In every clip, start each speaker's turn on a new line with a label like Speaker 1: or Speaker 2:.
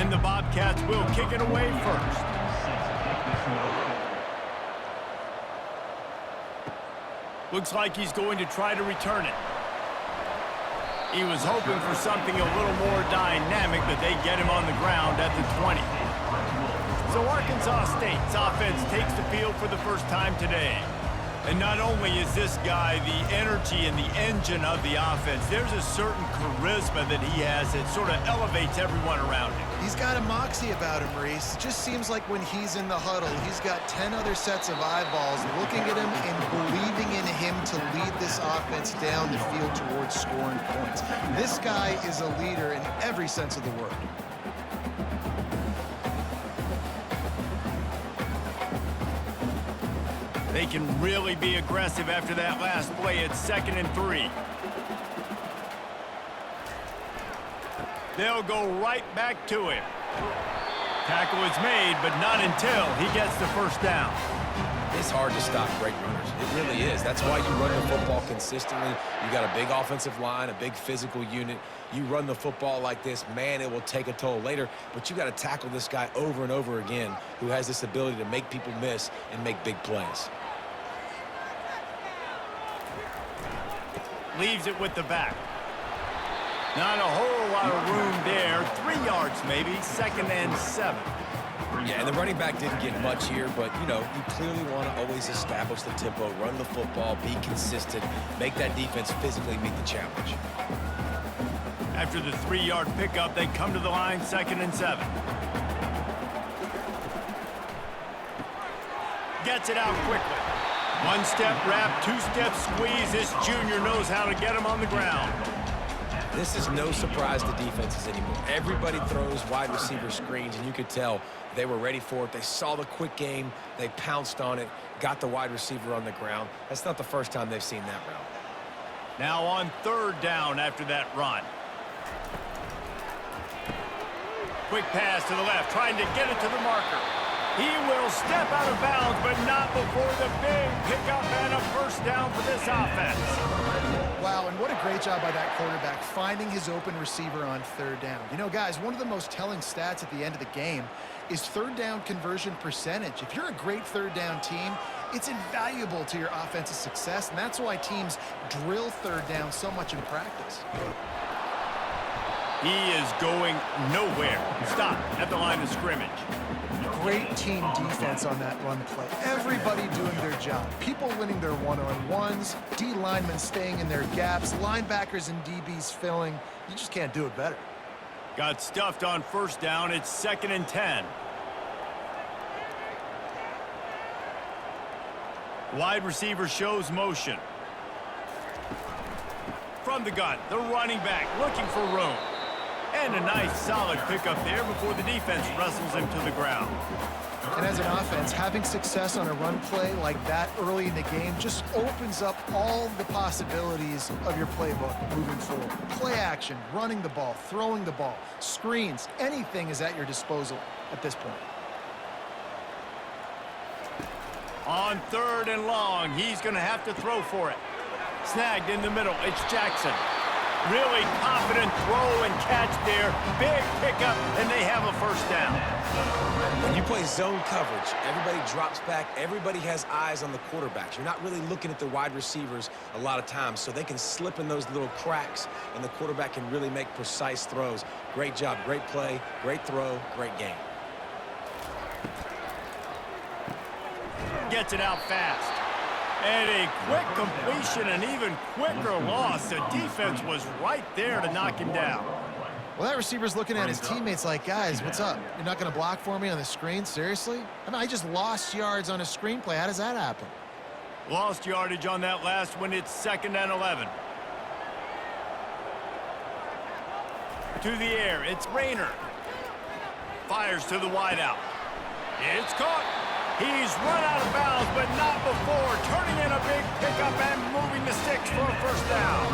Speaker 1: And the Bobcats will kick it away first. Looks like he's going to try to return it. He was hoping for something a little more dynamic, but they get him on the ground at the 20. So Arkansas State's offense takes the field for the first time today. And not only is this guy the energy and the engine of the offense, there's a certain charisma that he has that sort of elevates everyone around him.
Speaker 2: He's got a moxie about him, Reese. It just seems like when he's in the huddle, he's got 10 other sets of eyeballs looking at him and believing in him to lead this offense down the field towards scoring points. This guy is a leader in every sense of the word.
Speaker 1: They can really be aggressive after that last play. It's 2nd and 3. They'll go right back to him. Tackle is made, but not until he gets the first down.
Speaker 3: It's hard to stop great runners. It really is. That's why you run the football consistently. You got a big offensive line, a big physical unit. You run the football like this, man, it will take a toll later. But you got to tackle this guy over and over again who has this ability to make people miss and make big plays.
Speaker 1: Leaves it with the back. Not a whole lot of room there. 3 yards maybe. 2nd and 7.
Speaker 3: Yeah, and the running back didn't get much here, but, you know, you clearly want to always establish the tempo, run the football, be consistent, make that defense physically meet the challenge.
Speaker 1: After the 3-yard pickup, they come to the line, 2nd and 7. Gets it out quickly. 1-step wrap, 2-step squeeze. This junior knows how to get him on the ground.
Speaker 3: This is no surprise to defenses anymore. Everybody throws wide receiver screens, and you could tell they were ready for it. They saw the quick game. They pounced on it, got the wide receiver on the ground. That's not the first time they've seen that route.
Speaker 1: Now on 3rd down after that run. Quick pass to the left, trying to get it to the marker. He will step out of bounds, but not before the big pickup and a first down for this offense.
Speaker 2: Wow, and what a great job by that quarterback finding his open receiver on 3rd down. You know, guys, one of the most telling stats at the end of the game is 3rd down conversion percentage. If you're a great 3rd down team, it's invaluable to your offensive success, and that's why teams drill 3rd down so much in practice.
Speaker 1: He is going nowhere. Stop at the line of scrimmage.
Speaker 2: Great team defense on that run play. Everybody doing their job. People winning their one-on-ones, D linemen staying in their gaps, linebackers and DBs filling. You just can't do it better.
Speaker 1: Got stuffed on 1st down. It's 2nd and 10. Wide receiver shows motion. From the gun, the running back looking for room. And a nice solid pickup there before the defense wrestles him to the ground.
Speaker 2: And as an offense, having success on a run play like that early in the game just opens up all the possibilities of your playbook moving forward. Play action, running the ball, throwing the ball, screens, anything is at your disposal at this point.
Speaker 1: On 3rd and long, he's going to have to throw for it. Snagged in the middle, it's Jackson. Really confident throw and catch there. Big pickup, and they have a first down.
Speaker 3: When you play zone coverage, everybody drops back. Everybody has eyes on the quarterbacks. You're not really looking at the wide receivers a lot of times, so they can slip in those little cracks, and the quarterback can really make precise throws. Great job, great play, great throw, great game.
Speaker 1: Gets it out fast. And a quick completion, an even quicker loss. The defense was right there to knock him down.
Speaker 2: Well, that receiver's looking at his teammates like, guys, what's up? You're not going to block for me on the screen? Seriously? I mean, I just lost yards on a screenplay. How does that happen?
Speaker 1: Lost yardage on that last one. It's 2nd and 11. To the air, it's Rayner. Fires to the wideout. It's caught. He's run out of bounds, but not before turning in a big pickup and moving the sticks for a first down.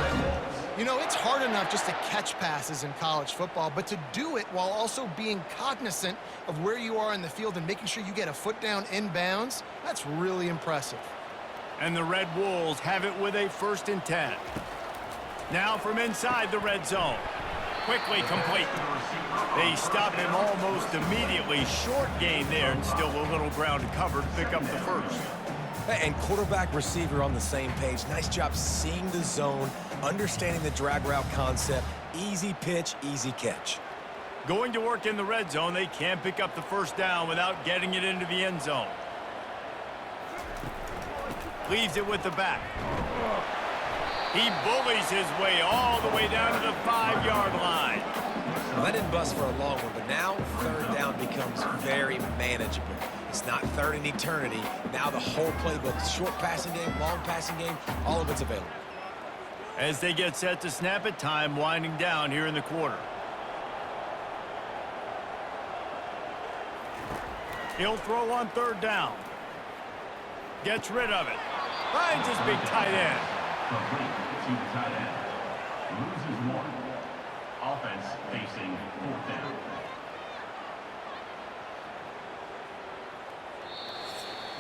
Speaker 2: You know, it's hard enough just to catch passes in college football, but to do it while also being cognizant of where you are in the field and making sure you get a foot down inbounds, that's really impressive.
Speaker 1: And the Red Wolves have it with a 1st and 10. Now from inside the red zone. Quickly complete. They stop him almost immediately. Short gain there and still a little ground to cover to pick up the first.
Speaker 3: And quarterback receiver on the same page. Nice job seeing the zone, understanding the drag route concept. Easy pitch, easy catch.
Speaker 1: Going to work in the red zone, they can't pick up the first down without getting it into the end zone. Leaves it with the back. He bullies his way all the way down to the 5-yard line.
Speaker 3: Well, that didn't bust for a long one, but now third down becomes very manageable. It's not third in eternity. Now the whole playbook, short passing game, long passing game, all of it's available.
Speaker 1: As they get set to snap it, time winding down here in the quarter. He'll throw on third down. Gets rid of it. Finds his big tight end.
Speaker 4: Complete to the tight end. Loses one. Offense facing fourth down.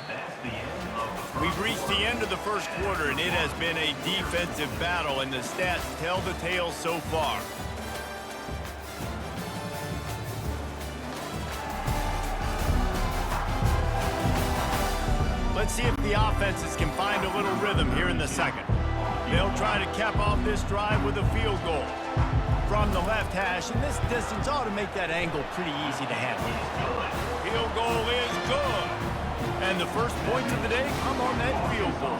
Speaker 4: That's the end of the first.
Speaker 1: We've reached the end of the first quarter, and it has been a defensive battle, and the stats tell the tale so far. Let's see if the offenses can find a little rhythm here in the second. They'll try to cap off this drive with a field goal from the left hash, and this distance ought to make that angle pretty easy to handle. Field goal is good. And the first points of the day come on that field goal.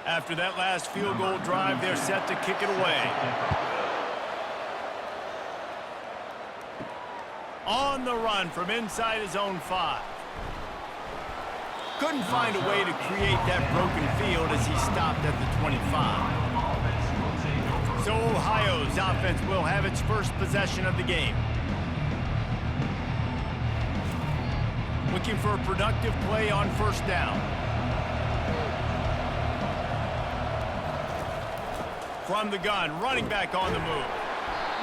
Speaker 1: After that last field goal drive, they're set to kick it away. On the run from inside his own 5. Couldn't find a way to create that broken field as he stopped at the 25. So Ohio's offense will have its first possession of the game. Looking for a productive play on first down. From the gun, running back on the move.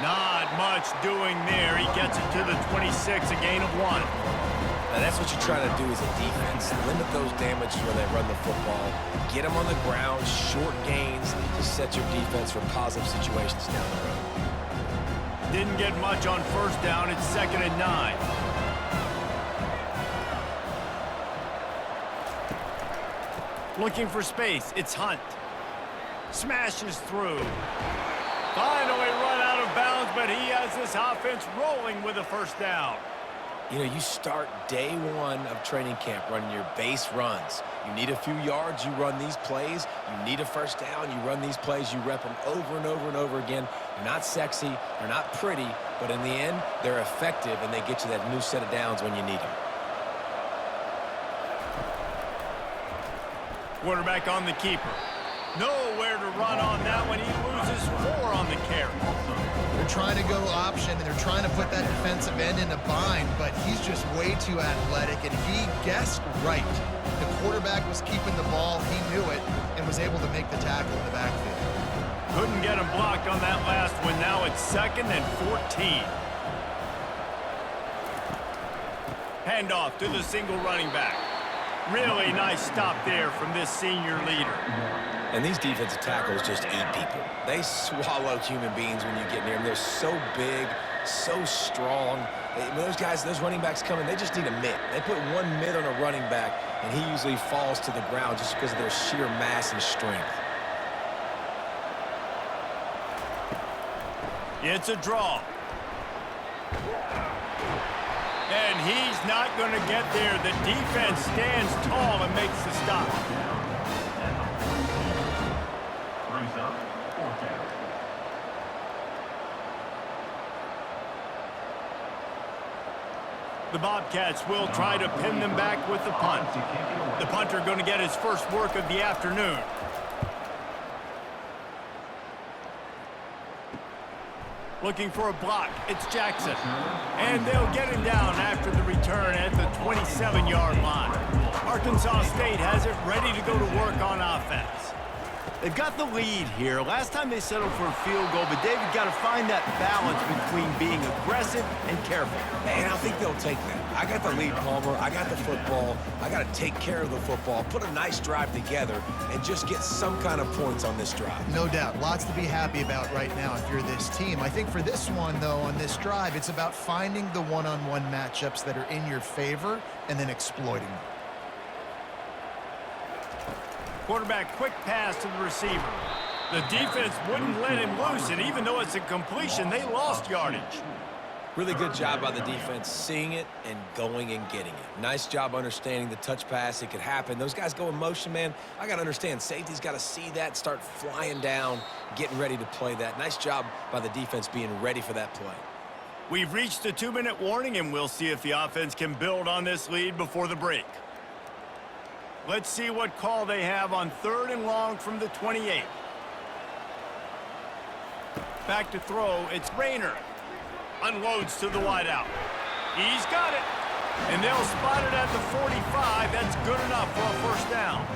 Speaker 1: Not much doing there. He gets it to the 26, a gain of 1.
Speaker 3: Now that's what you're trying to do as a defense. Limit those damages when they run the football. Get them on the ground, short gains to set your defense for positive situations down the road.
Speaker 1: Didn't get much on first down. It's 2nd and 9. Looking for space. It's Hunt. Smashes through. Finally run out of bounds, but he has this offense rolling with a first down.
Speaker 3: You know, you start day one of training camp running your base runs. You need a few yards, you run these plays. You need a first down, you run these plays. You rep them over and over and over again. They're not sexy, they're not pretty, but in the end, they're effective, and they get you that new set of downs when you need them.
Speaker 1: Quarterback on the keeper. Nowhere to run on that one. He loses 4 on the carry.
Speaker 2: They're trying to go option, and they're trying to put that defensive end in a bind, but he's just way too athletic, and he guessed right. The quarterback was keeping the ball. He knew it and was able to make the tackle in the backfield.
Speaker 1: Couldn't get him blocked on that last one. Now it's 2nd and 14. Handoff to the single running back. Really nice stop there from this senior leader.
Speaker 3: And these defensive tackles just eat people. They swallow human beings when you get near them. They're so big, so strong. When those guys, those running backs come in, they just need a mitt. They put one mitt on a running back, and he usually falls to the ground just because of their sheer mass and strength.
Speaker 1: It's a draw. And he's not going to get there. The defense stands tall and makes the stop.
Speaker 4: Brings up fourth down.
Speaker 1: The Bobcats will try to pin them back with the punt. The punter going to get his first work of the afternoon. Looking for a block. It's Jackson. And they'll get him down after the return at the 27-yard line. Arkansas State has it ready to go to work on offense. They've got the lead here. Last time they settled for a field goal, but David got to find that balance between being aggressive and careful.
Speaker 3: And I think they'll take that. I got the lead, Palmer. I got the football. I got to take care of the football, put a nice drive together, and just get some kind of points on this drive.
Speaker 2: No doubt. Lots to be happy about right now if you're this team. I think for this one, though, on this drive, it's about finding the one-on-one matchups that are in your favor and then exploiting them.
Speaker 1: Quarterback quick pass to the receiver. The defense wouldn't let him loose, and even though it's a completion, they lost yardage.
Speaker 3: Really good job by the defense seeing it and going and getting it. Nice job understanding the touch pass. It could happen. Those guys go in motion, man. I got to understand. Safety's got to see that, start flying down, getting ready to play that. Nice job by the defense being ready for that play.
Speaker 1: We've reached the 2-minute warning, and we'll see if the offense can build on this lead before the break. Let's see what call they have on 3rd and long from the 28. Back to throw, it's Rayner. Unloads to the wideout. He's got it. And they'll spot it at the 45. That's good enough for a first down.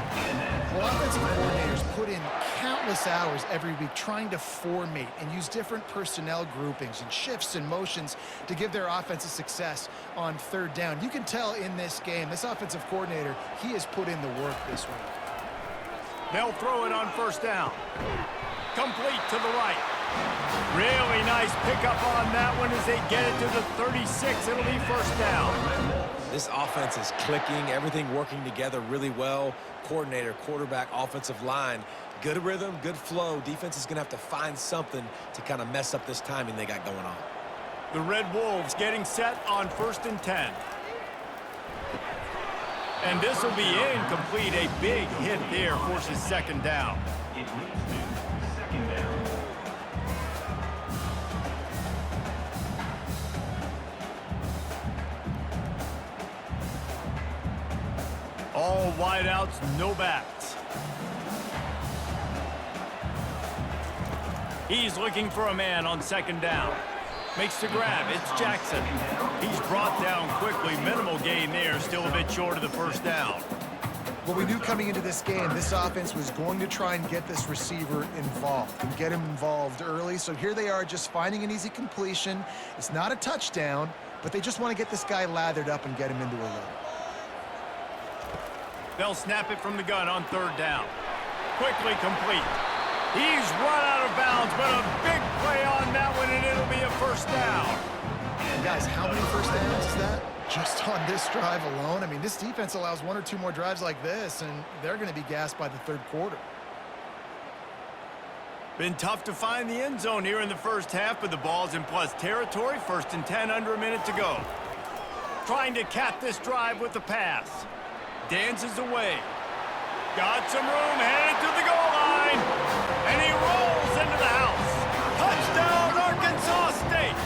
Speaker 2: Well, offensive coordinators put in countless hours every week trying to formate and use different personnel groupings and shifts and motions to give their offense a success on 3rd down. You can tell in this game, this offensive coordinator, he has put in the work this week.
Speaker 1: They'll throw it on 1st down. Complete to the right. Really nice pickup on that one as they get it to the 36. It'll be 1st down.
Speaker 3: This offense is clicking, everything working together really well. Coordinator, quarterback, offensive line, good rhythm, good flow. Defense is going to have to find something to kind of mess up this timing they got going on.
Speaker 1: The Red Wolves getting set on 1st and 10. And this will be incomplete. A big hit there forces 2nd down.
Speaker 4: It leads to 2nd down.
Speaker 1: All wideouts, no backs. He's looking for a man on 2nd down. Makes the grab. It's Jackson. He's brought down quickly. Minimal gain there. Still a bit short of the 1st down.
Speaker 2: Well, we knew coming into this game, this offense was going to try and get this receiver involved and get him involved early. So here they are just finding an easy completion. It's not a touchdown, but they just want to get this guy lathered up and get him into a rhythm.
Speaker 1: They'll snap it from the gun on 3rd down. Quickly complete. He's run out of bounds, but a big play on that one, and it'll be a 1st down.
Speaker 2: And guys, how many 1st downs is that? Just on this drive alone? I mean, this defense allows 1 or 2 more drives like this, and they're going to be gassed by the 3rd quarter.
Speaker 1: Been tough to find the end zone here in the 1st half, but the ball's in plus territory. 1st and 10, under a minute to go. Trying to cap this drive with the pass. Dances away. Got some room, headed to the goal line. And he rolls into the house. Touchdown, Arkansas State.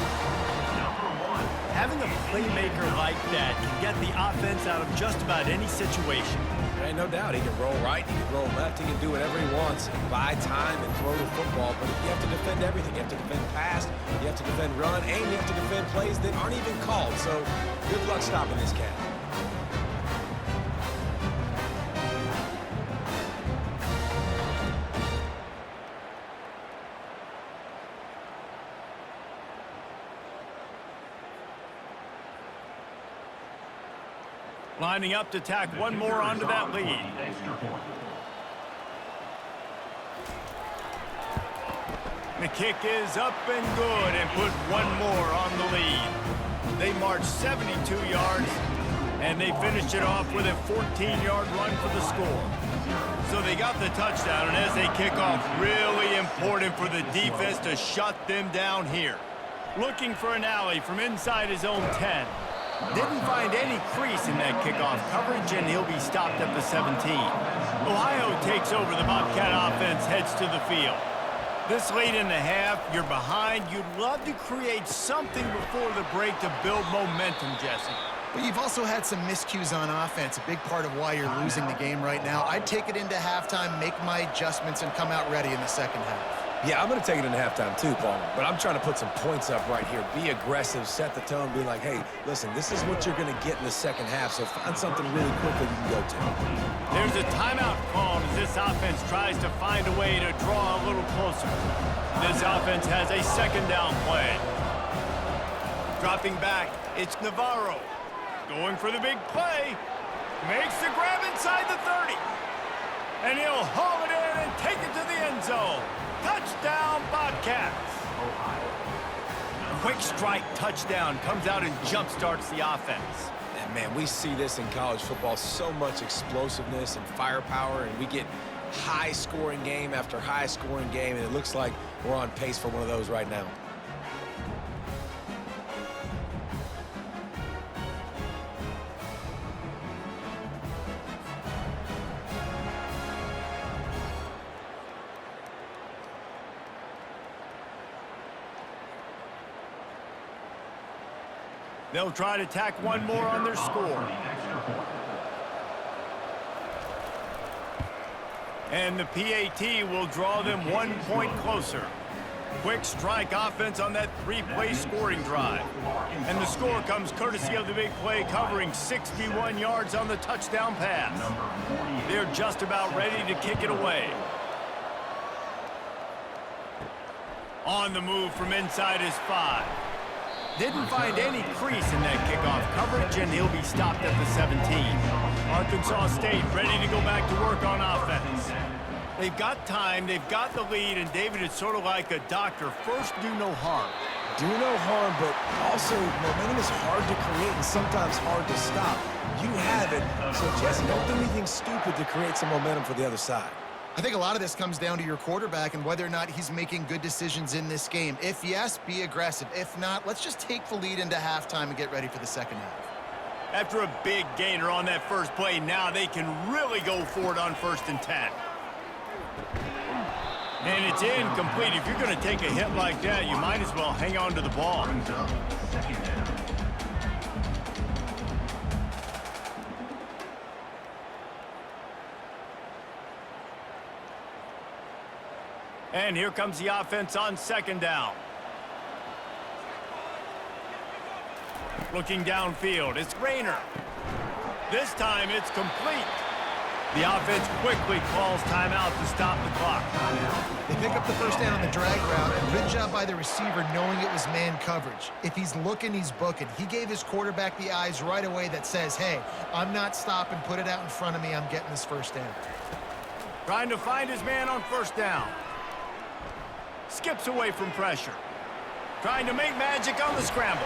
Speaker 1: Having a playmaker like that can get the offense out of just about any situation.
Speaker 3: Ain't no doubt. He can roll right, he can roll left, he can do whatever he wants, buy time and throw the football. But you have to defend everything. You have to defend pass, you have to defend run, and you have to defend plays that aren't even called. So good luck stopping this cat.
Speaker 1: Lining up to tack one more onto that lead. The kick is up and good and put one more on the lead. They march 72 yards, and they finished it off with a 14-yard run for the score. So they got the touchdown, and as they kick off, really important for the defense to shut them down here. Looking for an alley from inside his own 10. Didn't find any crease in that kickoff coverage, and he'll be stopped at the 17. Ohio takes over. The Bobcat offense heads to the field. This late in the half, you're behind. You'd love to create something before the break to build momentum, Jesse.
Speaker 2: But you've also had some miscues on offense, a big part of why you're losing the game right now. I'd take it into halftime, make my adjustments, and come out ready in the 2nd half.
Speaker 3: Yeah, I'm going to take it into halftime too, Paul. But I'm trying to put some points up right here. Be aggressive, set the tone, be like, hey, listen, this is what you're going to get in the second half, so find something really quick that you can go to.
Speaker 1: There's a timeout called as this offense tries to find a way to draw a little closer. This offense has a second down play. Dropping back, it's Navarro. Going for the big play. Makes the grab inside the 30. And he'll haul it in and take it to the end zone. Touchdown, Bobcats. Quick strike touchdown comes out and jump-starts the offense.
Speaker 3: And, man, we see this in college football, so much explosiveness and firepower, and we get high-scoring game after high-scoring game, and it looks like we're on pace for one of those right now.
Speaker 1: They'll try to tack one more on their score. And the PAT will draw them 1 point closer. Quick strike offense on that three-play scoring drive. And the score comes courtesy of the big play covering 61 yards on the touchdown pass. They're just about ready to kick it away. On the move from inside his 5. Didn't find any crease in that kickoff coverage, and he'll be stopped at the 17. Arkansas State ready to go back to work on offense. They've got time, they've got the lead, and David, it's sort of like a doctor. First, do no harm.
Speaker 3: Do no harm, but also momentum is hard to create and sometimes hard to stop. You have it, so Jesse, don't do anything stupid to create some momentum for the other side.
Speaker 2: I think a lot of this comes down to your quarterback and whether or not he's making good decisions in this game. If yes, be aggressive. If not, let's just take the lead into halftime and get ready for the second half.
Speaker 1: After a big gainer on that first play, now they can really go for it on 1st and 10. And it's incomplete. If you're going to take a hit like that, you might as well hang on to the ball. And here comes the offense on 2nd down. Looking downfield, it's Rayner. This time it's complete. The offense quickly calls timeout to stop the clock.
Speaker 2: They pick up the first down on the drag route. Good job by the receiver knowing it was man coverage. If he's looking, he's booking. He gave his quarterback the eyes right away that says, hey, I'm not stopping, put it out in front of me, I'm getting this first down.
Speaker 1: Trying to find his man on 1st down. Skips away from pressure. Trying to make magic on the scramble.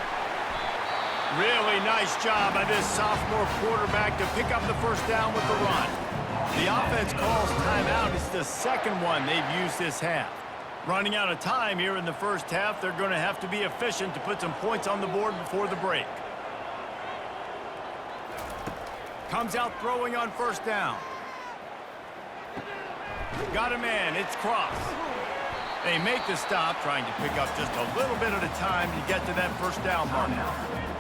Speaker 1: Really nice job by this sophomore quarterback to pick up the first down with the run. The offense calls timeout. It's the second one they've used this half. Running out of time here in the first half, they're going to have to be efficient to put some points on the board before the break. Comes out throwing on 1st down. Got a man. It's Cross. They make the stop, trying to pick up just a little bit at a time to get to that first down mark.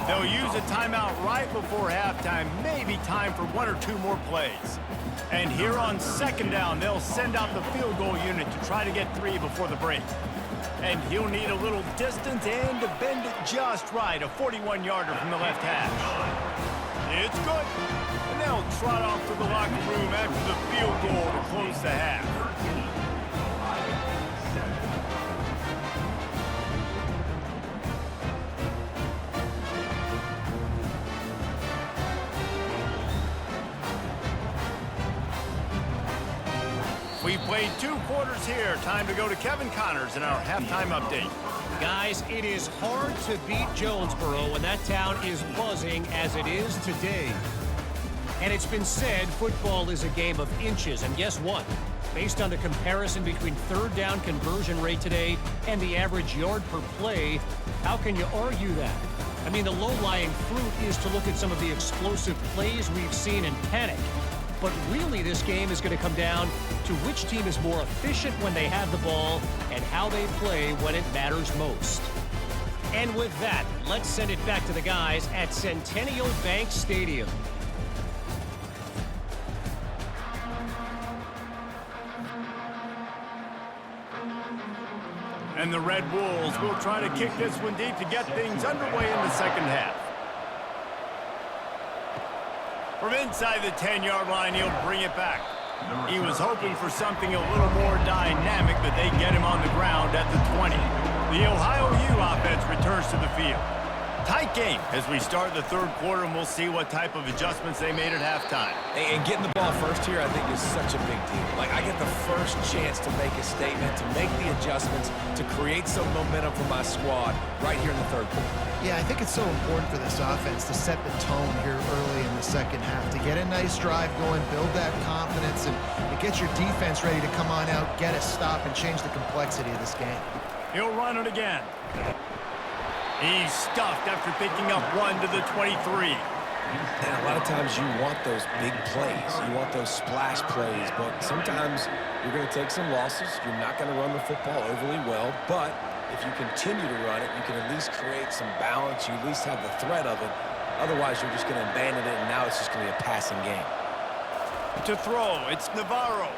Speaker 1: They'll use a timeout right before halftime, maybe time for 1 or 2 more plays. And here on 2nd down, they'll send out the field goal unit to try to get 3 before the break. And he'll need a little distance and to bend it just right, a 41-yarder from the left hash. It's good. And they'll trot off to the locker room after the field goal to close the half. We played 2 quarters here. Time to go to Kevin Connors in our halftime update.
Speaker 5: Guys, it is hard to beat Jonesboro when that town is buzzing as it is today. And it's been said football is a game of inches. And guess what? Based on the comparison between 3rd down conversion rate today and the average yard per play, how can you argue that? I mean, the low-lying fruit is to look at some of the explosive plays we've seen in panic. But really, this game is going to come down to which team is more efficient when they have the ball and how they play when it matters most. And with that, let's send it back to the guys at Centennial Bank Stadium.
Speaker 1: And the Red Wolves will try to kick this one deep to get things underway in the second half. From inside the 10-yard line, he'll bring it back. He was hoping for something a little more dynamic, but they get him on the ground at the 20. The Ohio U offense returns to the field. Tight game as we start the third quarter, and we'll see what type of adjustments they made at halftime.
Speaker 3: And getting the ball first here, I think, is such a big deal. Like, I get the first chance to make a statement, to make the adjustments, to create some momentum for my squad right here in the third quarter.
Speaker 2: Yeah, I think it's so important for this offense to set the tone here early in the second half, to get a nice drive going, build that confidence, and get your defense ready to come on out, get a stop, and change the complexity of this game.
Speaker 1: He'll run it again. He's stuffed after picking up one to the 23.
Speaker 3: And a lot of times you want those big plays. You want those splash plays, but sometimes you're going to take some losses. You're not going to run the football overly well, but if you continue to run it, you can at least create some balance. You at least have the threat of it. Otherwise, you're just going to abandon it, and now it's just going to be a passing game.
Speaker 1: To throw, it's Navarro.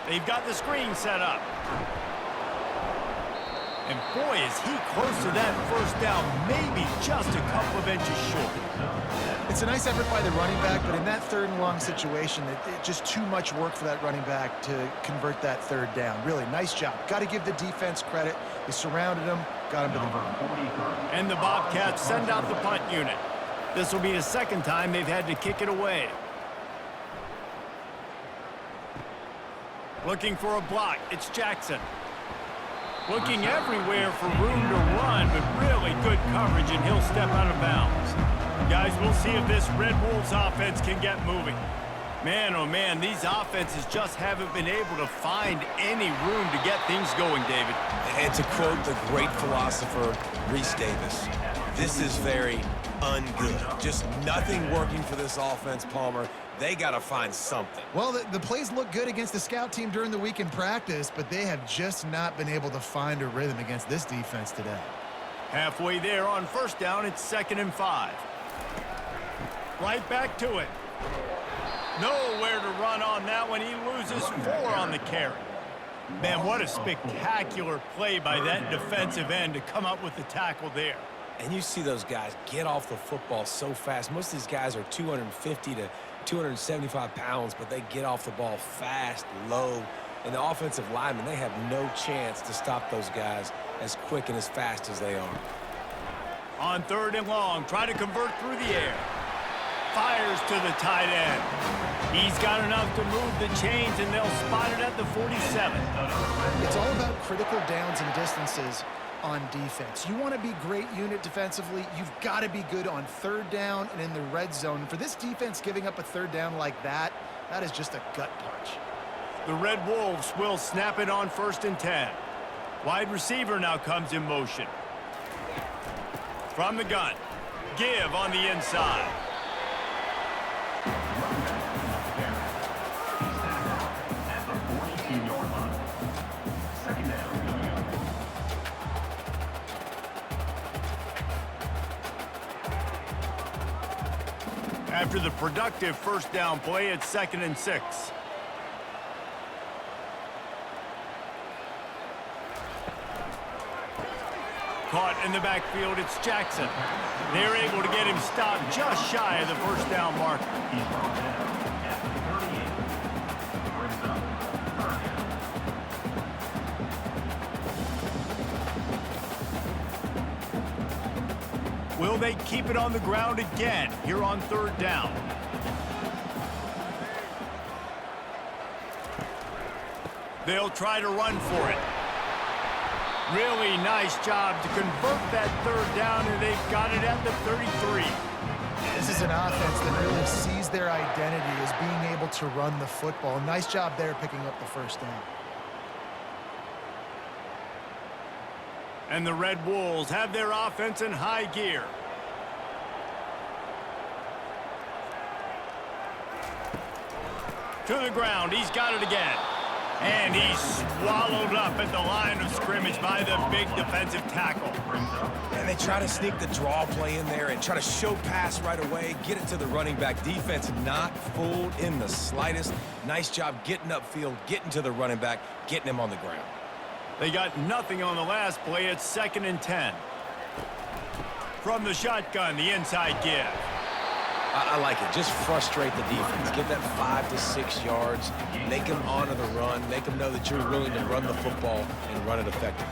Speaker 1: They've got the screen set up. And boy, is he close to that first down, maybe just a couple of inches short.
Speaker 2: It's a nice effort by the running back, but in that third and long situation, it's just too much work for that running back to convert that third down. Really, nice job. Got to give the defense credit. They surrounded him, got him to the ground.
Speaker 1: And the Bobcats send out the punt unit. This will be the second time they've had to kick it away. Looking for a block, it's Jackson. Looking everywhere for room to run, but really good coverage, and he'll step out of bounds. Guys, we'll see if this Red Wolves offense can get moving. Man, oh man, these offenses just haven't been able to find any room to get things going, David.
Speaker 3: And to quote the great philosopher, Reese Davis, this is very ungood. Just nothing working for this offense, Palmer. They got to find something.
Speaker 2: Well, the plays look good against the scout team during the week in practice, but they have just not been able to find a rhythm against this defense today.
Speaker 1: Halfway there on first down, it's 2nd and 5. Right back to it. Nowhere to run on that one. He loses 4 on the carry. Man, what a spectacular play by that defensive end to come up with the tackle there.
Speaker 3: And you see those guys get off the football so fast. Most of these guys are 250 to 275 pounds, but they get off the ball fast, low. And the offensive linemen, they have no chance to stop those guys as quick and as fast as they are.
Speaker 1: On 3rd and long, try to convert through the air. Fires to the tight end. He's got enough to move the chains, and they'll spot it at the 47.
Speaker 2: It's all about critical downs and distances on defense. You want to be great unit defensively, you've got to be good on 3rd down and in the red zone. For this defense giving up a 3rd down like that, that is just a gut punch.
Speaker 1: The Red Wolves will snap it on 1st and 10. Wide receiver now comes in motion. From the gun, give on the inside. After the productive first down play, it's 2nd and 6. Caught in the backfield, it's Jackson. They're able to get him stopped just shy of the first down marker. Will they keep it on the ground again here on 3rd down? They'll try to run for it. Really nice job to convert that 3rd down, and they've got it at the 33.
Speaker 2: This is an offense that really sees their identity as being able to run the football. Nice job there picking up the first down.
Speaker 1: And the Red Wolves have their offense in high gear. To the ground, he's got it again. And he's swallowed up at the line of scrimmage by the big defensive tackle.
Speaker 3: And they try to sneak the draw play in there and try to show pass right away, get it to the running back. Defense not fooled in the slightest. Nice job getting upfield, getting to the running back, getting him on the ground.
Speaker 1: They got nothing on the last play. It's 2nd and 10. From the shotgun, the inside give.
Speaker 3: I like it. Just frustrate the defense. Get that 5 to 6 yards. Make them honor the run. Make them know that you're willing to run the football and run it effectively.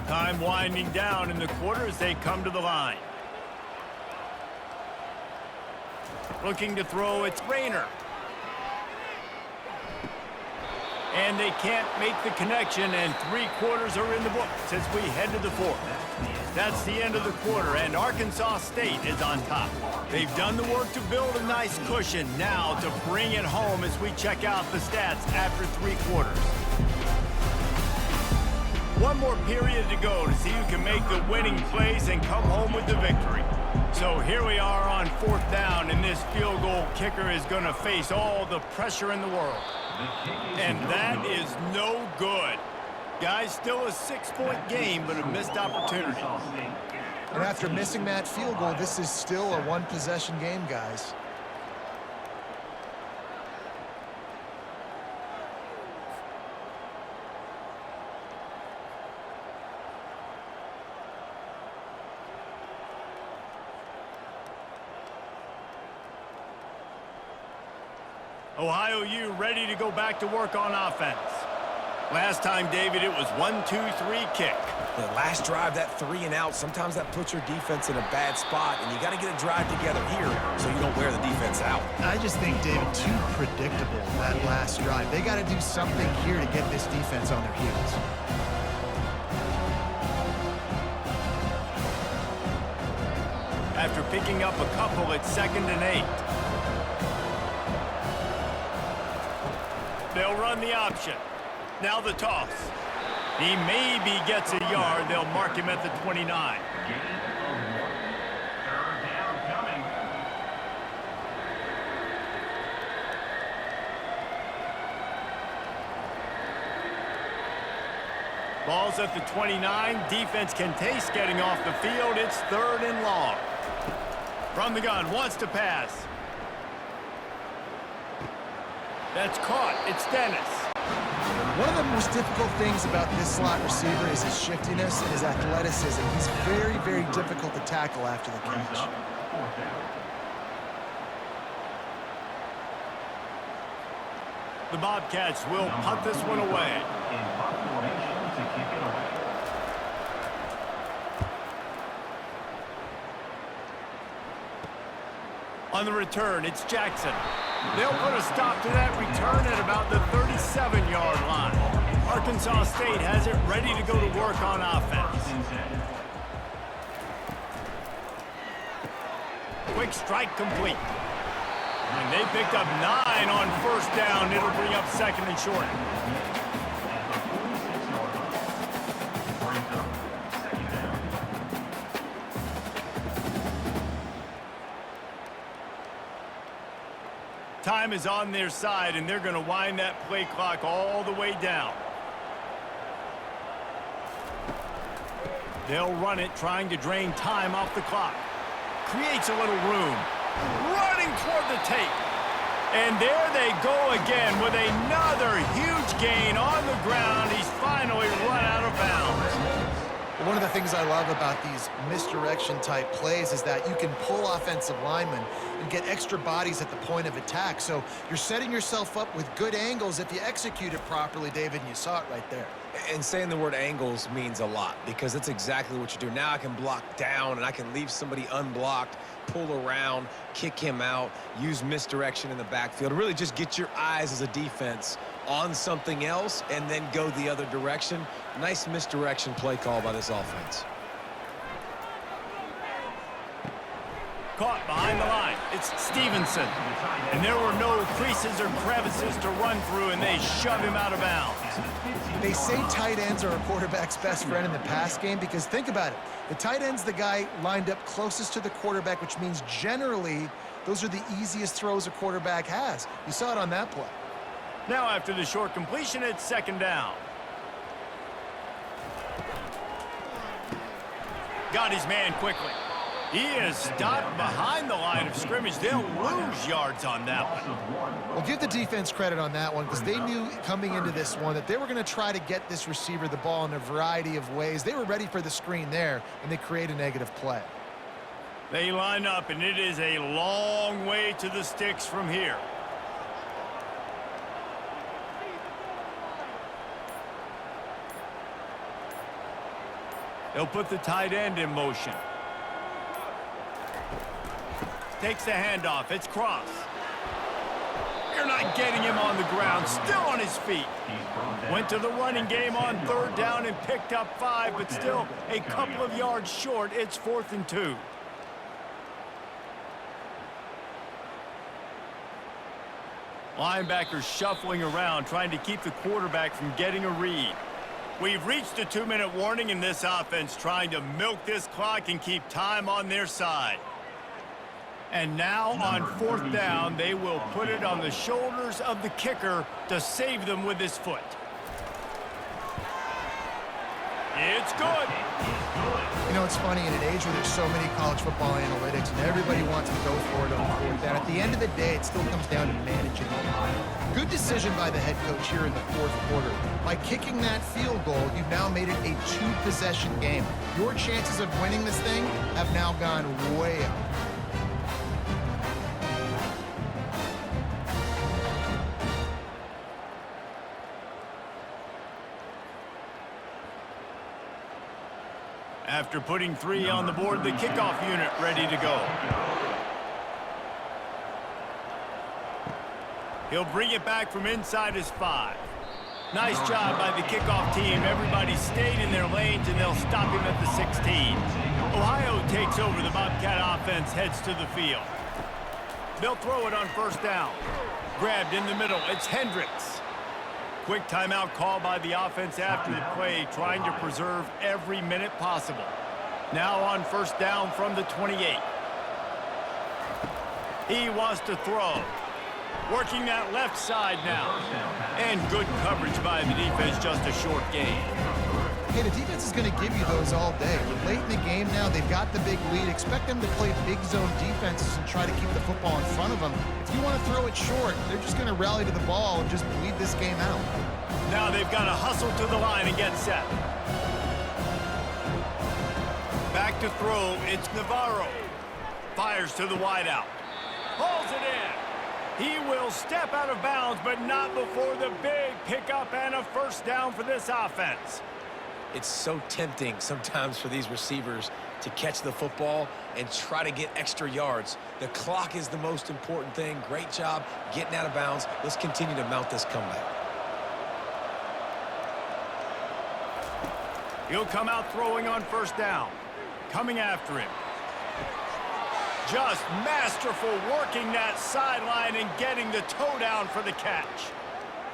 Speaker 1: Time winding down in the quarter as they come to the line. Looking to throw, it's Rayner. And they can't make the connection, and 3 quarters are in the books as we head to the 4th. That's the end of the quarter, and Arkansas State is on top. They've done the work to build a nice cushion. Now to bring it home as we check out the stats after 3 quarters. One more period to go to see who can make the winning plays and come home with the victory. So here we are on 4th down, and this field goal kicker is going to face all the pressure in the world. And that is no good. Guys, still a 6-point game, but a missed opportunity.
Speaker 2: And after missing that field goal, this is still a 1-possession game, guys.
Speaker 1: Ohio U ready to go back to work on offense. Last time, David, it was 1-2-3 kick.
Speaker 3: The last drive, that 3 and out, sometimes that puts your defense in a bad spot, and you got to get a drive together here so you don't wear the defense out.
Speaker 2: I just think, David, too predictable, that last drive. They got to do something here to get this defense on their heels.
Speaker 1: After picking up a couple, it's 2nd and 8. They'll run the option. Now the toss. He maybe gets a yard. They'll mark him at the 29.
Speaker 4: Gain of 1. 3rd down coming.
Speaker 1: Ball's at the 29. Defense can taste getting off the field. It's 3rd and long. From the gun, wants to pass. That's caught. It's Dennis.
Speaker 2: One of the most difficult things about this slot receiver is his shiftiness and his athleticism. He's very, very difficult to tackle after the catch.
Speaker 4: 4th down.
Speaker 1: The Bobcats will punt this one away.
Speaker 4: In punt formation to kick it away.
Speaker 1: On the return, it's Jackson. They'll put a stop to that return at about the 37-yard line. Arkansas State has it ready to go to work on offense. Quick strike complete. And they picked up 9 on 1st down. It'll bring up 2nd and short. Time is on their side, and they're going to wind that play clock all the way down. They'll run it, trying to drain time off the clock. Creates a little room. Running toward the tape. And there they go again with another huge gain on the ground. He's finally run out of bounds.
Speaker 2: One of the things I love about these misdirection type plays is that you can pull offensive linemen and get extra bodies at the point of attack. So you're setting yourself up with good angles if you execute it properly, David, and you saw it right there.
Speaker 3: And saying the word angles means a lot because that's exactly what you do. Now I can block down and I can leave somebody unblocked, pull around, kick him out, use misdirection in the backfield. Really just get your eyes as a defense on something else and then go the other direction. Nice misdirection play call by this offense.
Speaker 1: Caught behind the line. It's Stevenson. And there were no creases or crevices to run through, and they shove him out of bounds.
Speaker 2: They say tight ends are a quarterback's best friend in the pass game because think about it. The tight end's the guy lined up closest to the quarterback, which means generally those are the easiest throws a quarterback has. You saw it on that play.
Speaker 1: Now after the short completion, it's 2nd down. Got his man quickly. He is stopped behind the line of scrimmage. They'll lose yards on that one.
Speaker 2: Well, give the defense credit on that one because they knew coming into this one that they were going to try to get this receiver the ball in a variety of ways. They were ready for the screen there, and they create a negative play.
Speaker 1: They line up, and it is a long way to the sticks from here. They'll put the tight end in motion. Takes the handoff. It's Cross. You're not getting him on the ground. Still on his feet. Went to the running game on 3rd down and picked up 5, but still a couple of yards short. It's 4th and 2. Linebackers shuffling around, trying to keep the quarterback from getting a read. We've reached the 2-minute warning in this offense, trying to milk this clock and keep time on their side. And now on 4th down, they will put it on the shoulders of the kicker to save them with his foot. It's good.
Speaker 2: You know, it's funny, in an age where there's so many college football analytics and everybody wants to go for it on 4th down, at the end of the day, it still comes down to managing it. Good decision by the head coach here in the 4th quarter. By kicking that field goal, you've now made it a 2-possession game. Your chances of winning this thing have now gone way up.
Speaker 1: After putting 3 on the board, the kickoff unit ready to go. He'll bring it back from inside his 5. Nice job by the kickoff team. Everybody stayed in their lanes, and they'll stop him at the 16. Ohio takes over. The Bobcat offense heads to the field. They'll throw it on 1st down. Grabbed in the middle. It's Hendricks. Quick timeout call by the offense after the play, trying to preserve every minute possible. Now on 1st down from the 28. He wants to throw. Working that left side now. And good coverage by the defense, just a short gain.
Speaker 2: Hey, the defense is going to give you those all day. We're late in the game now. They've got the big lead. Expect them to play big zone defenses and try to keep the football in front of them. If you want to throw it short, they're just going to rally to the ball and just bleed this game out.
Speaker 1: Now they've got to hustle to the line and get set. Back to throw. It's Navarro. Fires to the wideout. Pulls it in. He will step out of bounds, but not before the big pickup and a 1st down for this offense.
Speaker 3: It's so tempting sometimes for these receivers to catch the football and try to get extra yards. The clock is the most important thing. Great job getting out of bounds. Let's continue to mount this comeback.
Speaker 1: He'll come out throwing on 1st down. Coming after him. Just masterful working that sideline and getting the toe down for the catch.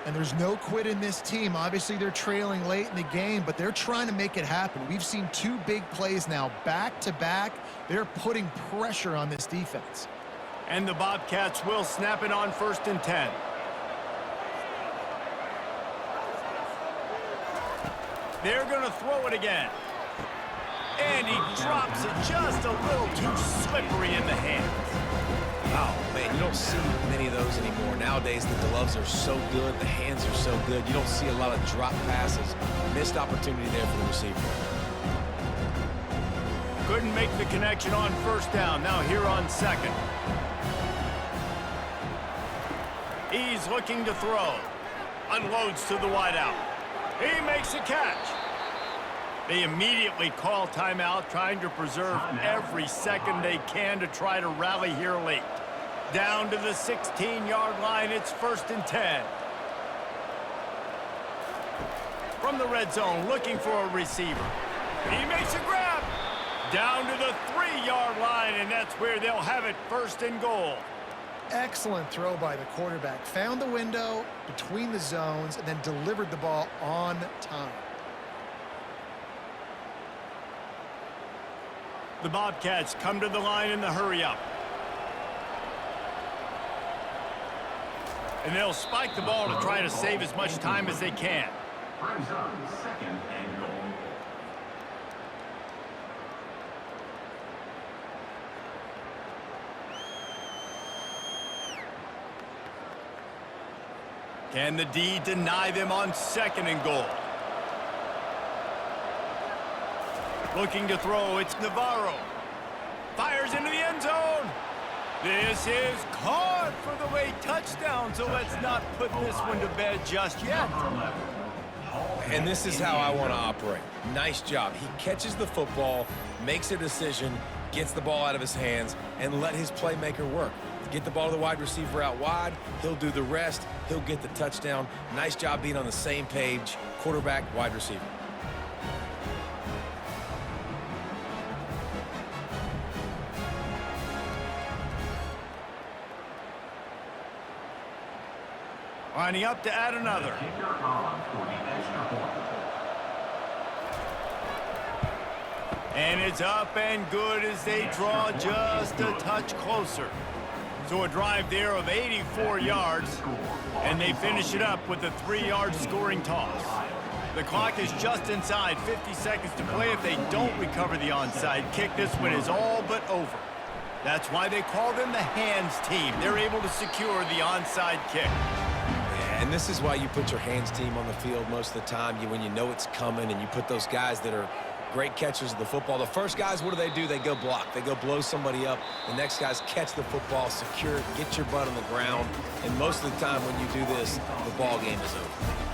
Speaker 2: And there's no quit in this team. Obviously, they're trailing late in the game, but they're trying to make it happen. We've seen 2 big plays now, back-to-back. They're putting pressure on this defense.
Speaker 1: And the Bobcats will snap it on 1st and 10. They're going to throw it again. And he drops it just a little too slippery in the hands.
Speaker 3: Oh, man, you don't see many of those anymore. Nowadays, the gloves are so good, the hands are so good. You don't see a lot of drop passes. Missed opportunity there for the receiver.
Speaker 1: Couldn't make the connection on 1st down. Now here on 2nd. He's looking to throw. Unloads to the wideout. He makes a catch. They immediately call timeout, trying to preserve every second they can to try to rally here late. Down to the 16-yard line, it's 1st and 10. From the red zone, looking for a receiver. He makes a grab. Down to the 3-yard line, and that's where they'll have it, 1st and goal.
Speaker 2: Excellent throw by the quarterback. Found the window between the zones and then delivered the ball on time.
Speaker 1: The Bobcats come to the line in the hurry-up. And they'll spike the ball to try to save as much time as they can.
Speaker 4: Brings up 2nd and goal.
Speaker 1: Can the D deny them on 2nd and goal? Looking to throw, it's Navarro. Fires into the end zone. This is caught for the late touchdown, so let's not put this one to bed just yet.
Speaker 3: And this is how I want to operate. Nice job. He catches the football, makes a decision, gets the ball out of his hands, and let his playmaker work. Get the ball to the wide receiver out wide. He'll do the rest. He'll get the touchdown. Nice job being on the same page. Quarterback, wide receiver.
Speaker 1: Lining up to add another.
Speaker 4: Kicker on for the extra point.
Speaker 1: And it's up and good as they draw just a touch closer. So a drive there of 84 yards, and they finish it up with a 3-yard scoring toss. The clock is just inside 50 seconds to play. If they don't recover the onside kick, this one is all but over. That's why they call them the hands team. They're able to secure the onside kick.
Speaker 3: And this is why you put your hands team on the field most of the time, when you know it's coming, and you put those guys that are great catchers of the football. The first guys, what do? They go block. They go blow somebody up. The next guys catch the football, secure it, get your butt on the ground. And most of the time when you do this, the ball game is over.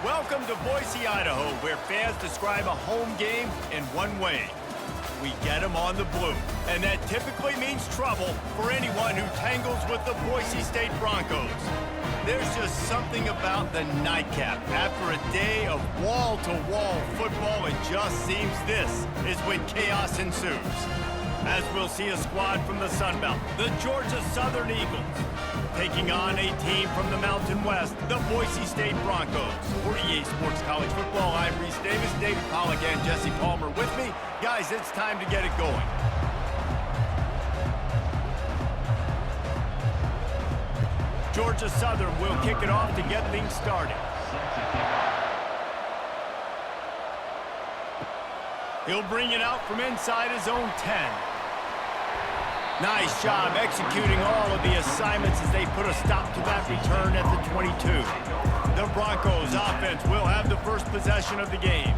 Speaker 1: Welcome to Boise, Idaho, where fans describe a home game in one way. We get them on the blue. And that typically means trouble for anyone who tangles with the Boise State Broncos. There's just something about the nightcap. After a day of wall-to-wall football, it just seems this is when chaos ensues. As we'll see a squad from the Sun Belt, the Georgia Southern Eagles, taking on a team from the Mountain West, the Boise State Broncos. For EA Sports College Football, I'm Reese Davis, David Pollack, and Jesse Palmer with me. Guys, it's time to get it going. Georgia Southern will kick it off to get things started. He'll bring it out from inside his own 10. Nice job executing all of the assignments as they put a stop to that return at the 22. The Broncos offense will have the first possession of the game.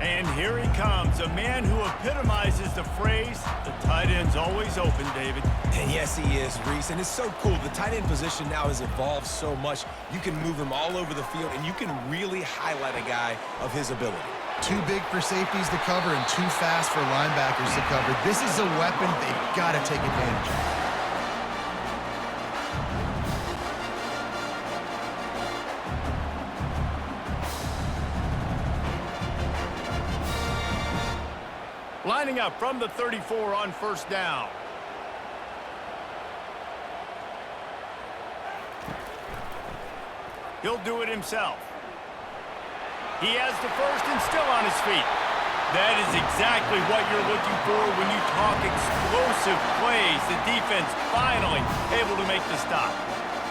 Speaker 1: And here he comes, a man who epitomizes the phrase, the tight end's always open, David.
Speaker 3: And yes, he is, Reese, and it's so cool. The tight end position now has evolved so much. You can move him all over the field, and you can really highlight a guy of his ability.
Speaker 2: Too big for safeties to cover and too fast for linebackers to cover. This is a weapon they've got to take advantage of.
Speaker 1: Lining up from the 34 on first down. He'll do it himself. He has the first and still on his feet. That is exactly what you're looking for when you talk explosive plays. The defense finally able to make the stop.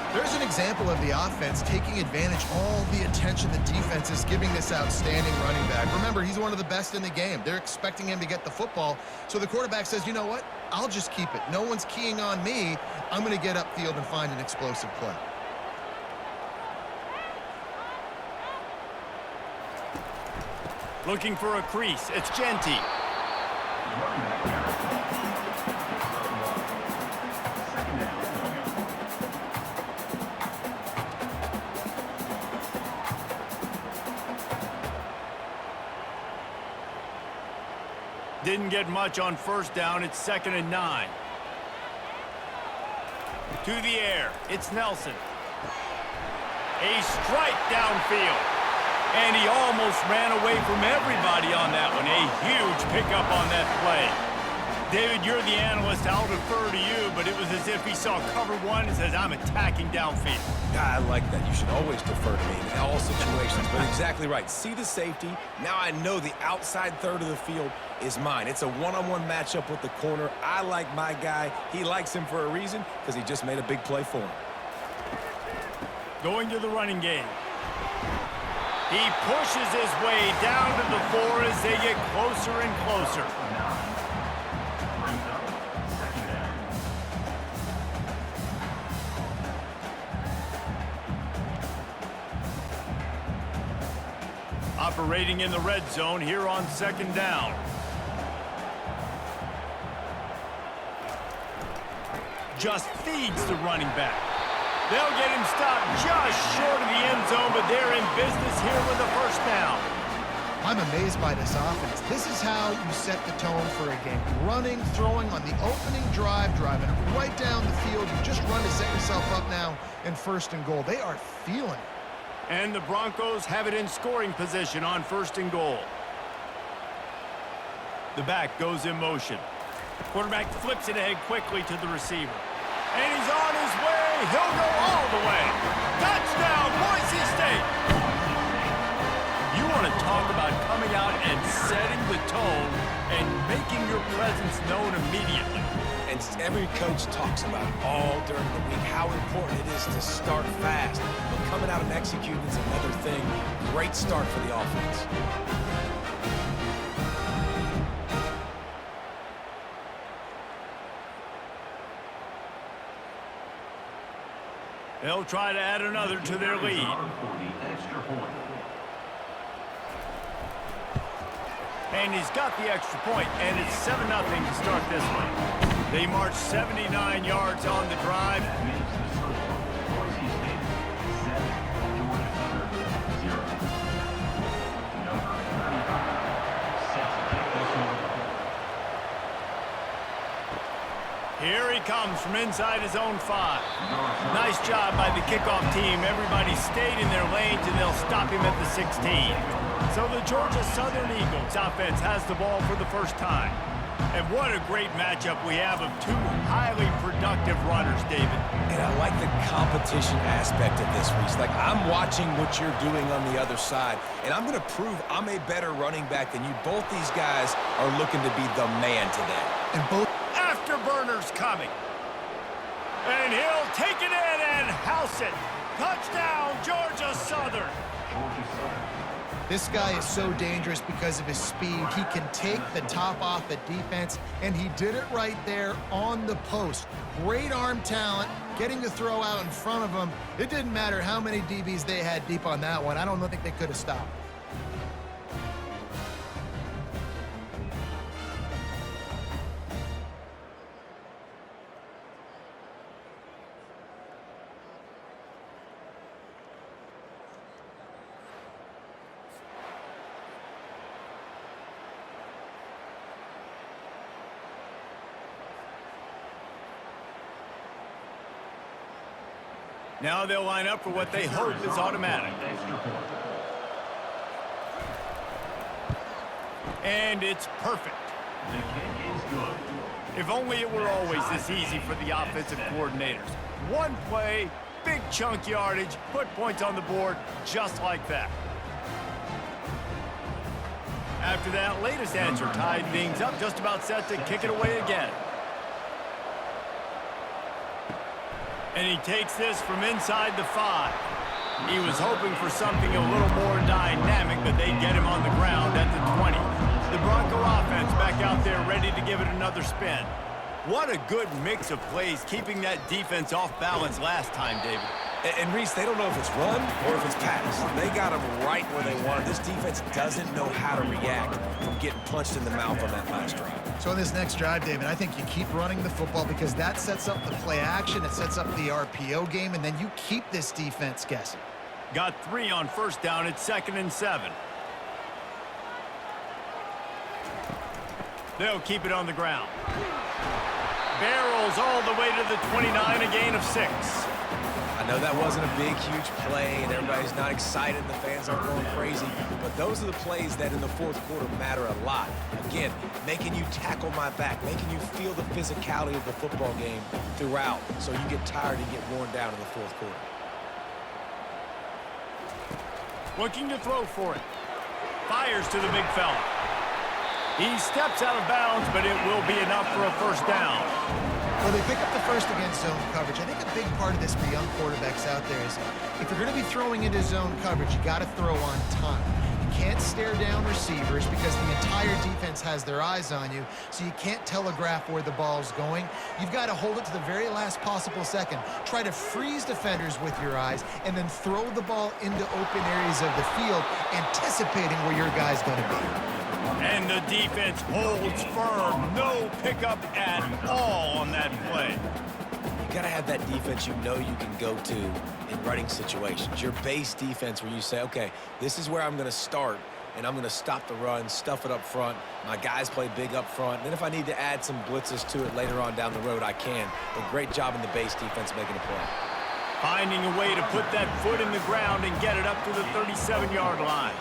Speaker 2: There's an example of the offense taking advantage of all the attention the defense is giving this outstanding running back. Remember, he's one of the best in the game. They're expecting him to get the football. So the quarterback says, you know what? I'll just keep it. No one's keying on me. I'm going to get upfield and find an explosive play.
Speaker 1: Looking for a crease. It's Genty. Didn't get much on first down. It's 2nd and 9. To the air. It's Nelson. A strike downfield. And he almost ran away from everybody on that one. A huge pickup on that play. David, you're the analyst. I'll defer to you, but it was as if he saw cover one and says, I'm attacking downfield.
Speaker 3: I like that. You should always defer to me in all situations, but exactly right. See the safety. Now I know the outside third of the field is mine. It's a one-on-one matchup with the corner. I like my guy. He likes him for a reason because he just made a big play for him.
Speaker 1: Going to the running game. He pushes his way down to the 4 as they get closer and closer. Operating in the red zone here on 2nd down. Just feeds the running back. They'll get him stopped just short of the end zone, but they're in business here with the first down.
Speaker 2: I'm amazed by this offense. This is how you set the tone for a game. Running, throwing on the opening drive, driving it right down the field. You just run to set yourself up now in 1st and goal. They are feeling it.
Speaker 1: And the Broncos have it in scoring position on 1st and goal. The back goes in motion. Quarterback flips it ahead quickly to the receiver. And he's on his way. He'll go all the way. Touchdown, Boise State. You want to talk about coming out and setting the tone and making your presence known immediately.
Speaker 3: And every coach talks about it all during the week, how important it is to start fast. But coming out and executing is another thing. Great start for the offense.
Speaker 1: They'll try to add another to their lead. And he's got the extra point, and it's 7-0 to start this one. They march 79 yards on the drive. comes from inside his own 5. Nice job by the kickoff team. Everybody stayed in their lanes, and they'll stop him at the 16. So the Georgia Southern Eagles offense has the ball for the first time. And what a great matchup we have of two highly productive runners, David.
Speaker 3: And I like the competition aspect of this, Reese. Like, I'm watching what you're doing on the other side, and I'm going to prove I'm a better running back than you. Both these guys are looking to be the man today.
Speaker 2: And both
Speaker 1: Afterburners coming. And he'll take it in and house it. Touchdown, Georgia Southern.
Speaker 2: This guy is so dangerous because of his speed. He can take the top off the defense, and he did it right there on the post. Great arm talent, getting the throw out in front of him. It didn't matter how many DBs they had deep on that one. I don't think they could have stopped.
Speaker 1: Now they'll line up for what they hope is automatic. And it's perfect.
Speaker 4: The kick is good.
Speaker 1: If only it were always this easy for the offensive coordinators. One play, big chunk yardage, put points on the board just like that. After that latest answer tied things up, just about set to kick it away again. And he takes this from inside the 5. He was hoping for something a little more dynamic, but they get him on the ground at the 20. The Bronco offense back out there ready to give it another spin. What a good mix of plays, keeping that defense off balance last time, David.
Speaker 3: And Reese, they don't know if it's run or if it's pass. They got him right where they want. This defense doesn't know how to react from getting punched in the mouth on that last drive.
Speaker 2: So in this next drive, David, I think you keep running the football because that sets up the play action, it sets up the RPO game, and then you keep this defense guessing.
Speaker 1: Got 3 on first down. It's 2nd and 7. They'll keep it on the ground. Barrels all the way to the 29, a gain of 6.
Speaker 3: I know that wasn't a big, huge play, and everybody's not excited. The fans aren't going crazy. But those are the plays that in the fourth quarter matter a lot. Again, making you tackle my back, making you feel the physicality of the football game throughout so you get tired and get worn down in the fourth quarter.
Speaker 1: Looking to throw for it. Fires to the big fella. He steps out of bounds, but it will be enough for a first down.
Speaker 2: Well, they pick up the first against zone coverage. I think a big part of this for young quarterbacks out there is if you're going to be throwing into zone coverage, you got to throw on time. You can't stare down receivers because the entire defense has their eyes on you, so you can't telegraph where the ball's going. You've got to hold it to the very last possible second. Try to freeze defenders with your eyes and then throw the ball into open areas of the field, anticipating where your guy's going to be.
Speaker 1: And the defense holds firm. No pickup at all on that play.
Speaker 3: You got to have that defense you know you can go to in running situations. Your base defense where you say, okay, this is where I'm going to start, and I'm going to stop the run, stuff it up front. My guys play big up front. Then if I need to add some blitzes to it later on down the road, I can. But great job in the base defense making a play.
Speaker 1: Finding a way to put that foot in the ground and get it up to the 37-yard line.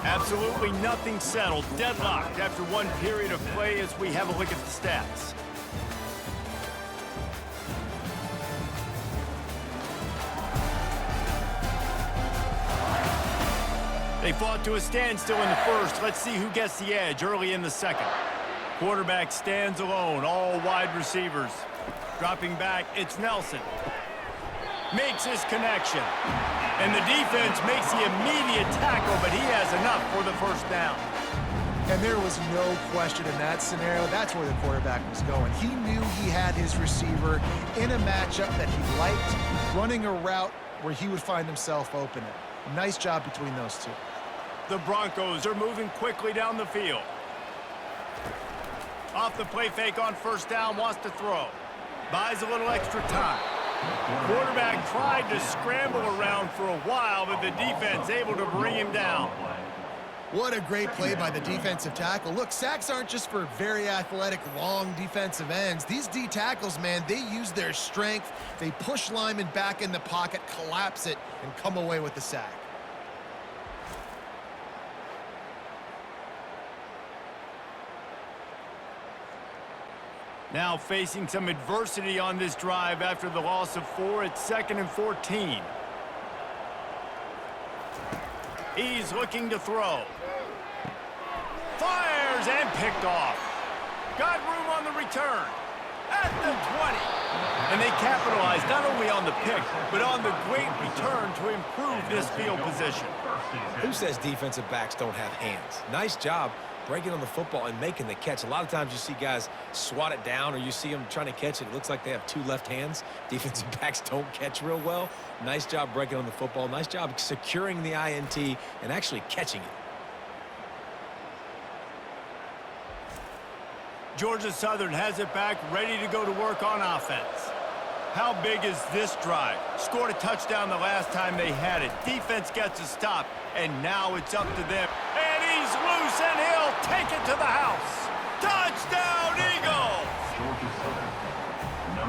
Speaker 1: Absolutely nothing settled. Deadlocked after one period of play as we have a look at the stats. They fought to a standstill in the first. Let's see who gets the edge early in the second. Quarterback stands alone, all wide receivers. Dropping back, it's Nelson. Makes his connection. And the defense makes the immediate tackle, but he has enough for the first down.
Speaker 2: And there was no question in that scenario. That's where the quarterback was going. He knew he had his receiver in a matchup that he liked, running a route where he would find himself open. Nice job between those two.
Speaker 1: The Broncos are moving quickly down the field. Off the play fake on first down, wants to throw. Buys a little extra time. Quarterback tried to scramble around for a while, but the defense able to bring him down.
Speaker 2: What a great play by the defensive tackle. Look, sacks aren't just for very athletic, long defensive ends. These D tackles, man, they use their strength. They push linemen back in the pocket, collapse it, and come away with the sack.
Speaker 1: Now facing some adversity on this drive after the loss of 4 at 2nd and 14. He's looking to throw. Fires and picked off. Got room on the return. At the 20. And they capitalized not only on the pick, but on the great return to improve this field position.
Speaker 3: Who says defensive backs don't have hands? Nice job breaking on the football and making the catch. A lot of times you see guys swat it down or you see them trying to catch it. It looks like they have 2 left hands. Defensive backs don't catch real well. Nice job breaking on the football. Nice job securing the INT and actually catching it.
Speaker 1: Georgia Southern has it back, ready to go to work on offense. How big is this drive? Scored a touchdown the last time they had it. Defense gets a stop, and now it's up to them. And he's loose, and he'll take it to the house. Touchdown, Eagles!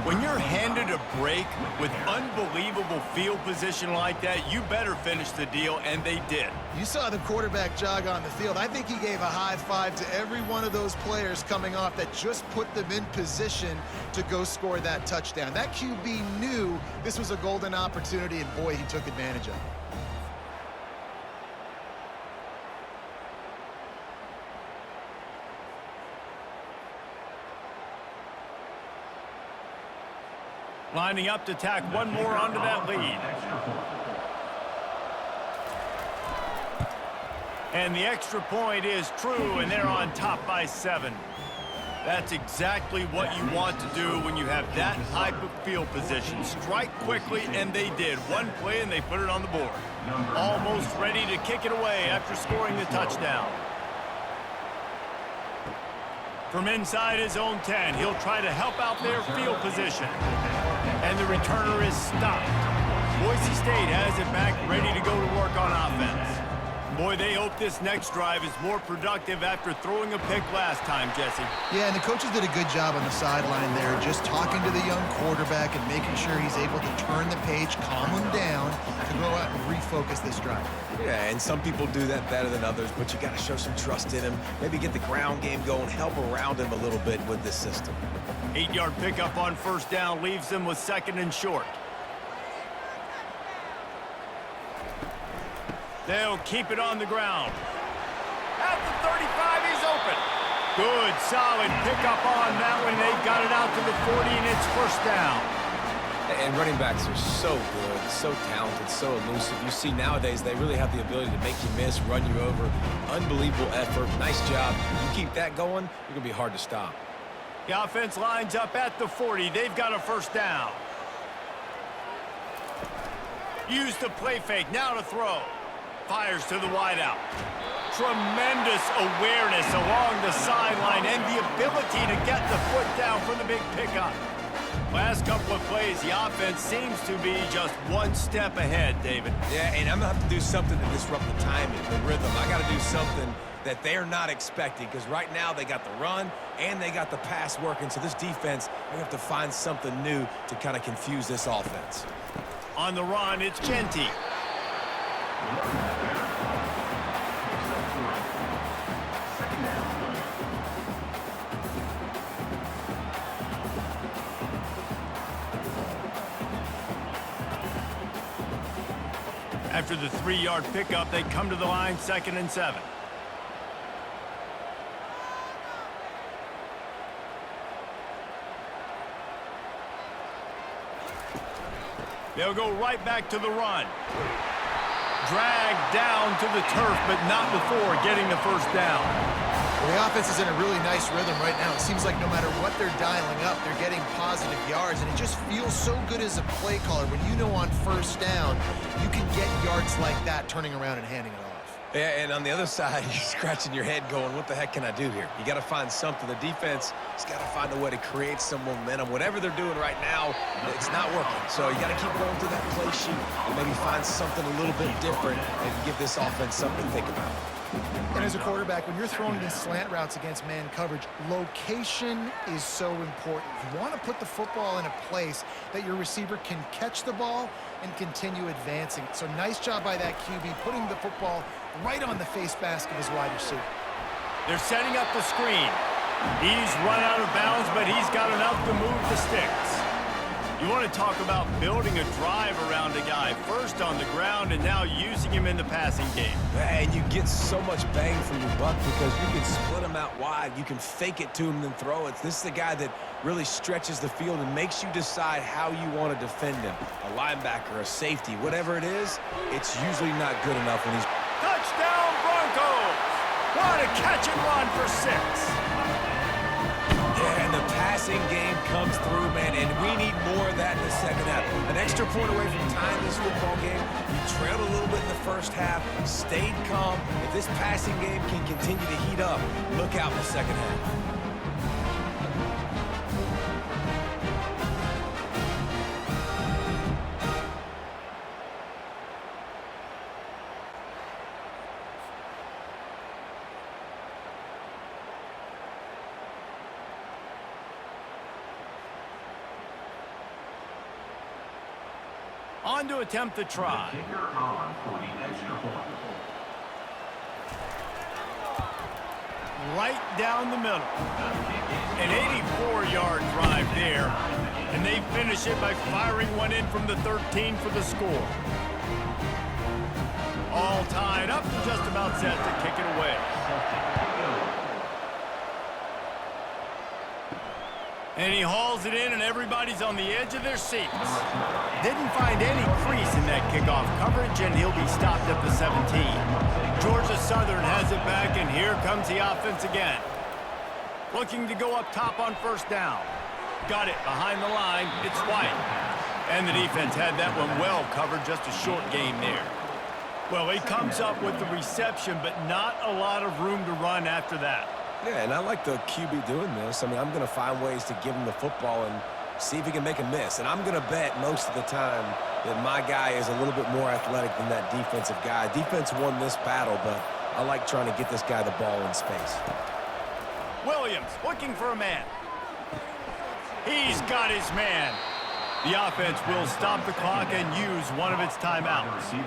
Speaker 1: When you're handed a break with unbelievable field position like that, you better finish the deal, and they did.
Speaker 2: You saw the quarterback jog on the field. I think he gave a high five to every one of those players coming off that just put them in position to go score that touchdown. That QB knew this was a golden opportunity, and boy, he took advantage of it.
Speaker 1: Lining up to tack one more onto that lead. And the extra point is true, and they're on top by 7. That's exactly what you want to do when you have that type of field position. Strike quickly, and they did. One play, and they put it on the board. Almost ready to kick it away after scoring the touchdown. From inside his own 10, he'll try to help out their field position. And the returner is stopped. Boise State has it back, ready to go to work on offense. Boy, they hope this next drive is more productive after throwing a pick last time, Jesse.
Speaker 2: Yeah, and the coaches did a good job on the sideline there, just talking to the young quarterback and making sure he's able to turn the page, calm him down, to go out and refocus this drive.
Speaker 3: Yeah, and some people do that better than others, but you got to show some trust in him. Maybe get the ground game going, help around him a little bit with this system.
Speaker 1: 8-yard pickup on first down leaves them with 2nd and short. They'll keep it on the ground. At the 35, he's open. Good, solid pickup on that one. They've got it out to the 40, and it's first down.
Speaker 3: And running backs are so good, so talented, so elusive. You see nowadays they really have the ability to make you miss, run you over. Unbelievable effort. Nice job. You keep that going, you're going to be hard to stop.
Speaker 1: The offense lines up at the 40. They've got a first down. Use the play fake. Now to throw. Fires to the wideout. Tremendous awareness along the sideline and the ability to get the foot down for the big pickup. Last couple of plays, the offense seems to be just one step ahead, David.
Speaker 3: Yeah, and I'm going to have to do something to disrupt the timing, the rhythm. I got to do something that they're not expecting, because right now they got the run and they got the pass working. So this defense, we have to find something new to kind of confuse this offense.
Speaker 1: On the run, it's Genty. After the 3-yard pickup, they come to the line, 2nd and 7. They'll go right back to the run. Dragged down to the turf, but not before getting the first down.
Speaker 2: Well, the offense is in a really nice rhythm right now. It seems like no matter what they're dialing up, they're getting positive yards, and it just feels so good as a play caller when you know on first down you can get yards like that turning around and handing it off.
Speaker 3: Yeah, and on the other side, you're scratching your head going, what the heck can I do here? You got to find something. The defense has got to find a way to create some momentum. Whatever they're doing right now, it's not working. So you got to keep going through that play sheet and maybe find something a little bit different and give this offense something to think about.
Speaker 2: And as a quarterback, when you're throwing these slant routes against man coverage, location is so important. You want to put the football in a place that your receiver can catch the ball and continue advancing. So nice job by that QB, putting the football right on the face mask of his wide receiver.
Speaker 1: They're setting up the screen. He's run out of bounds, but he's got enough to move the sticks. You want to talk about building a drive around a guy, first on the ground and now using him in the passing game.
Speaker 3: And you get so much bang for your buck because you can split him out wide. You can fake it to him and then throw it. This is the guy that really stretches the field and makes you decide how you want to defend him. A linebacker, a safety, whatever it is, it's usually not good enough when he's...
Speaker 1: Touchdown Broncos! What a catch and run for 6.
Speaker 3: Yeah, and the passing game comes through, man, and we need more of that in the second half. An extra point away from tying this football game. You trailed a little bit in the first half, stayed calm. If this passing game can continue to heat up, look out in the second half.
Speaker 1: On to attempt the try.
Speaker 4: Kicker on for the extra point.
Speaker 1: Right down the middle. An 84-yard drive there. And they finish it by firing one in from the 13 for the score. All tied up and just about set to kick it away. And he hauls it in, and everybody's on the edge of their seats. Didn't find any crease in that kickoff coverage, and he'll be stopped at the 17. Georgia Southern has it back, and here comes the offense again. Looking to go up top on first down. Got it behind the line. It's White. And the defense had that one well covered, just a short game there. Well, he comes up with the reception, but not a lot of room to run after that.
Speaker 3: Yeah, and I like the QB doing this. I mean, I'm going to find ways to give him the football and see if he can make a miss. And I'm going to bet most of the time that my guy is a little bit more athletic than that defensive guy. Defense won this battle, but I like trying to get this guy the ball in space.
Speaker 1: Williams looking for a man. He's got his man. The offense will stop the clock and use one of its timeouts.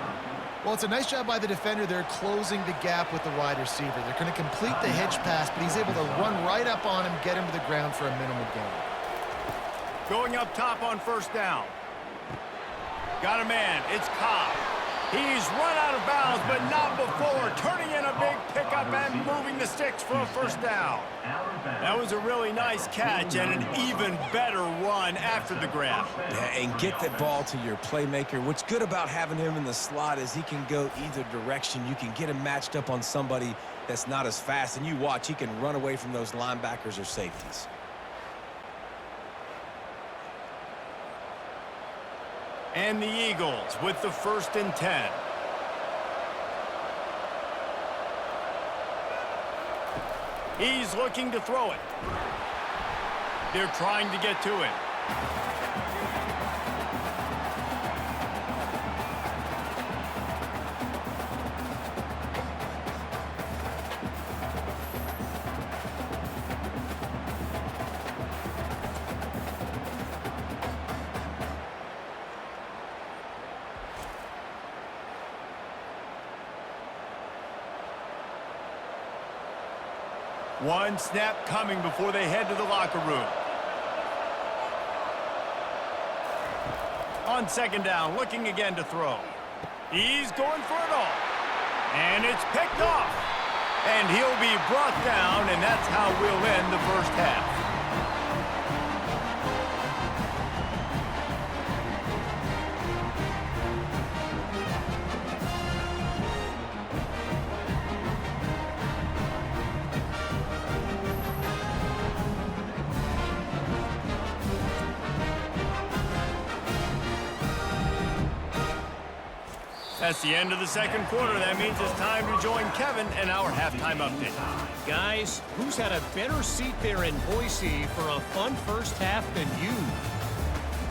Speaker 2: Well, it's a nice job by the defender. They're closing the gap with the wide receiver. They're going to complete the hitch pass, but he's able to run right up on him, get him to the ground for a minimal gain.
Speaker 1: Going up top on first down. Got a man. It's Cobb. He's run out of bounds, but not before. Turning in a big pickup and moving the sticks for a first down. That was a really nice catch and an even better run after the grab.
Speaker 3: Yeah, and get the ball to your playmaker. What's good about having him in the slot is he can go either direction. You can get him matched up on somebody that's not as fast, and you watch, he can run away from those linebackers or safeties.
Speaker 1: And the Eagles with the 1st and 10. He's looking to throw it. They're trying to get to it. One snap coming before they head to the locker room. On second down, looking again to throw. He's going for it all. And it's picked off. And he'll be brought down, and that's how we'll end the first half. That's the end of the second quarter. That means it's time to join Kevin and our halftime update.
Speaker 5: Guys, who's had a better seat there in Boise for a fun first half than you?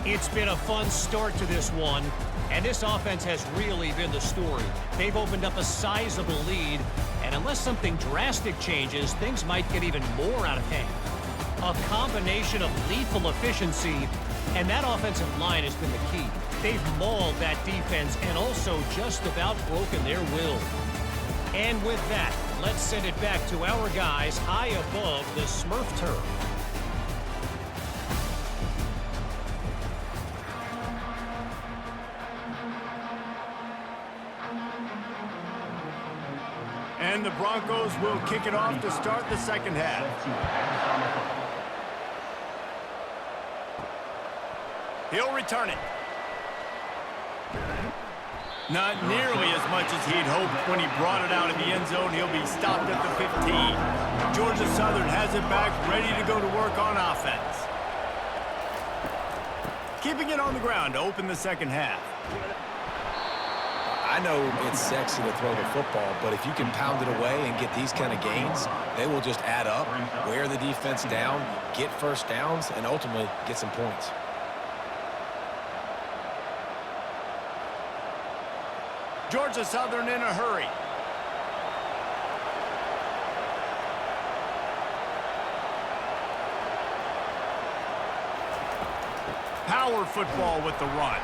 Speaker 5: It's been a fun start to this one, and this offense has really been the story. They've opened up a sizable lead, and unless something drastic changes, things might get even more out of hand. A combination of lethal efficiency, and that offensive line has been the key. They've mauled that defense and also just about broken their will. And with that, let's send it back to our guys high above the Smurf turf.
Speaker 1: And the Broncos will kick it off to start the second half. He'll return it. Not nearly as much as he'd hoped when he brought it out in the end zone. He'll be stopped at the 15. Georgia Southern has it back, ready to go to work on offense. Keeping it on the ground to open the second half.
Speaker 3: I know it's sexy to throw the football, but if you can pound it away and get these kind of gains, they will just add up, wear the defense down, get first downs, and ultimately get some points.
Speaker 1: Georgia Southern in a hurry. Power football with the run.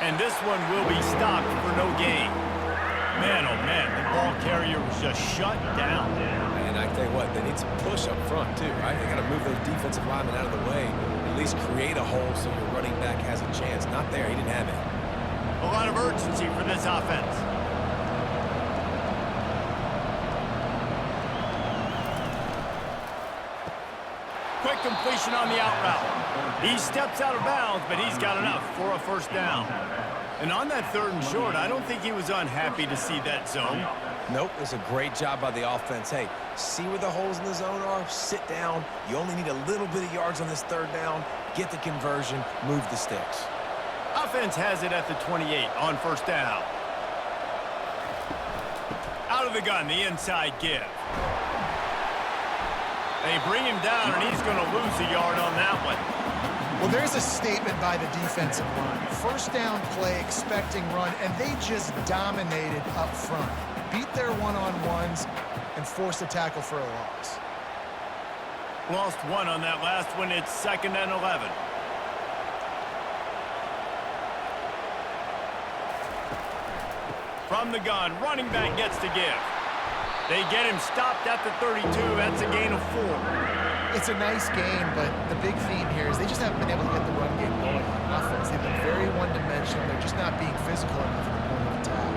Speaker 1: And this one will be stopped for no gain. Man, oh man, the ball carrier was just shut down.
Speaker 3: And I tell you what, they need some push up front too, right? They got to move those defensive linemen out of the way, at least create a hole so your running back has a chance. Not there, he didn't have it.
Speaker 1: A lot of urgency for this offense. Quick completion on the out route. He steps out of bounds, but he's got enough for a first down. And on that third and short, I don't think he was unhappy to see that zone.
Speaker 3: Nope, it's a great job by the offense. Hey, see where the holes in the zone are? Sit down. You only need a little bit of yards on this third down. Get the conversion, move the sticks.
Speaker 1: Offense has it at the 28 on first down. Out of the gun, the inside give. They bring him down, and he's going to lose a yard on that one.
Speaker 2: Well, there's a statement by the defensive line. First down play, expecting run, and they just dominated up front. Beat their one-on-ones and forced a tackle for a loss.
Speaker 1: Lost one on that last one. It's 2nd and 11. From the gun, running back gets to give. They get him stopped at the 32. That's a gain of 4.
Speaker 2: It's a nice game, but the big theme here is they just haven't been able to get the run game going on offense. They've been very one-dimensional. They're just not being physical enough at the point of attack.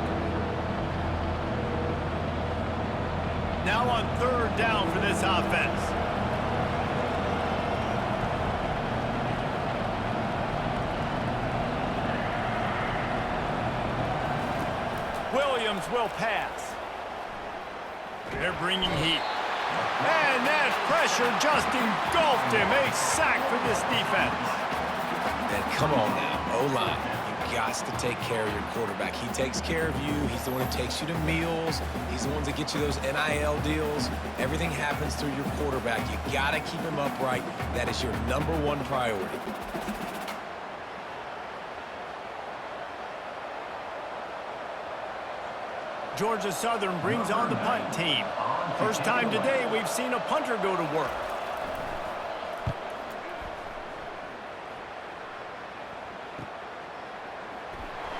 Speaker 1: Now on third down for this offense. Williams will pass. They're bringing heat. And that pressure just engulfed him. A sack for this defense.
Speaker 3: And come on now, O-line. You got to take care of your quarterback. He takes care of you. He's the one who takes you to meals. He's the one that gets you those NIL deals. Everything happens through your quarterback. You got to keep him upright. That is your #1 priority.
Speaker 1: Georgia Southern brings on the punt team. First time today we've seen a punter go to work.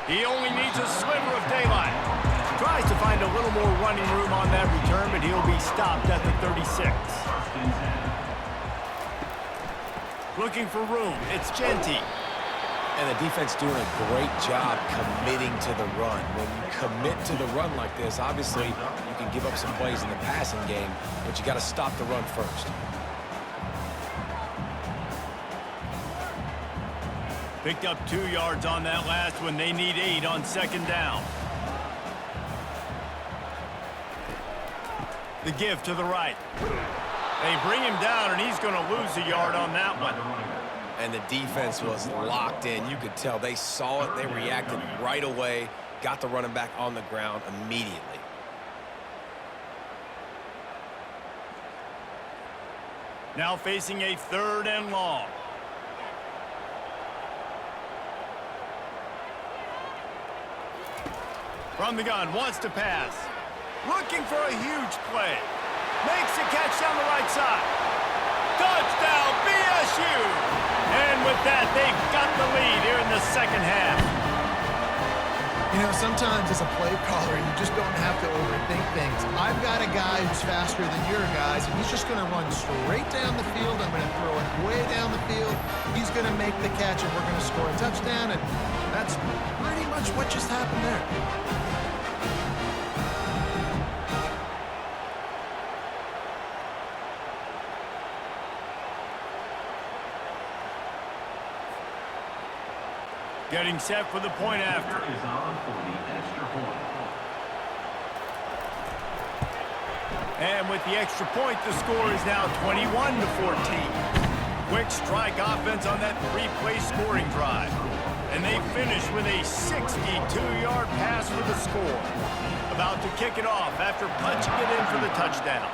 Speaker 1: He only needs a sliver of daylight. Tries to find a little more running room on that return, but he'll be stopped at the 36. Looking for room. It's Genty.
Speaker 3: And the defense doing a great job committing to the run. When you commit to the run like this, obviously you can give up some plays in the passing game, but you got to stop the run first.
Speaker 1: Picked up 2 yards on that last one. They need 8 on second down. The give to the right. They bring him down, and he's going to lose a yard on that one.
Speaker 3: And the defense was locked in. You could tell they saw it. They reacted right away. got the running back on the ground immediately.
Speaker 1: Now facing a 3rd and long. From the gun, wants to pass. Looking for a huge play. Makes a catch down the right side. Touchdown, BSU! And with that, they've got the lead here in the second half.
Speaker 2: You know, sometimes as a play caller, you just don't have to overthink things. I've got a guy who's faster than your guys, and he's just going to run straight down the field. I'm going to throw it way down the field. He's going to make the catch, and we're going to score a touchdown, and that's pretty much what just happened there.
Speaker 1: Getting set for the point after.
Speaker 4: Is on for the extra point.
Speaker 1: And with the extra point, the score is now 21-14. Quick strike offense on that 3-play scoring drive. And they finish with a 62-yard pass for the score. About to kick it off after punching it in for the touchdown.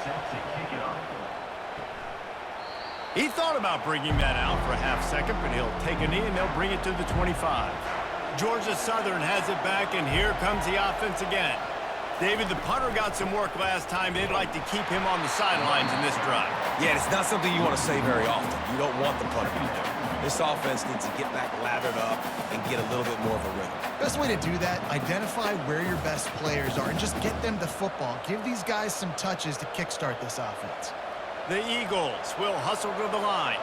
Speaker 4: Set to kick it off.
Speaker 1: He thought about bringing that out for a half second, but he'll take a knee and they'll bring it to the 25. Georgia Southern has it back, and here comes the offense again. David, the punter got some work last time. They'd like to keep him on the sidelines in this drive.
Speaker 3: Yeah, it's not something you want to say very often. You don't want the punter to be there. This offense needs to get back lathered up and get a little bit more of a rhythm.
Speaker 2: Best way to do that, identify where your best players are and just get them the football. Give these guys some touches to kickstart this offense.
Speaker 1: The Eagles will hustle to the line.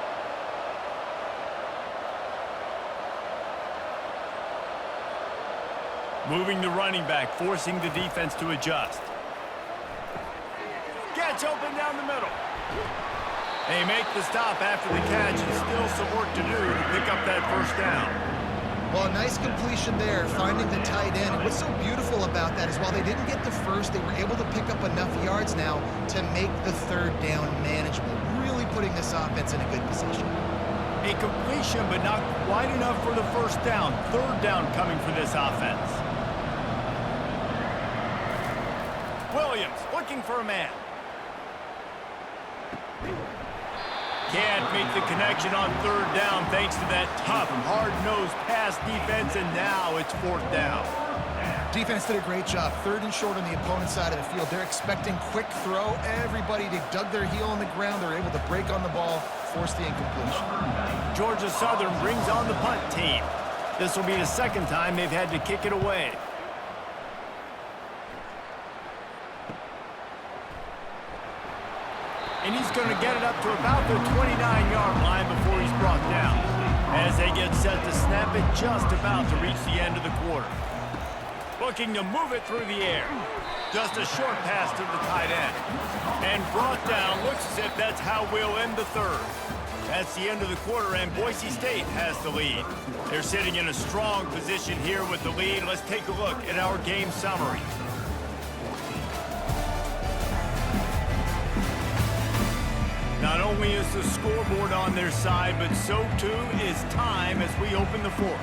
Speaker 1: Moving the running back, forcing the defense to adjust. Gets open down the middle. They make the stop after the catch, and still some work to do to pick up that first down.
Speaker 2: Well, a nice completion there, finding the tight end. And what's so beautiful about that is while they didn't get the first, they were able to pick up enough yards now to make the 3rd down manageable, really putting this offense in a good position.
Speaker 1: A completion, but not quite enough for the first down. 3rd down coming for this offense. Williams looking for a man. Can't make the connection on 3rd down thanks to that tough, hard-nosed pass defense, and now it's 4th down.
Speaker 2: Defense did a great job. 3rd and short on the opponent's side of the field. They're expecting quick throw. Everybody, they dug their heel on the ground. They're able to break on the ball, force the incompletion.
Speaker 1: Georgia Southern brings on the punt team. This will be the 2nd time they've had to kick it away. And he's going to get it up to about the 29-yard line before he's brought down. As they get set to snap it, just about to reach the end of the quarter. Looking to move it through the air. Just a short pass to the tight end. And brought down, looks as if that's how we'll end the 3rd. That's the end of the quarter, and Boise State has the lead. They're sitting in a strong position here with the lead. Let's take a look at our game summary. Not only is the scoreboard on their side, but so too is time as we open the 4th.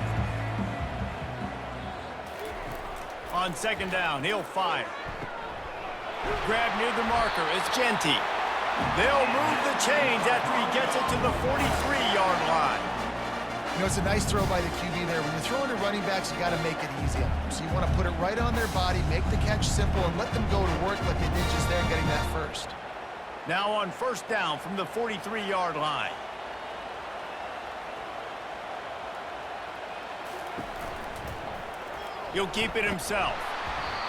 Speaker 1: On 2nd down, he'll fire. Grab near the marker, it's Genty. They'll move the chains after he gets it to the 43-yard line.
Speaker 2: You know, it's a nice throw by the QB there. When you're throwing to running backs, you got to make it easy on them. So you want to put it right on their body, make the catch simple, and let them go to work like they did just there, getting that first.
Speaker 1: Now on 1st down from the 43-yard line. He'll keep it himself.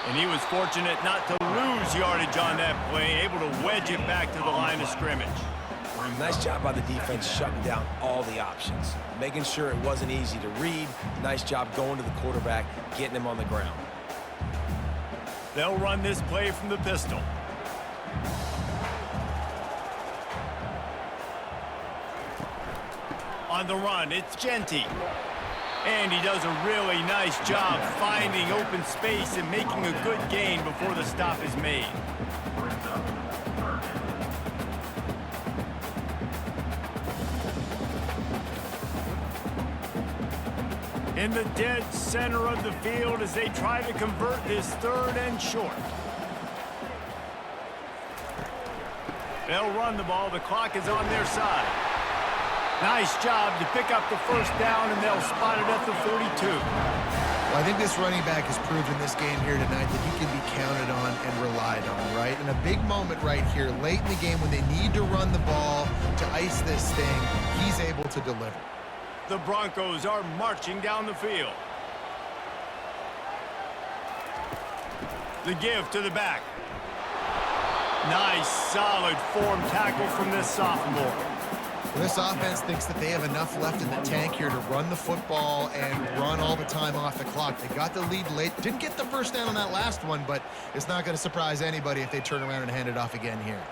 Speaker 1: And he was fortunate not to lose yardage on that play, able to wedge it back to the line of scrimmage.
Speaker 3: Nice job by the defense shutting down all the options, making sure it wasn't easy to read. Nice job going to the quarterback, getting him on the ground.
Speaker 1: They'll run this play from the pistol. On the run, it's Genty. And he does a really nice job finding open space and making a good gain before the stop is made. in the dead center of the field as they try to convert this 3rd and short. They'll run the ball. The clock is on their side. Nice job to pick up the 1st down, and they'll spot it at the 42.
Speaker 2: Well, I think this running back has proven this game here tonight that he can be counted on and relied on, right? And a big moment right here, late in the game when they need to run the ball to ice this thing, he's able to deliver.
Speaker 1: The Broncos are marching down the field. The give to the back. Nice, solid form tackle from this sophomore.
Speaker 2: This offense thinks that they have enough left in the tank here to run the football and run all the time off the clock. They got the lead late. Didn't get the 1st down on that last one, but it's not going to surprise anybody if they turn around and hand it off again here.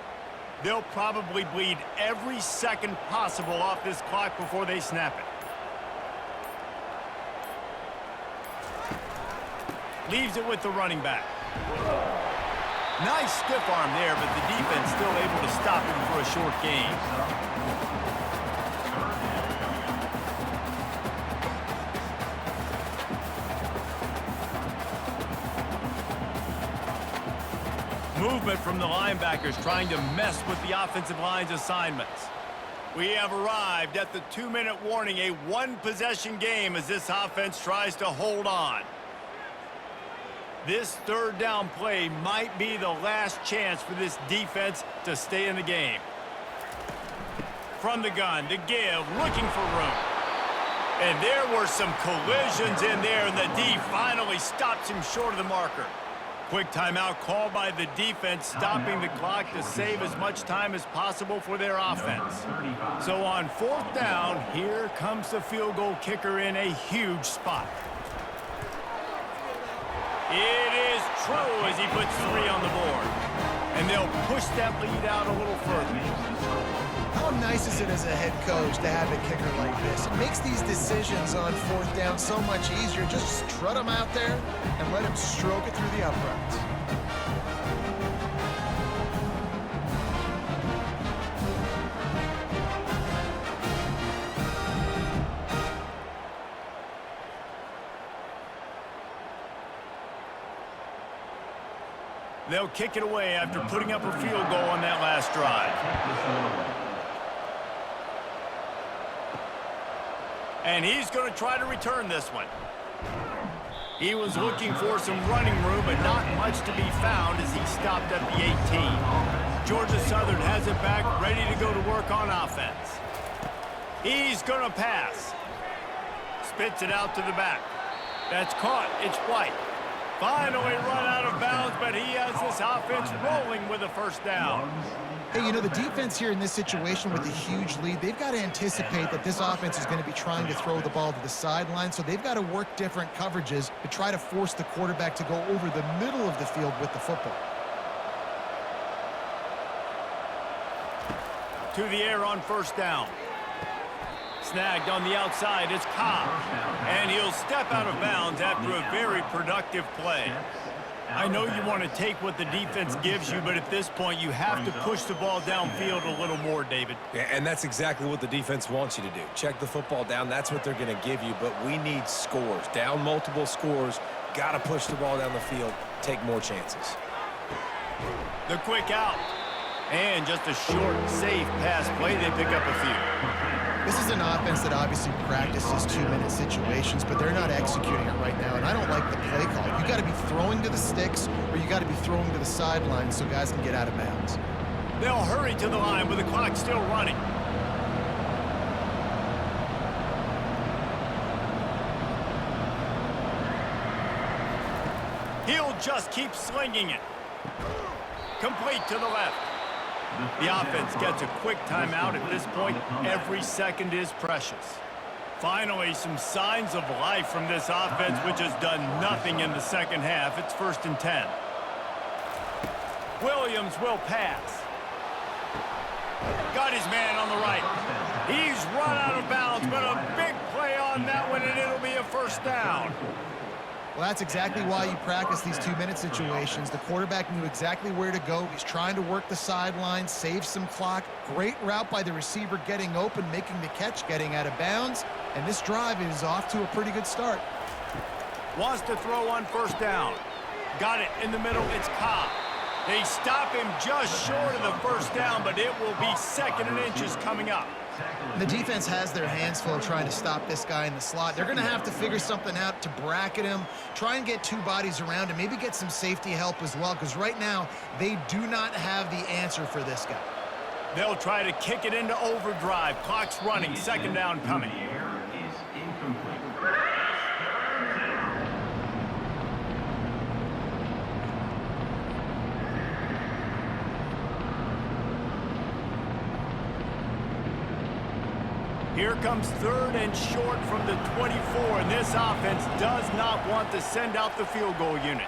Speaker 1: They'll probably bleed every second possible off this clock before they snap it. Leaves it with the running back. Nice stiff arm there, but the defense still able to stop him for a short gain. Movement from the linebackers trying to mess with the offensive line's assignments. We have arrived at the 2-minute warning, a 1-possession game as this offense tries to hold on. This 3rd down play might be the last chance for this defense to stay in the game. From the gun, the give, looking for room. And there were some collisions in there, and the D finally stops him short of the marker. Quick timeout called by the defense, stopping the clock to save as much time as possible for their offense. So on 4th down, here comes the field goal kicker in a huge spot. It is true as he puts 3 on the board. And they'll push that lead out a little further.
Speaker 2: How nice is it as a head coach to have a kicker like this? It makes these decisions on 4th down so much easier. Just strut him out there and let him stroke it through the uprights.
Speaker 1: They'll kick it away after putting up a field goal on that last drive. And he's going to try to return this one. He was looking for some running room, but not much to be found as he stopped at the 18. Georgia Southern has it back, ready to go to work on offense. He's going to pass. Spits it out to the back. That's caught. It's White. Finally run out of bounds, but he has this offense rolling with a 1st down.
Speaker 2: Hey, you know, the defense here in this situation with a huge lead, they've got to anticipate that this offense is going to be trying to throw the ball to the sideline, so they've got to work different coverages to try to force the quarterback to go over the middle of the field with the football.
Speaker 1: To the air on 1st down. Snagged on the outside is Cobb, and he'll step out of bounds after a very productive play. I know you want to take what the defense gives you, but at this point you have to push the ball downfield a little more, David.
Speaker 3: Yeah, and that's exactly what the defense wants you to do. Check the football down. That's what they're going to give you, but we need scores. Down multiple scores, got to push the ball down the field, take more chances.
Speaker 1: The quick out. And just a short, safe pass play. They pick up a few.
Speaker 2: This is an offense that obviously practices 2-minute situations, but they're not executing it right now, and I don't like the play call. You got to be throwing to the sticks, or you got to be throwing to the sideline so guys can get out of bounds.
Speaker 1: They'll hurry to the line with the clock still running. He'll just keep slinging it. Complete to the left. The offense gets a quick timeout at this point. Every second is precious. Finally, some signs of life from this offense, which has done nothing in the 2nd half. It's 1st and 10. Williams will pass. Got his man on the right. He's run out of bounds, but a big play on that one, and it'll be a 1st down.
Speaker 2: Well, that's exactly why you practice these 2-minute situations. The quarterback knew exactly where to go. He's trying to work the sideline, save some clock. Great route by the receiver getting open, making the catch, getting out of bounds. And this drive is off to a pretty good start.
Speaker 1: Wants to throw on first down. Got it in the middle. It's Cobb. They stop him just short of the first down, but it will be 2nd and inches coming up.
Speaker 2: The defense has their hands full trying to stop this guy in the slot. They're going to have to figure something out to bracket him, try and get 2 bodies around him, maybe get some safety help as well, because right now they do not have the answer for this guy.
Speaker 1: They'll try to kick it into overdrive. Clock's running. 2nd down coming.
Speaker 4: The air is incomplete.
Speaker 1: Here comes 3rd and short from the 24, and this offense does not want to send out the field goal unit.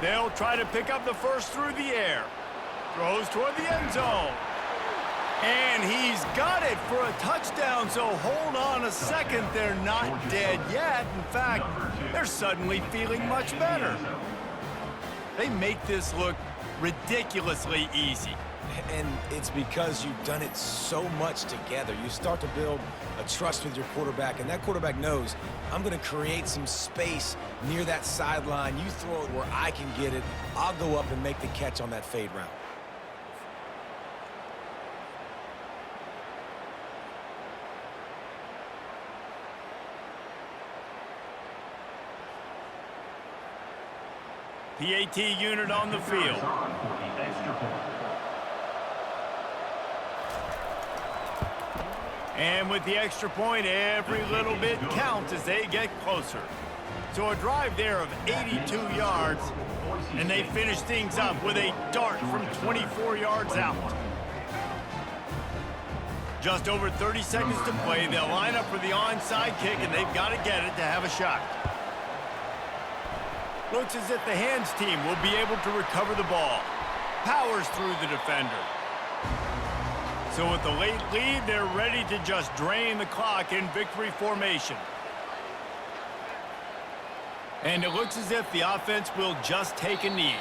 Speaker 1: They'll try to pick up the first through the air. Throws toward the end zone. And he's got it for a touchdown, so hold on a second. They're not dead yet. In fact, they're suddenly feeling much better. They make this look ridiculously easy.
Speaker 3: And it's because you've done it so much together. You start to build a trust with your quarterback, and that quarterback knows, I'm going to create some space near that sideline. You throw it where I can get it. I'll go up and make the catch on that fade route.
Speaker 1: PAT unit on the field. And with the extra point, every little bit counts as they get closer. So a drive there of 82 yards, and they finish things up with a dart from 24 yards out. Just over 30 seconds to play. They'll line up for the onside kick, and they've got to get it to have a shot. Looks as if the hands team will be able to recover the ball. Powers through the defender. So with the late lead, they're ready to just drain the clock in victory formation. And it looks as if the offense will just take a knee.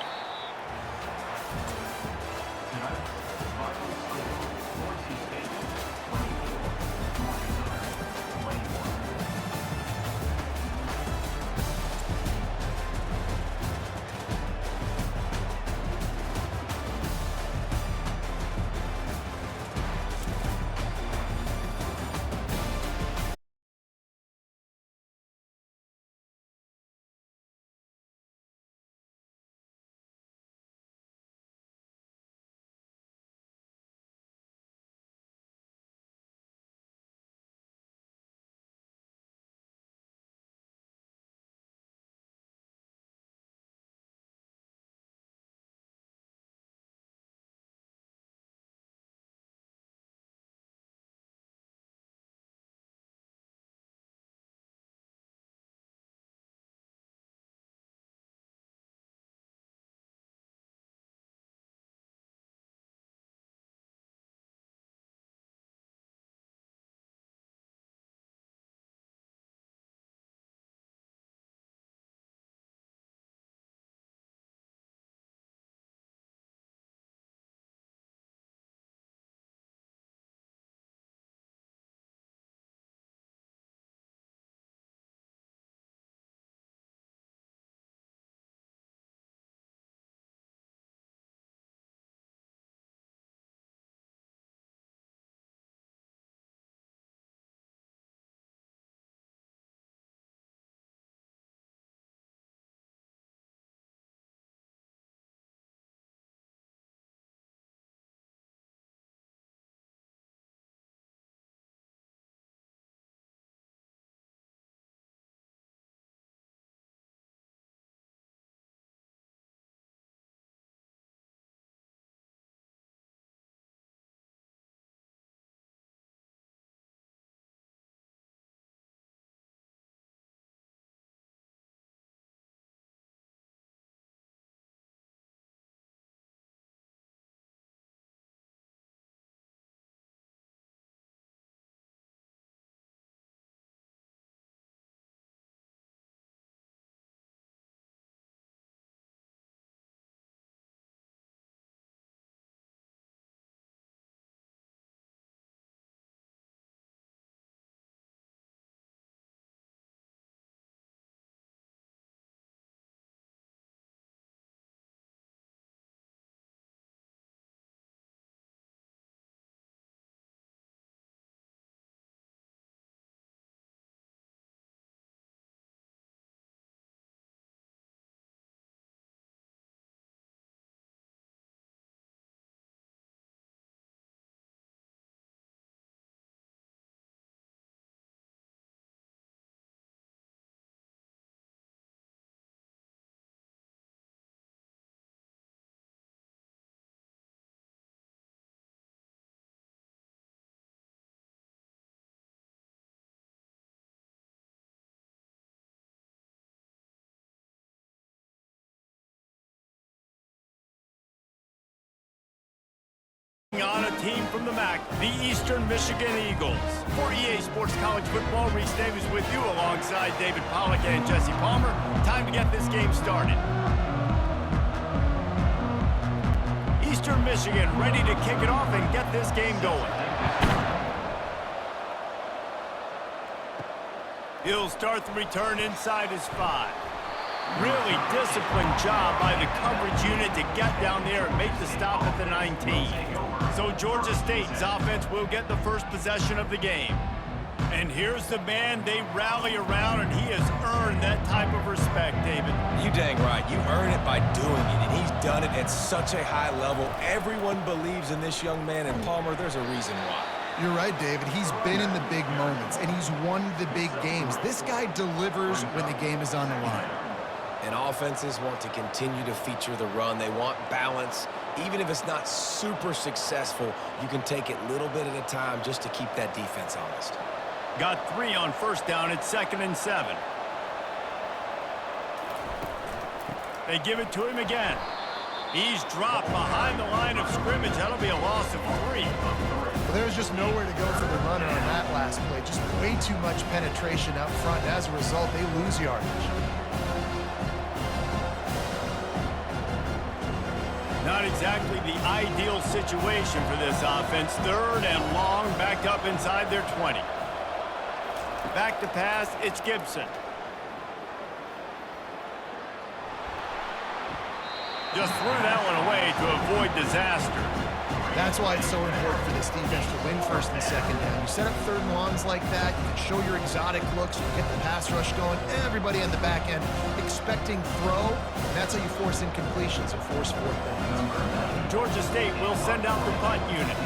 Speaker 1: team from the MAC, the Eastern Michigan Eagles. For EA Sports College Football, Reese Davis with you alongside David Pollack and Jesse Palmer. Time to get this game started. Eastern Michigan ready to kick it off and get this game going. He'll start the return inside his 5. Really disciplined job by the coverage unit to get down there and make the stop at the 19. So Georgia State's offense will get the first possession of the game. And here's the man they rally around, and he has earned that type of respect, David.
Speaker 3: You dang right. You earn it by doing it, and he's done it at such a high level. Everyone believes in this young man, and Palmer, there's a reason why.
Speaker 2: You're right, David. He's been in the big moments, and he's won the big games. This guy delivers when the game is on the line.
Speaker 3: And offenses want to continue to feature the run. They want balance. Even if it's not super successful, you can take it little bit at a time just to keep that defense honest.
Speaker 1: Got 3 on first down. It's 2nd and 7. They give it to him again. He's dropped behind the line of scrimmage. That'll be a loss of 3.
Speaker 2: Well, there's just nowhere to go for the runner on that last play. Just way too much penetration up front. And as a result, they lose yardage.
Speaker 1: Not exactly the ideal situation for this offense. 3rd and long, backed up inside their 20. Back to pass, it's Gibson. Just threw that one away to avoid disaster.
Speaker 2: That's why it's so important for this defense to win 1st and 2nd down. You set up 3rd and longs like that, you can show your exotic looks, you get the pass rush going, everybody on the back end expecting throw, and that's how you force incompletions and force 4th downs.
Speaker 1: Georgia State will send out the punt unit.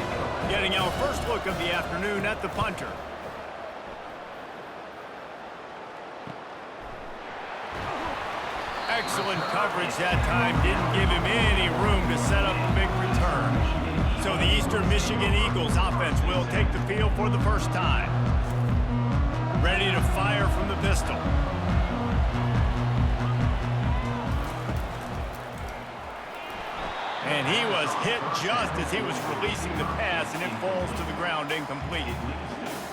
Speaker 1: Getting our first look of the afternoon at the punter. Excellent coverage that time. Didn't give him any room to set up a big return. So the Eastern Michigan Eagles offense will take the field for the first time. Ready to fire from the pistol. And he was hit just as he was releasing the pass, and it falls to the ground incomplete.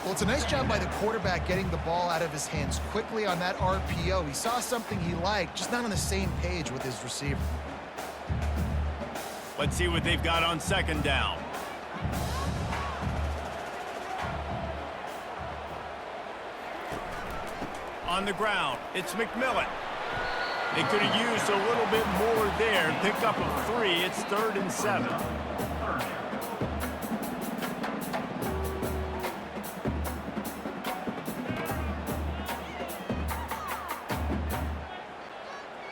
Speaker 2: Well, it's a nice job by the quarterback getting the ball out of his hands quickly on that RPO. He saw something he liked, just not on the same page with his receiver.
Speaker 1: Let's see what they've got on 2nd down. On the ground, it's McMillan. They could have used a little bit more there. Pick up a 3. It's 3rd and 7.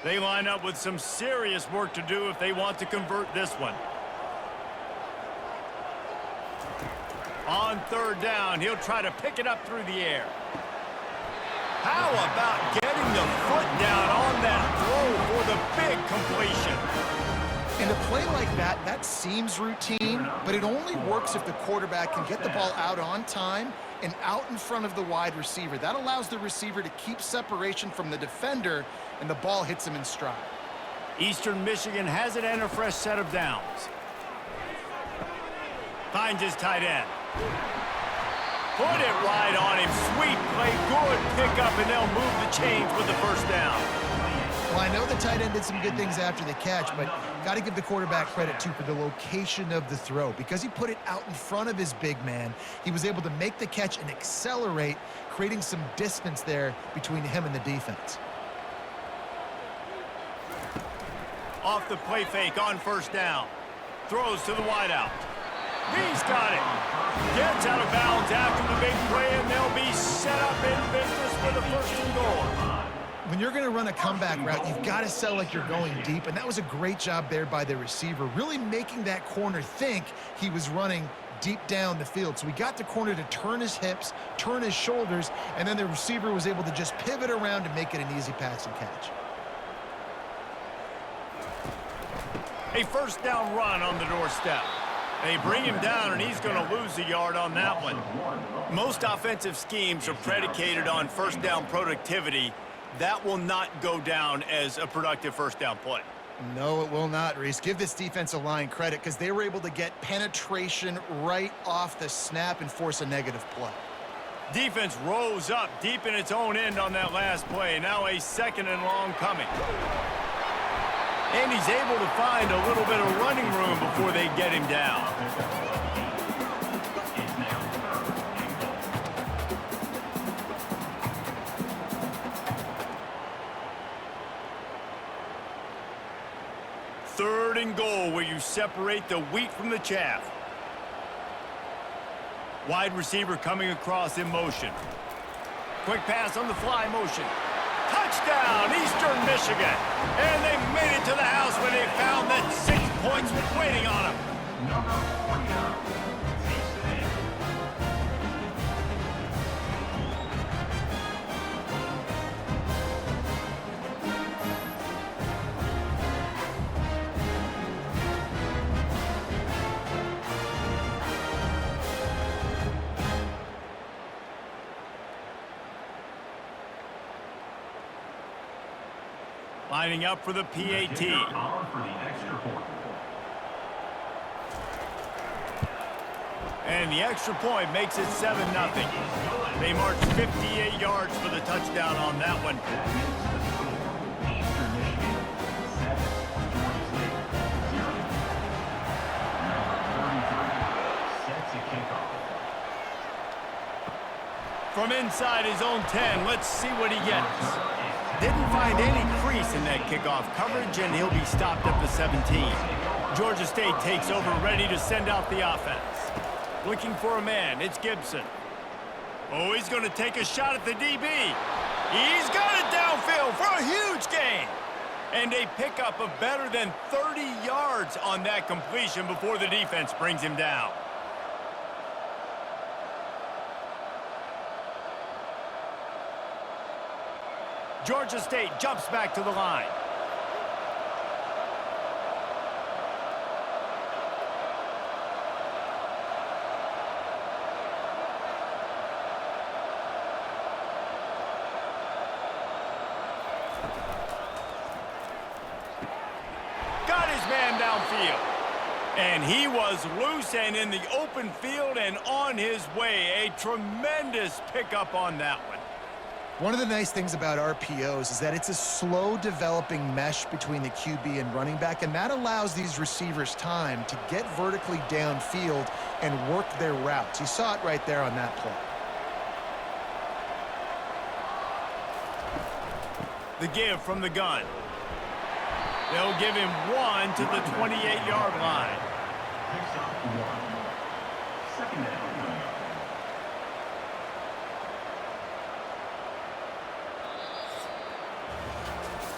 Speaker 1: They line up with some serious work to do if they want to convert this one. On 3rd down, he'll try to pick it up through the air. How about getting the foot down on that throw for the big completion?
Speaker 2: And a play like that, that seems routine, but it only works if the quarterback can get the ball out on time and out in front of the wide receiver. That allows the receiver to keep separation from the defender, and the ball hits him in stride.
Speaker 1: Eastern Michigan has it and a fresh set of downs. Finds his tight end. Put it right on him. Sweet play, good pickup, and they'll move the chains with the first down.
Speaker 2: Well, I know the tight end did some good things after the catch, but got to give the quarterback credit, too, for the location of the throw. Because he put it out in front of his big man, he was able to make the catch and accelerate, creating some distance there between him and the defense.
Speaker 1: Off the play fake on 1st down. Throws to the wideout. He's got it. Gets out of bounds after the big play, and they'll be set up in business for the 1st and goal.
Speaker 2: When you're going to run a comeback route, you've got to sell like you're going deep, and that was a great job there by the receiver, really making that corner think he was running deep down the field. So he got the corner to turn his hips, turn his shoulders, and then the receiver was able to just pivot around and make it an easy pass and catch.
Speaker 1: A 1st down run on the doorstep. They bring him down, and he's going to lose a yard on that one. Most offensive schemes are predicated on 1st down productivity. That will not go down as a productive 1st down play.
Speaker 2: No, it will not, Reese. Give this defensive line credit because they were able to get penetration right off the snap and force a negative play.
Speaker 1: Defense rose up deep in its own end on that last play. Now a 2nd and long coming. And he's able to find a little bit of running room before they get him down. Third and goal, where you separate the wheat from the chaff. Wide receiver coming across in motion. Quick pass on the fly motion. Touchdown, Eastern Michigan. And they made it to the house when they found that 6 points was waiting on them. Lining up for the PAT. And the extra point makes it 7-0. They marched 58 yards for the touchdown on that one. From inside his own 10, let's see what he gets. Didn't find any crease in that kickoff coverage, and he'll be stopped at the 17. Georgia State takes over, ready to send out the offense. Looking for a man, it's Gibson. Oh, he's going to take a shot at the DB. He's got it downfield for a huge gain. And a pickup of better than 30 yards on that completion before the defense brings him down. Georgia State jumps back to the line. Got his man downfield. And he was loose and in the open field and on his way. A tremendous pickup on that one.
Speaker 2: One of the nice things about RPOs is that it's a slow developing mesh between the QB and running back, and that allows these receivers time to get vertically downfield and work their routes. You saw it right there on that play.
Speaker 1: The give from the gun. They'll give him 1 to the 28-yard line.
Speaker 4: Picks up 1. 2nd down.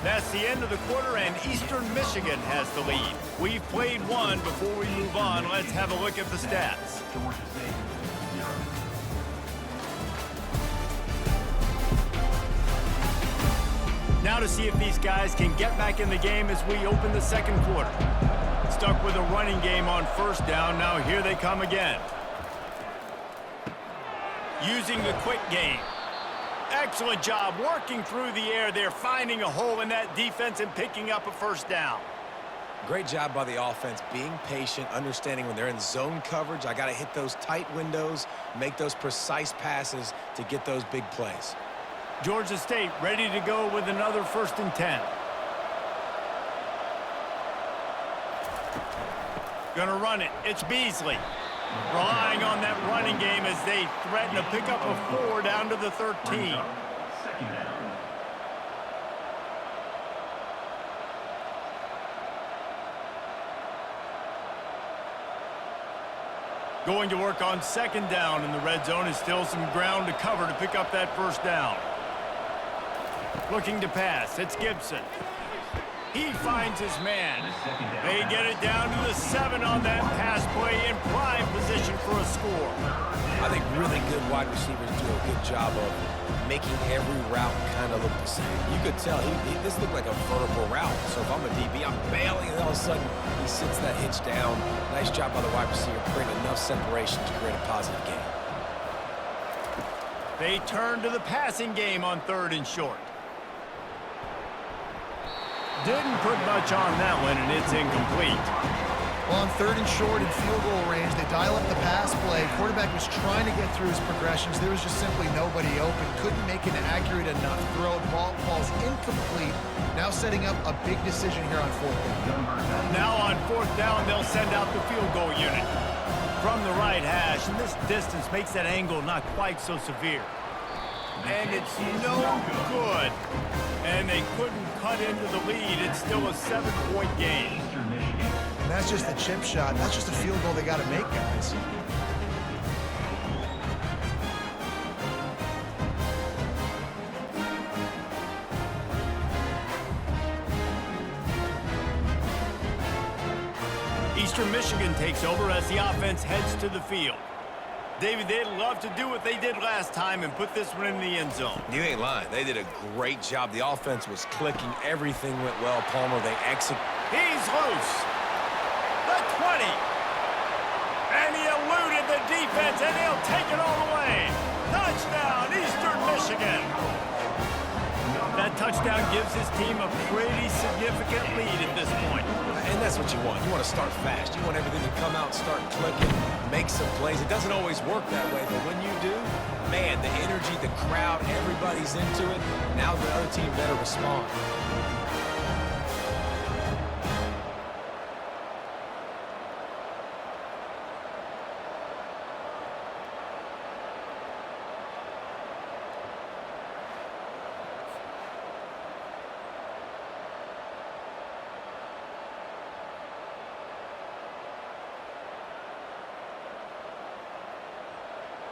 Speaker 1: That's the end of the quarter, and Eastern Michigan has the lead. We've played one. Before we move on, let's have a look at the stats.
Speaker 4: Georgia State, 0.
Speaker 1: Now to see if these guys can get back in the game as we open the second quarter. Stuck with a running game on 1st down. Now here they come again. Using the quick game. Excellent job working through the air there, finding a hole in that defense and picking up a 1st down.
Speaker 3: Great job by the offense, being patient, understanding when they're in zone coverage, I got to hit those tight windows, make those precise passes to get those big plays.
Speaker 1: Georgia State ready to go with another 1st and 10. Gonna run it. It's Beasley. Relying on that running game as they threaten a pickup of 4 down to the 13.
Speaker 4: 2nd down.
Speaker 1: Going to work on 2nd down in the red zone is still some ground to cover to pick up that 1st down. Looking to pass. It's Gibson. He finds his man. They get it down to the 7 on that pass play in prime position for a score.
Speaker 3: I think really good wide receivers do a good job of making every route kind of look the same. You could tell this looked like a vertical route. So if I'm a DB, I'm bailing, and all of a sudden he sits that hitch down. Nice job by the wide receiver, creating enough separation to create a positive gain.
Speaker 1: They turn to the passing game on 3rd and short. Didn't put much on that one, and it's incomplete.
Speaker 2: Well, on 3rd and short and field goal range, they dial up the pass play. Quarterback was trying to get through his progressions. There was just simply nobody open. Couldn't make an accurate enough throw. The ball falls incomplete. Now setting up a big decision here on 4th down.
Speaker 1: Now on 4th down, they'll send out the field goal unit. From the right hash, and this distance makes that angle not quite so severe. And it's no good. And they couldn't cut into the lead. It's still a 7-point game.
Speaker 2: And that's just a chip shot. That's just a field goal they got to make, guys.
Speaker 1: Eastern Michigan takes over as the offense heads to the field. David, they'd love to do what they did last time and put this one in the end zone.
Speaker 3: You ain't lying. They did a great job. The offense was clicking. Everything went well. Palmer, they executed.
Speaker 1: He's loose. The 20. And he eluded the defense, and he'll take it all the way. Touchdown, Eastern Michigan. That touchdown gives his team a pretty significant lead at this point.
Speaker 3: And that's what you want. You want to start fast. You want everything to come out, start clicking, make some plays. It doesn't always work that way, but when you do, man, the energy, the crowd, everybody's into it. Now the other team better respond.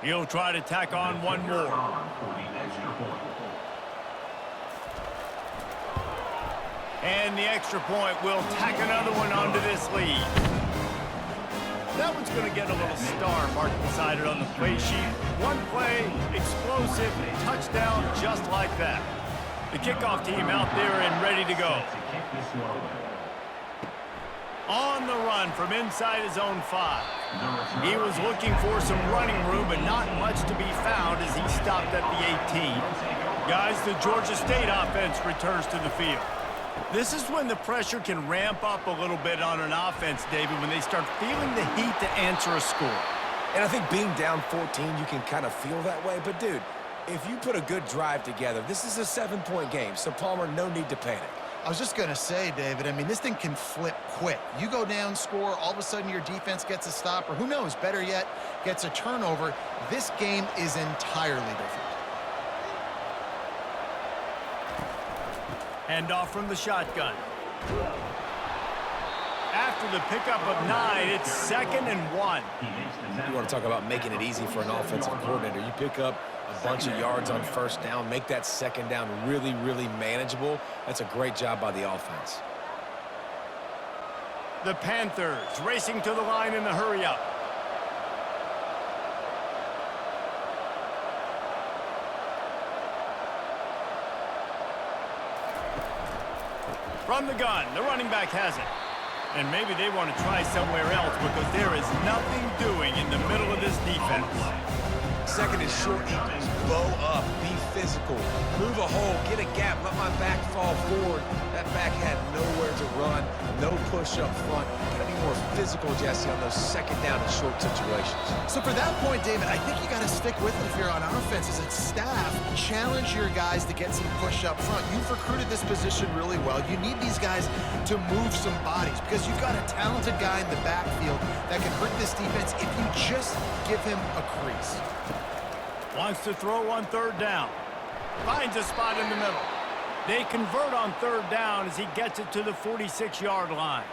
Speaker 1: He'll try to tack on one more. And the extra point will tack another one onto this lead. That one's going to get a little star mark beside it on the play sheet. One play, explosive, touchdown, just like that. The kickoff team out there and ready to go. On the run from inside his own 5. He was looking for some running room, but not much to be found as he stopped at the 18. Guys, the Georgia State offense returns to the field. This is when the pressure can ramp up a little bit on an offense, David, when they start feeling the heat to answer a score.
Speaker 3: And I think being down 14, you can kind of feel that way. But, dude, if you put a good drive together, this is a 7-point game, so Palmer, no need to panic.
Speaker 2: I was just going to say, David, I mean, this thing can flip quick. You go down, score, all of a sudden your defense gets a stop, or who knows, better yet, gets a turnover. This game is entirely different.
Speaker 1: Handoff from the shotgun. After the pickup of 9, it's 2nd and 1.
Speaker 3: You want to talk about making it easy for an offensive coordinator. You pick up a bunch of yards on 1st down, make that 2nd down really, really manageable. That's a great job by the offense.
Speaker 1: The Panthers racing to the line in the hurry-up. From the gun, the running back has it. And maybe they want to try somewhere else because there is nothing doing in the middle of this defense.
Speaker 3: 2nd and short equals bow up, be physical, move a hole, get a gap, let my back fall forward. That back had nowhere to run, no push up front. Got to be more physical, Jesse, on those 2nd down and short situations.
Speaker 2: So for that point, David, I think you got to stick with it if you're on offense. As a staff, challenge your guys to get some push up front. You've recruited this position really well. You need these guys to move some bodies because you've got a talented guy in the backfield that can hurt this defense if you just give him a crease.
Speaker 1: Wants to throw on 3rd down. Finds a spot in the middle. They convert on 3rd down as he gets it to the 46-yard line.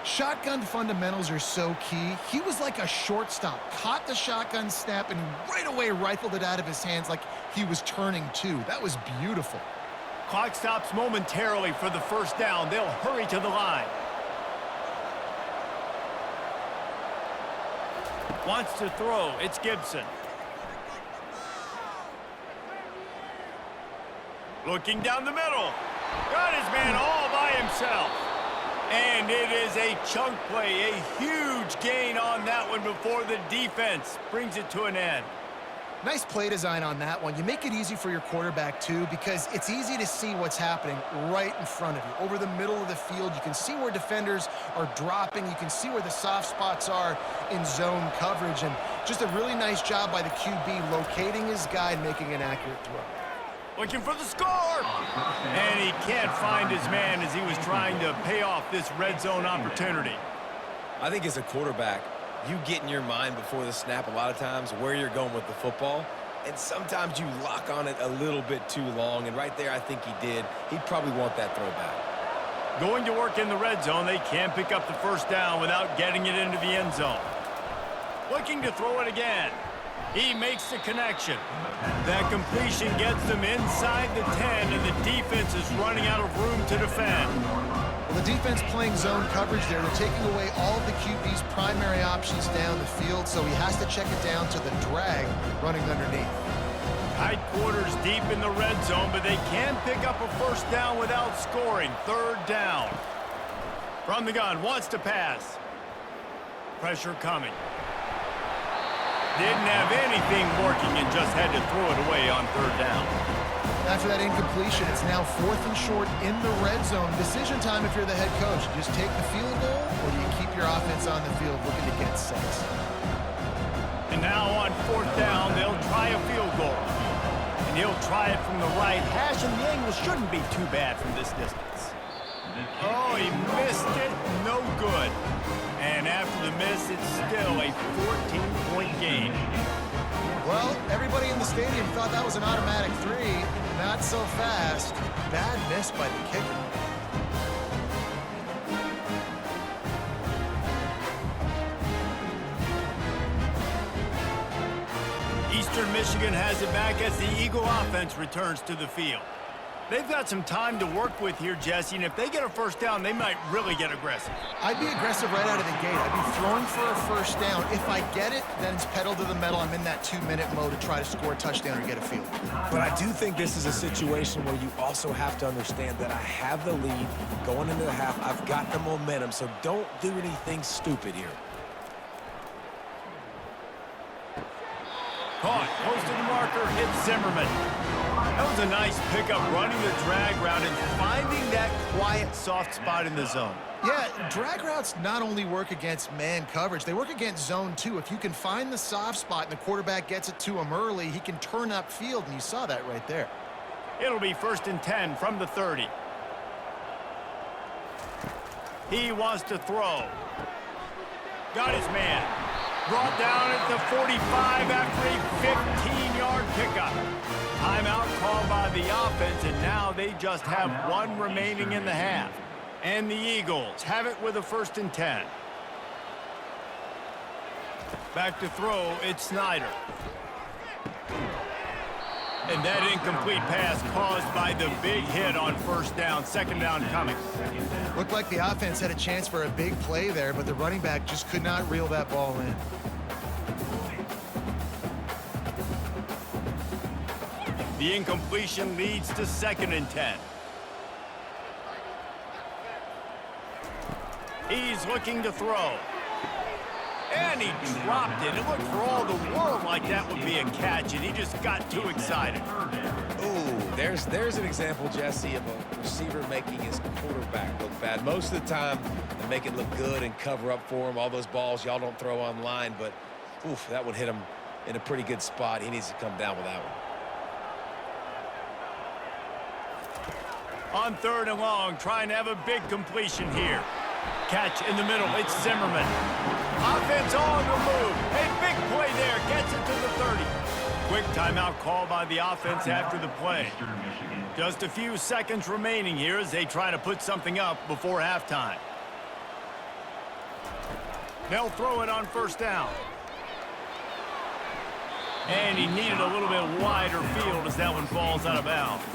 Speaker 2: Shotgun fundamentals are so key. He was like a shortstop, caught the shotgun snap, and right away rifled it out of his hands like he was turning 2. That was beautiful.
Speaker 1: Clock stops momentarily for the 1st down. They'll hurry to the line. Wants to throw. It's Gibson. Looking down the middle. Got his man all by himself. And it is a chunk play, a huge gain on that one before the defense brings it to an end.
Speaker 2: Nice play design on that one. You make it easy for your quarterback, too, because it's easy to see what's happening right in front of you. Over the middle of the field, you can see where defenders are dropping. You can see where the soft spots are in zone coverage. And just a really nice job by the QB locating his guy and making an accurate throw.
Speaker 1: Looking for the score! And he can't find his man as he was trying to pay off this red zone opportunity.
Speaker 3: I think as a quarterback, you get in your mind before the snap a lot of times where you're going with the football, and sometimes you lock on it a little bit too long, and right there I think he did. He'd probably want that throw back.
Speaker 1: Going to work in the red zone, they can't pick up the first down without getting it into the end zone. Looking to throw it again. He makes the connection. That completion gets them inside the 10, and the defense is running out of room to defend.
Speaker 2: Well, the defense playing zone coverage there. They're taking away all of the QB's primary options down the field, so he has to check it down to the drag running underneath.
Speaker 1: Tight quarters deep in the red zone, but they can pick up a first down without scoring. Third down. From the gun, wants to pass. Pressure coming. Didn't have anything working and just had to throw it away on third down.
Speaker 2: After that incompletion, it's now 4th and short in the red zone. Decision time if you're the head coach. You just take the field goal, or do you keep your offense on the field looking to get 6?
Speaker 1: And now on 4th down, they'll try a field goal. And he'll try it from the right hash, and the angle shouldn't be too bad from this distance. Oh, he missed it. No good. And after the miss, it's still a 14-point game.
Speaker 2: Well, everybody in the stadium thought that was an automatic 3. Not so fast. Bad miss by the kicker.
Speaker 1: Eastern Michigan has it back as the Eagle offense returns to the field. They've got some time to work with here, Jesse, and if they get a first down, they might really get aggressive.
Speaker 2: I'd be aggressive right out of the gate. I'd be throwing for a first down. If I get it, then it's pedal to the metal. I'm in that 2-minute mode to try to score a touchdown or get a field.
Speaker 3: But I do think this is a situation where you also have to understand that I have the lead going into the half. I've got the momentum, so don't do anything stupid here.
Speaker 1: Caught, close to the marker, hits Zimmerman. That was a nice pickup, running the drag route and finding that quiet, soft spot in the zone.
Speaker 2: Yeah, drag routes not only work against man coverage, they work against zone too. If you can find the soft spot and the quarterback gets it to him early, he can turn upfield, and you saw that right there.
Speaker 1: It'll be 1st and 10 from the 30. He wants to throw. Got his man. Brought down at the 45 after a 15-yard pickup. Timeout called by the offense, and now they just have 1 remaining in the half. And the Eagles have it with a 1st and 10. Back to throw, it's Snyder. And that incomplete pass caused by the big hit on 1st down. 2nd down coming.
Speaker 2: Looked like the offense had a chance for a big play there, but the running back just could not reel that ball in.
Speaker 1: The incompletion leads to 2nd and 10. He's looking to throw. And he dropped it. It looked for all the world like that would be a catch, and he just got too excited.
Speaker 3: Ooh, there's an example, Jesse, of a receiver making his quarterback look bad. Most of the time, they make it look good and cover up for him. All those balls y'all don't throw online, but oof, that would hit him in a pretty good spot. He needs to come down with that one.
Speaker 1: On 3rd and long, trying to have a big completion here. Catch in the middle, it's Zimmerman. Offense on the move. A big play there, gets it to the 30. Quick timeout call by the offense after the play. Just a few seconds remaining here as they try to put something up before halftime. They'll throw it on 1st down. And he needed a little bit wider field as that one falls out of bounds.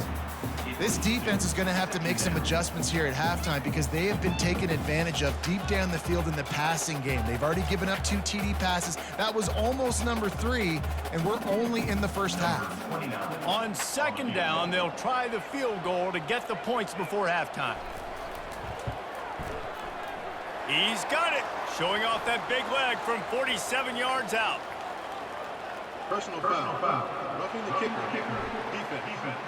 Speaker 2: This defense is going to have to make some adjustments here at halftime because they have been taken advantage of deep down the field in the passing game. They've already given up 2 TD passes. That was almost number 3, and we're only in the first half.
Speaker 1: On 2nd down, they'll try the field goal to get the points before halftime. He's got it, showing off that big leg from 47 yards out.
Speaker 6: Personal foul. Roughing the kicker. Defense.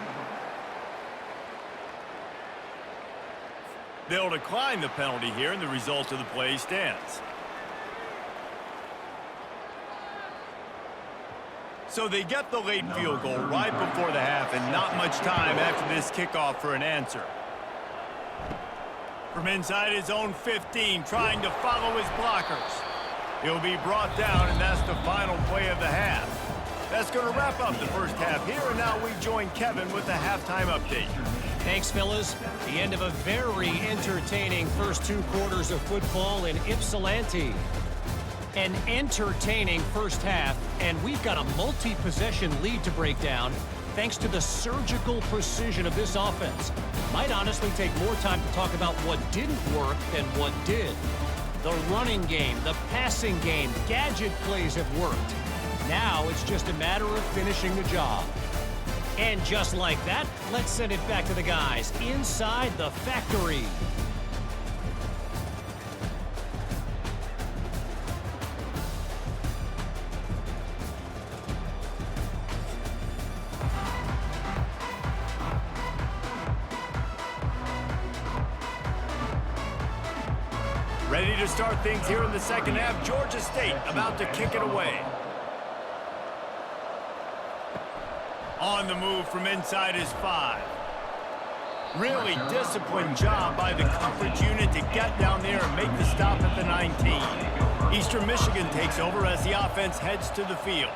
Speaker 1: They'll decline the penalty here, and the result of the play stands. So they get the late field goal right before the half, and not much time after this kickoff for an answer. From inside his own 15, trying to follow his blockers. He'll be brought down, and that's the final play of the half. That's going to wrap up the first half here, and now we join Kevin with the halftime update.
Speaker 5: Thanks, fellas. The end of a very entertaining first 2 quarters of football in Ypsilanti. An entertaining first half, and we've got a multi-possession lead to break down thanks to the surgical precision of this offense. Might honestly take more time to talk about what didn't work than what did. The running game, the passing game, gadget plays have worked. Now it's just a matter of finishing the job. And just like that, let's send it back to the guys inside the factory.
Speaker 1: Ready to start things here in the second half. Georgia State about to kick it away. On the move from inside his 5. Really disciplined job by the coverage unit to get down there and make the stop at the 19. Eastern Michigan takes over as the offense heads to the field.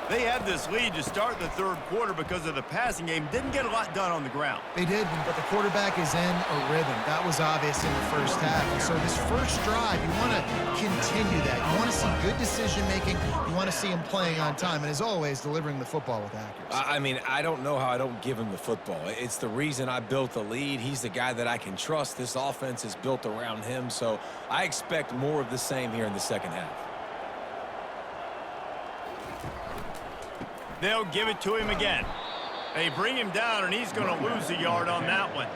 Speaker 1: They had this lead to start the third quarter because of the passing game. Didn't get a lot done on the ground.
Speaker 2: They did, but the quarterback is in a rhythm. That was obvious in the first half. And so this first drive, you want to continue that. You want to see good decision-making. You want to see him playing on time. And as always, delivering the football with accuracy.
Speaker 3: I mean, I don't know how I don't give him the football. It's the reason I built the lead. He's the guy that I can trust. This offense is built around him. So I expect more of the same here in the second half.
Speaker 1: They'll give it to him again. They bring him down, and he's going to lose a yard on that one.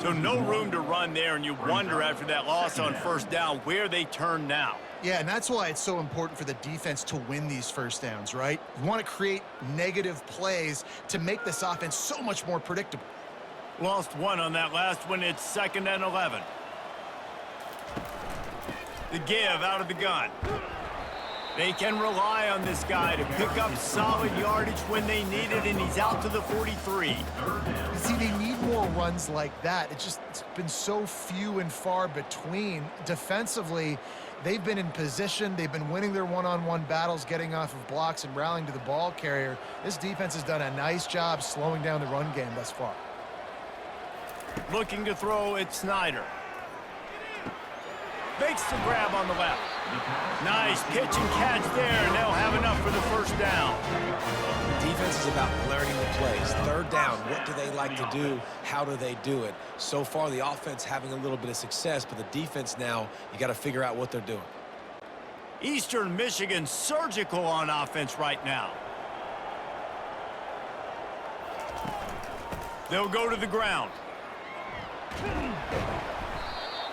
Speaker 1: So no room to run there, and you wonder after that loss on first down where they turn now.
Speaker 2: Yeah, and that's why it's so important for the defense to win these first downs, right? You want to create negative plays to make this offense so much more predictable.
Speaker 1: Lost one on that last one. It's 2nd and 11. The give out of the gun. They can rely on this guy to pick up solid yardage when they need it, and he's out to the 43.
Speaker 2: See, they need more runs like that. It's been so few and far between. Defensively, they've been in position. They've been winning their one-on-one battles, getting off of blocks and rallying to the ball carrier. This defense has done a nice job slowing down the run game thus far.
Speaker 1: Looking to throw, it's Snyder. Makes the grab on the left. Nice pitch and catch there, and they'll have enough for the first down.
Speaker 3: Defense is about learning the plays. Third down, what do they like to do? How do they do it? So far, the offense having a little bit of success, but the defense now, you got to figure out what they're doing.
Speaker 1: Eastern Michigan surgical on offense right now. They'll go to the ground.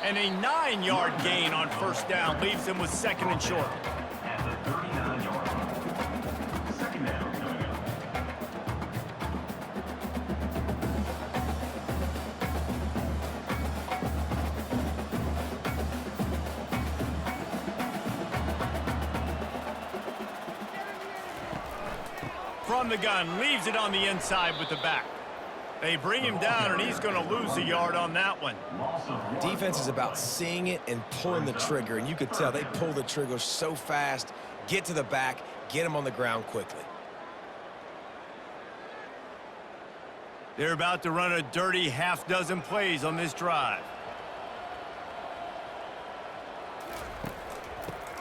Speaker 1: And a 9-yard gain on first down leaves them with 2nd and short.
Speaker 4: At the 39-yard line. 2nd down coming up.
Speaker 1: From the gun, leaves it on the inside with the back. They bring him down, and he's going to lose a yard on that one.
Speaker 3: Defense is about seeing it and pulling the trigger, and you could tell they pull the trigger so fast, get to the back, get him on the ground quickly.
Speaker 1: They're about to run a dirty half-dozen plays on this drive.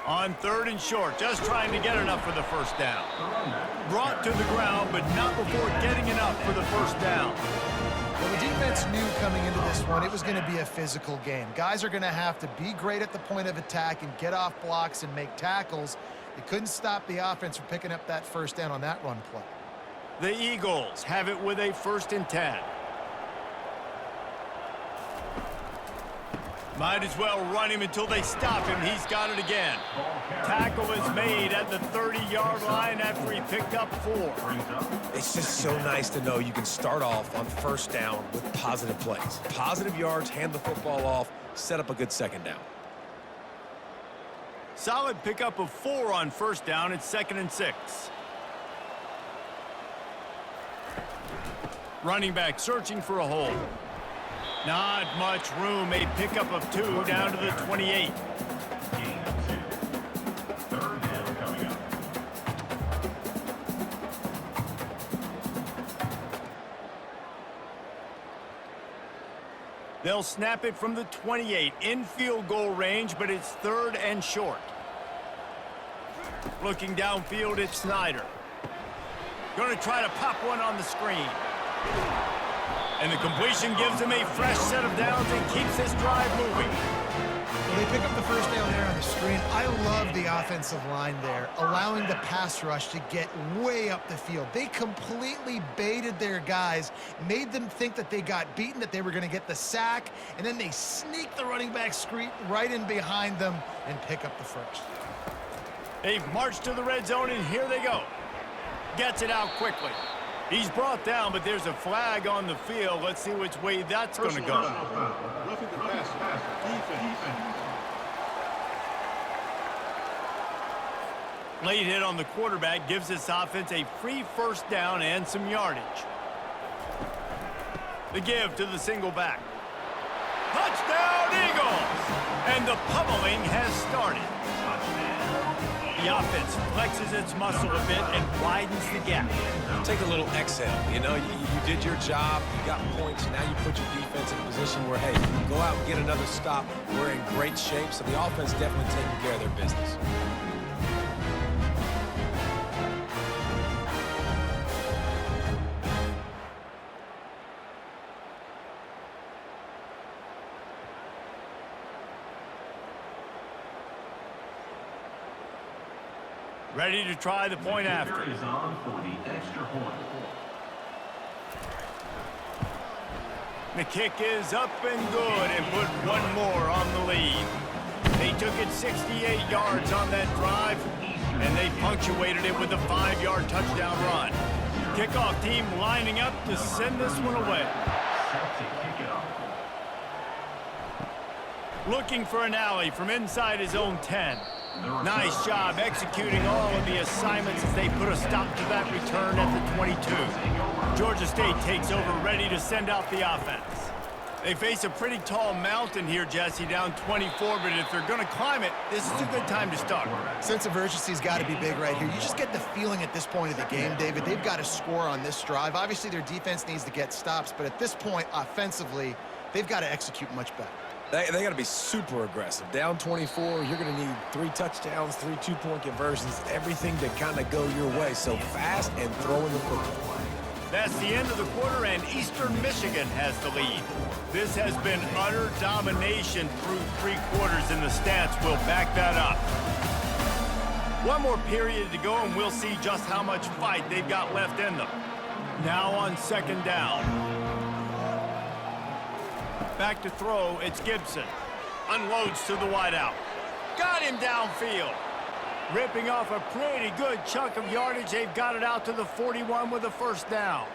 Speaker 1: On 3rd and short, just trying to get enough for the first down. Brought to the ground, but not before getting enough for the first down.
Speaker 2: Well, the defense knew coming into this one it was going to be a physical game. Guys are going to have to be great at the point of attack and get off blocks and make tackles. They couldn't stop the offense from picking up that first down on that run play.
Speaker 1: The Eagles have it with a 1st and 10. Might as well run him until they stop him. He's got it again. Tackle is made at the 30-yard line after he picked up 4.
Speaker 3: It's just so nice to know you can start off on first down with positive plays. Positive yards, hand the football off, set up a good second down.
Speaker 1: Solid pickup of 4 on first down. It's 2nd and 6. Running back searching for a hole. Not much room. A pickup of 2 down to the 28.
Speaker 4: Gain of 2. Third down coming up.
Speaker 1: They'll snap it from the 28 in field goal range, but it's 3rd and short. Looking downfield, it's Snyder. Going to try to pop one on the screen. And the completion gives him a fresh set of downs and keeps this drive moving.
Speaker 2: Well, they pick up the first down there on the screen. I love the offensive line there, allowing the pass rush to get way up the field. They completely baited their guys, made them think that they got beaten, that they were going to get the sack, and then they sneak the running back screen right in behind them and pick up the first.
Speaker 1: They've marched to the red zone, and here they go. Gets it out quickly. He's brought down, but there's a flag on the field. Let's see which way that's going to go.
Speaker 6: Roughing the passer. Defense.
Speaker 1: Late hit on the quarterback gives this offense a free first down and some yardage. The give to the single back. Touchdown, Eagles! And the pummeling has started. The offense flexes its muscle a bit and widens the gap.
Speaker 3: Take a little exhale. You know, you did your job. You got points. Now you put your defense in a position where, hey, go out and get another stop. We're in great shape, so the offense definitely taking care of their business.
Speaker 1: Ready to try the point after.
Speaker 4: Is on for the extra point.
Speaker 1: The kick is up and good and put one more on the lead. They took it 68 yards on that drive, and they punctuated it with a 5-yard touchdown run. Kickoff team lining up to send this one away.
Speaker 4: Set to kick it off.
Speaker 1: Looking for an alley from inside his own 10. Nice job executing all of the assignments as they put a stop to that return at the 22. Georgia State takes over, ready to send out the offense. They face a pretty tall mountain here, Jesse, down 24, but if they're going to climb it, this is a good time to start.
Speaker 2: Sense of urgency's got to be big right here. You just get the feeling at this point of the game, David, they've got to score on this drive. Obviously, their defense needs to get stops, but at this point, offensively, they've got to execute much better.
Speaker 3: They got to be super aggressive. Down 24, you're going to need 3 touchdowns, 3 two-point conversions, everything to kind of go your way. So fast and throwing the football.
Speaker 1: That's the end of the quarter, and Eastern Michigan has the lead. This has been utter domination through 3 quarters, and the stats will back that up. One more period to go, and we'll see just how much fight they've got left in them. Now on second down. Back to throw, it's Gibson. Unloads to the wideout. Got him downfield. Ripping off a pretty good chunk of yardage. They've got it out to the 41 with a first down.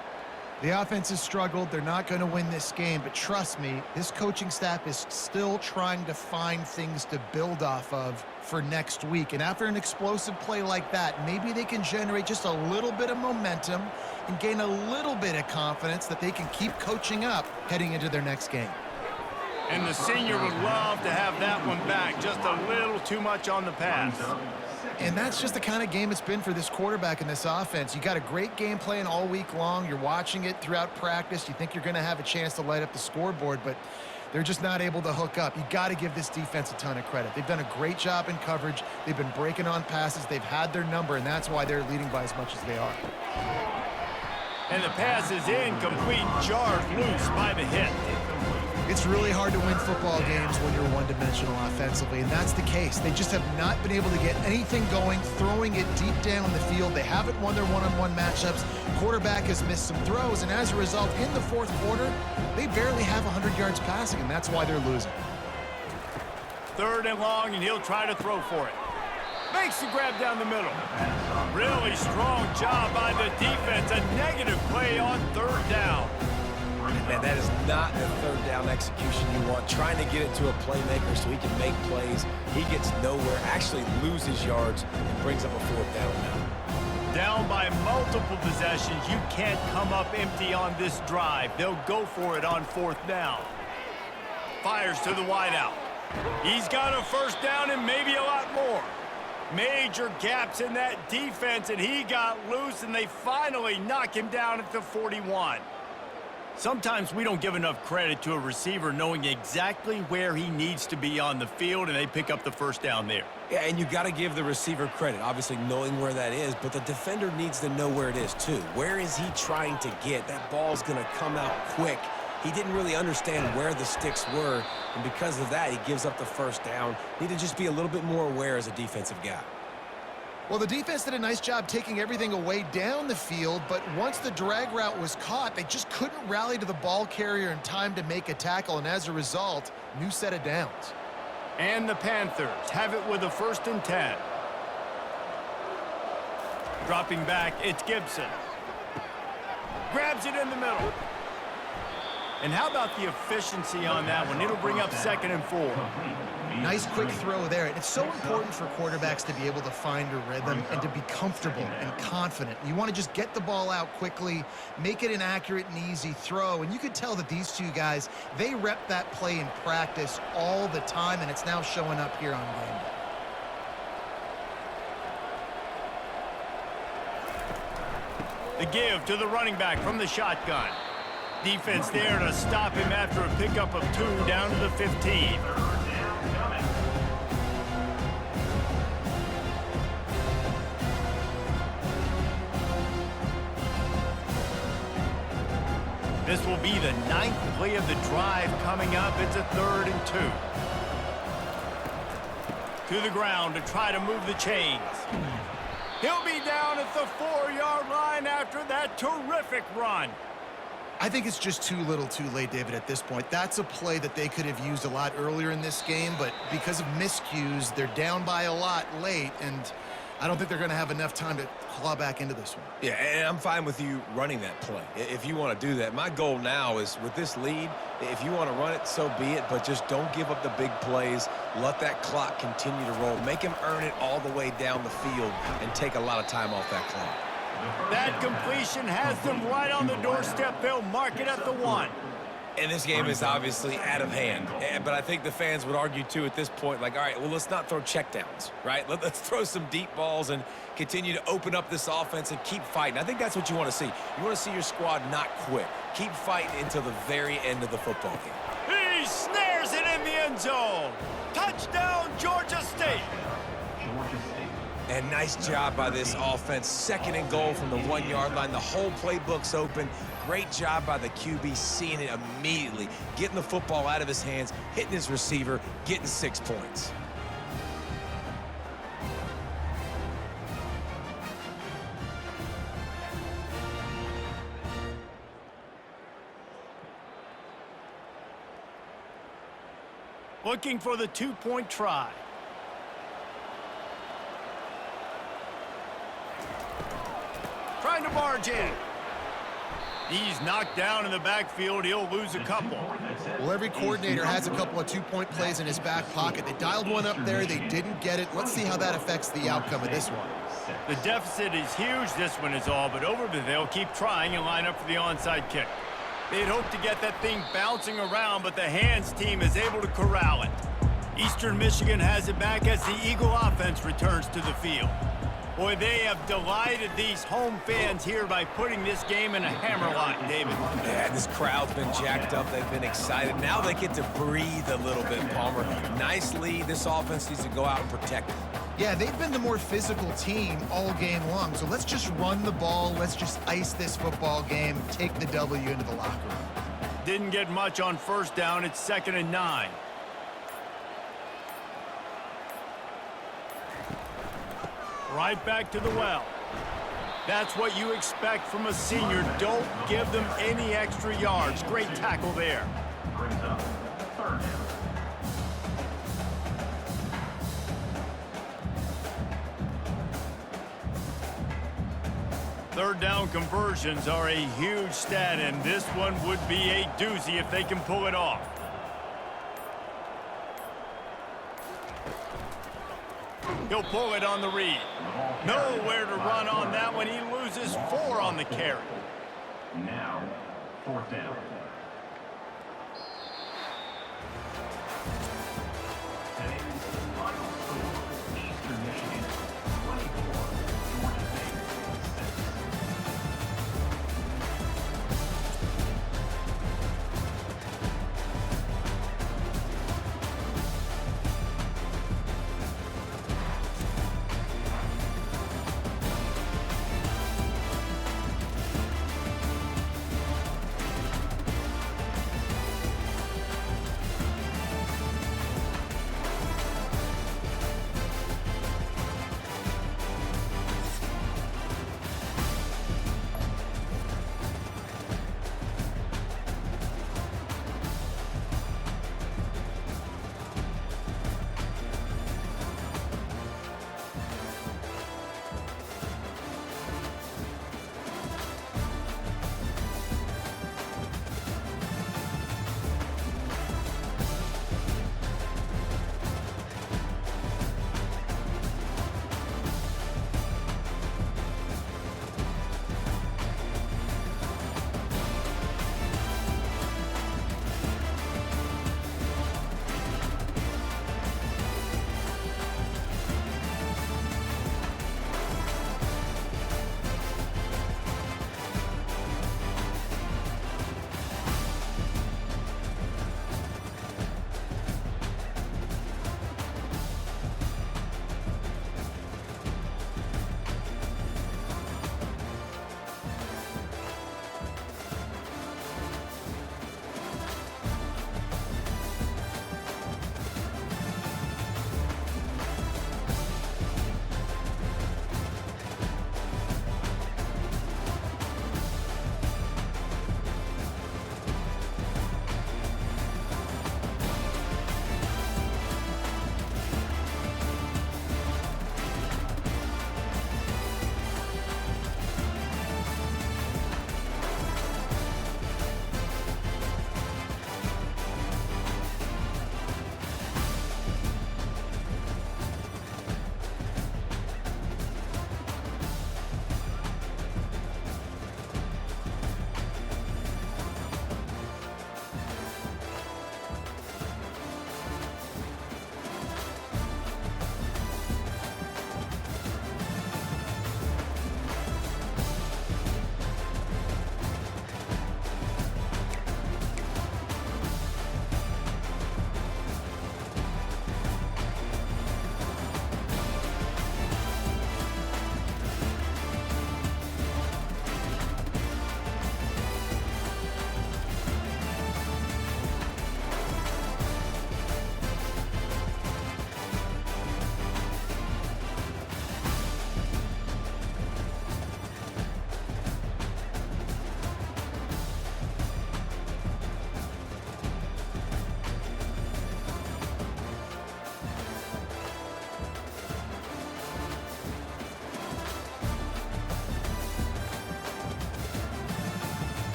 Speaker 2: The offense has struggled. They're not going to win this game, but trust me, this coaching staff is still trying to find things to build off of for next week. And after an explosive play like that, maybe they can generate just a little bit of momentum and gain a little bit of confidence that they can keep coaching up heading into their next game.
Speaker 1: And the senior would love to have that one back. Just a little too much on the pass.
Speaker 2: And that's just the kind of game it's been for this quarterback and this offense. You got a great game plan all week long. You're watching it throughout practice. You think you're going to have a chance to light up the scoreboard, but they're just not able to hook up. You got to give this defense a ton of credit. They've done a great job in coverage. They've been breaking on passes. They've had their number, and that's why they're leading by as much as they are.
Speaker 1: And the pass is incomplete, jarred loose by the hit.
Speaker 2: It's really hard to win football games when you're one-dimensional offensively, and that's the case. They just have not been able to get anything going, throwing it deep down the field. They haven't won their one-on-one matchups. Quarterback has missed some throws, and as a result, in the fourth quarter, they barely have 100 yards passing, and that's why they're losing.
Speaker 1: 3rd and long, and he'll try to throw for it. Makes the grab down the middle. Really strong job by the defense. A negative play on 3rd down.
Speaker 3: Man, that is not the 3rd down execution you want. Trying to get it to a playmaker so he can make plays. He gets nowhere, actually loses yards, and brings up a 4th down now.
Speaker 1: Down by multiple possessions. You can't come up empty on this drive. They'll go for it on 4th down. Fires to the wideout. He's got a 1st down and maybe a lot more. Major gaps in that defense, and he got loose, and they finally knock him down at the 41. Sometimes we don't give enough credit to a receiver knowing exactly where he needs to be on the field, and they pick up the 1st down there.
Speaker 3: Yeah, and you got to give the receiver credit, obviously knowing where that is, but the defender needs to know where it is too. Where is he trying to get? That ball's going to come out quick. He didn't really understand where the sticks were, and because of that, he gives up the 1st down. Need to just be a little bit more aware as a defensive guy.
Speaker 2: Well, the defense did a nice job taking everything away down the field, but once the drag route was caught, they just couldn't rally to the ball carrier in time to make a tackle, and as a result, new set of downs.
Speaker 1: And the Panthers have it with a 1st and 10. Dropping back, it's Gibson. Grabs it in the middle. And how about the efficiency on that one? It'll bring up 2nd and 4.
Speaker 2: Nice quick throw there. And it's so important for quarterbacks to be able to find a rhythm and to be comfortable and confident. You want to just get the ball out quickly, make it an accurate and easy throw. And you could tell that these two guys, they rep that play in practice all the time, and it's now showing up here on game day.
Speaker 1: The give to the running back from the shotgun. Defense there to stop him after a pickup of 2 down to the 15. This will be the 9th play of the drive coming up. It's a 3rd and 2. To the ground to try to move the chains. He'll be down at the 4-yard line after that terrific run.
Speaker 2: I think it's just too little too late, David, at this point. That's a play that they could have used a lot earlier in this game, but because of miscues, they're down by a lot late, and I don't think they're going to have enough time to claw back into this one.
Speaker 3: Yeah, and I'm fine with you running that play if you want to do that. My goal now is with this lead, if you want to run it, so be it, but just don't give up the big plays. Let that clock continue to roll. Make him earn it all the way down the field and take a lot of time off that clock.
Speaker 1: That completion has them right on the doorstep. They'll mark it at the 1.
Speaker 3: And this game is obviously out of hand. But I think the fans would argue, too, at this point, like, all right, well, let's not throw checkdowns, right? Let's throw some deep balls and continue to open up this offense and keep fighting. I think that's what you want to see. You want to see your squad not quit. Keep fighting until the very end of the football game.
Speaker 1: He snares it in the end zone. Touchdown, Georgia State.
Speaker 3: And nice job by this offense. 2nd and goal from the 1-yard line. The whole playbook's open. Great job by the QB seeing it immediately, getting the football out of his hands, hitting his receiver, getting 6 points.
Speaker 1: Looking for the 2-point try. Trying to barge in. He's knocked down in the backfield. He'll lose a couple.
Speaker 2: Well, every coordinator has a couple of 2-point plays in his back pocket. They dialed one up there. They didn't get it. Let's see how that affects the outcome of this one.
Speaker 1: The deficit is huge. This one is all but over, but they'll keep trying and line up for the onside kick. They'd hoped to get that thing bouncing around, but the hands team is able to corral it. Eastern Michigan has it back as the Eagle offense returns to the field. Boy, they have delighted these home fans here by putting this game in a hammerlock, David.
Speaker 3: Yeah, this crowd's been jacked up. They've been excited. Now they get to breathe a little bit, Palmer. Nice lead. This offense needs to go out and protect it.
Speaker 2: Yeah, they've been the more physical team all game long. So let's just run the ball. Let's just ice this football game, take the W into the locker room.
Speaker 1: Didn't get much on 1st down. It's 2nd and 9. Right back to the well. That's what you expect from a senior. Don't give them any extra yards. Great tackle there.
Speaker 4: Brings up 3rd down.
Speaker 1: Third down conversions are a huge stat, and this one would be a doozy if they can pull it off. He'll pull it on the read. Nowhere to run on that one. He loses 4 on the carry.
Speaker 4: Now, fourth down. Today's final score, Eastern Michigan, 24, Georgia State, 6.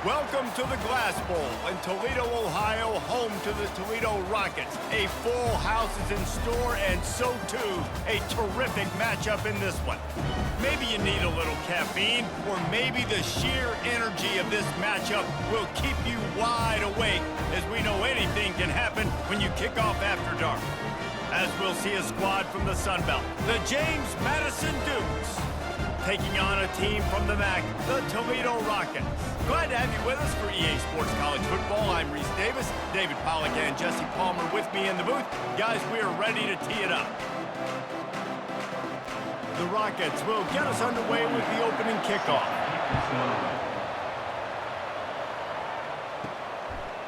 Speaker 1: Welcome to the Glass Bowl in Toledo, Ohio, home to the Toledo Rockets. A full house is in store, and so too, a terrific matchup in this one. Maybe you need a little caffeine, or maybe the sheer energy of this matchup will keep you wide awake, as we know anything can happen when you kick off after dark. As we'll see a squad from the Sun Belt, the James Madison Dukes, taking on a team from the MAC, the Toledo Rockets. Glad to have you with us for EA Sports College Football. I'm Reese Davis, David Pollack and Jesse Palmer with me in the booth. Guys, we are ready to tee it up. The Rockets will get us underway with the opening kickoff.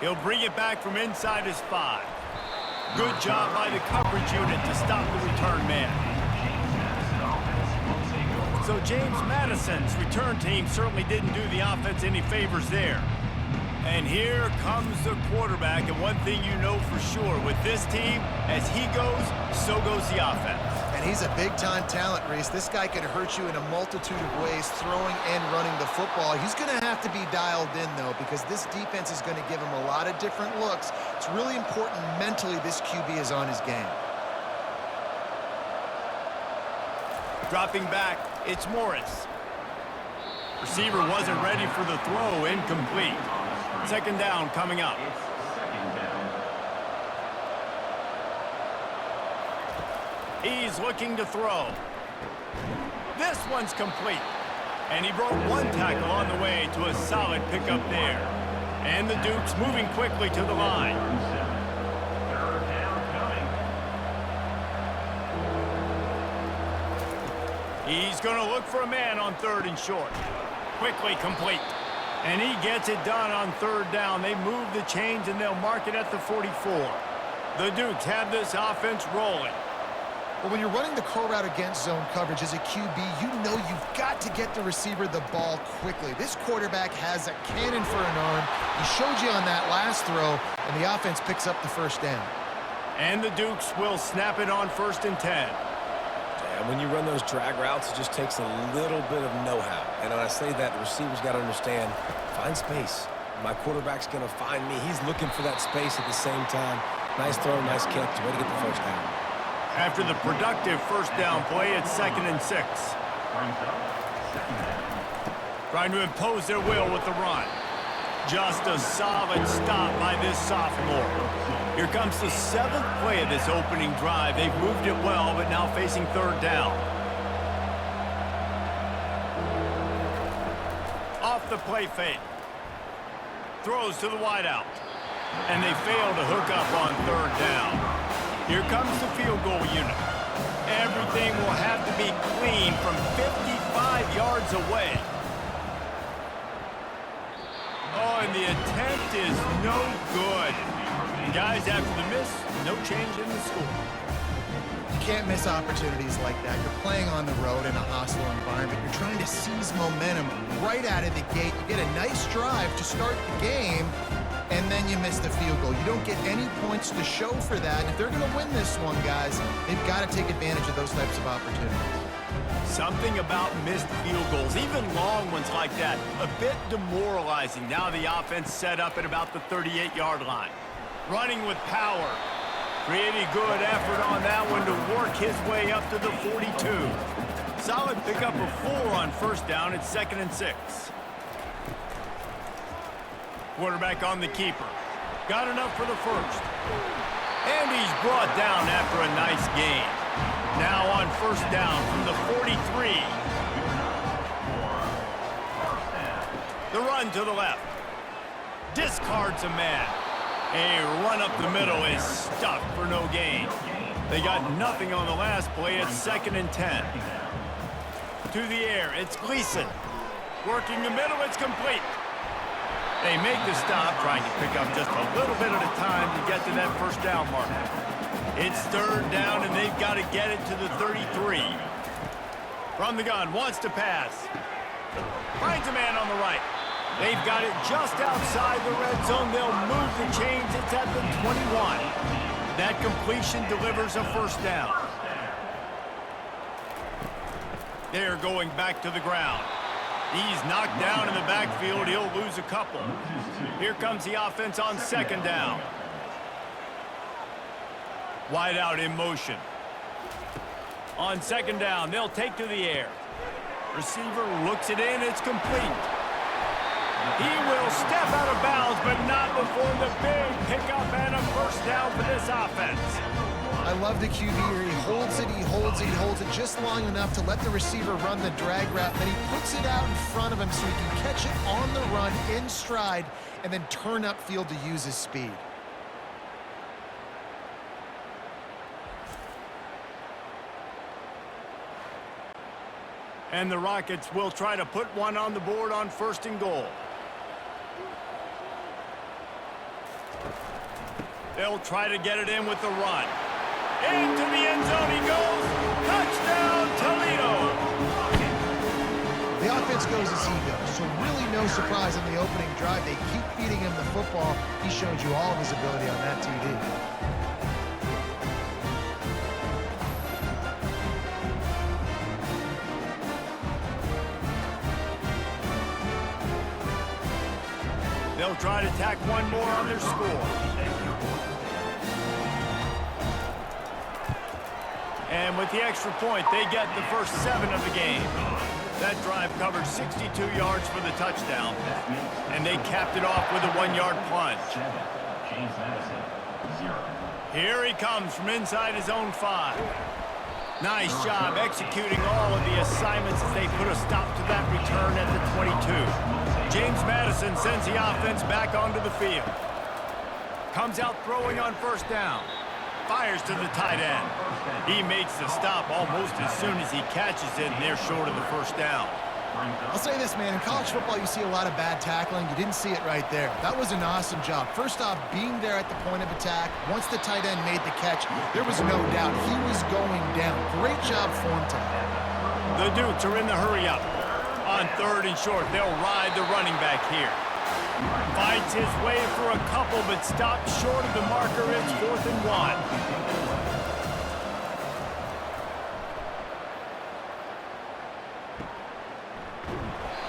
Speaker 1: He'll bring it back from inside his 5. Good job by the coverage unit to stop the return man. So James Madison's return team certainly didn't do the offense any favors there. And here comes the quarterback, and one thing you know for sure, with this team, as he goes, so goes the offense.
Speaker 2: And he's a big-time talent, Reese. This guy can hurt you in a multitude of ways, throwing and running the football. He's going to have to be dialed in, though, because this defense is going to give him a lot of different looks. It's really important mentally this QB is on his game.
Speaker 1: Dropping back, it's Morris. Receiver wasn't ready for the throw, incomplete. Second down coming up. He's looking to throw. This one's complete. And he broke one tackle on the way to a solid pickup there. And the Dukes moving quickly to the line. He's going to look for a man on 3rd and short. Quickly complete. And he gets it done on 3rd down. They move the chains and they'll mark it at the 44. The Dukes have this offense rolling.
Speaker 2: Well, when you're running the curl route against zone coverage as a QB, you know you've got to get the receiver the ball quickly. This quarterback has a cannon for an arm. He showed you on that last throw, and the offense picks up the 1st down. And the Dukes will snap it on 1st and 10.
Speaker 3: And when you run those drag routes, it just takes a little bit of know-how. And when I say that, the receiver's got to understand, find space. My quarterback's going to find me. He's looking for that space at the same time. Nice throw, nice catch. Way to get the 1st down.
Speaker 1: After the productive 1st down play, it's 2nd and 6. Trying to impose their will with the run. Just a solid stop by this sophomore. Here comes the 7th play of this opening drive. They've moved it well, but now facing 3rd down. Off the play fake. Throws to the wideout. And they fail to hook up on 3rd down. Here comes the field goal unit. Everything will have to be clean from 55 yards away. Oh, and the attempt is no good. And guys, after the miss, no change in the score.
Speaker 2: You can't miss opportunities like that. You're playing on the road in a hostile environment. You're trying to seize momentum right out of the gate. You get a nice drive to start the game, and then you miss the field goal. You don't get any points to show for that. And if they're going to win this one, guys, they've got to take advantage of those types of opportunities.
Speaker 1: Something about missed field goals, even long ones like that, a bit demoralizing. Now the offense set up at about the 38-yard line. Running with power. Pretty good effort on that one to work his way up to the 42. Solid pickup of 4 on 1st down. It's 2nd and 6. Quarterback on the keeper. Got enough for the 1st. And he's brought down after a nice gain. Now on 1st down from the 43. The run to the left. Discards a man. A run up the middle is stuck for no gain. They got nothing on the last play. It's 2nd and 10. To the air, it's Gleason. Working the middle, it's complete. They make the stop, trying to pick up just a little bit at a time to get to that 1st down mark. It's 3rd down, and they've got to get it to the 33. From the gun, wants to pass. Finds a man on the right. They've got it just outside the red zone. They'll move the chains. It's at the 21. That completion delivers a 1st down. They're going back to the ground. He's knocked down in the backfield. He'll lose a couple. Here comes the offense on second down. Wide out in motion. On second down, they'll take to the air. Receiver looks it in. It's complete. He will step out of bounds, but not before the big pickup and a first down for this offense.
Speaker 2: I love the QB here. He holds it, he holds it, he holds it just long enough to let the receiver run the drag route. Then he puts it out in front of him so he can catch it on the run in stride and then turn upfield to use his speed.
Speaker 1: And the Rockets will try to put one on the board on first and goal. They'll try to get it in with the run. Into the end zone he goes. Touchdown, Toledo.
Speaker 2: The offense goes as he goes, so really no surprise on the opening drive. They keep feeding him the football. He showed you all of his ability on that TD.
Speaker 1: They'll try to tack one more on their score. And with the extra point, they get the first 7 of the game. That drive covered 62 yards for the touchdown. And they capped it off with a 1-yard plunge. Here he comes from inside his own 5. Nice job executing all of the assignments as they put a stop to that return at the 22. James Madison sends the offense back onto the field. Comes out throwing on first down. Fires to the tight end. He makes the stop almost as soon as he catches it, and they're short of the first down.
Speaker 2: I'll say this, man. In college football, you see a lot of bad tackling. You didn't see it right there. That was an awesome job. First off, being there at the point of attack. Once the tight end made the catch, there was no doubt he was going down. Great job form time.
Speaker 1: The Dukes are in the hurry-up. On third and short, they'll ride the running back here. Fights his way for a couple, but stopped short of the marker. It's 4th and 1.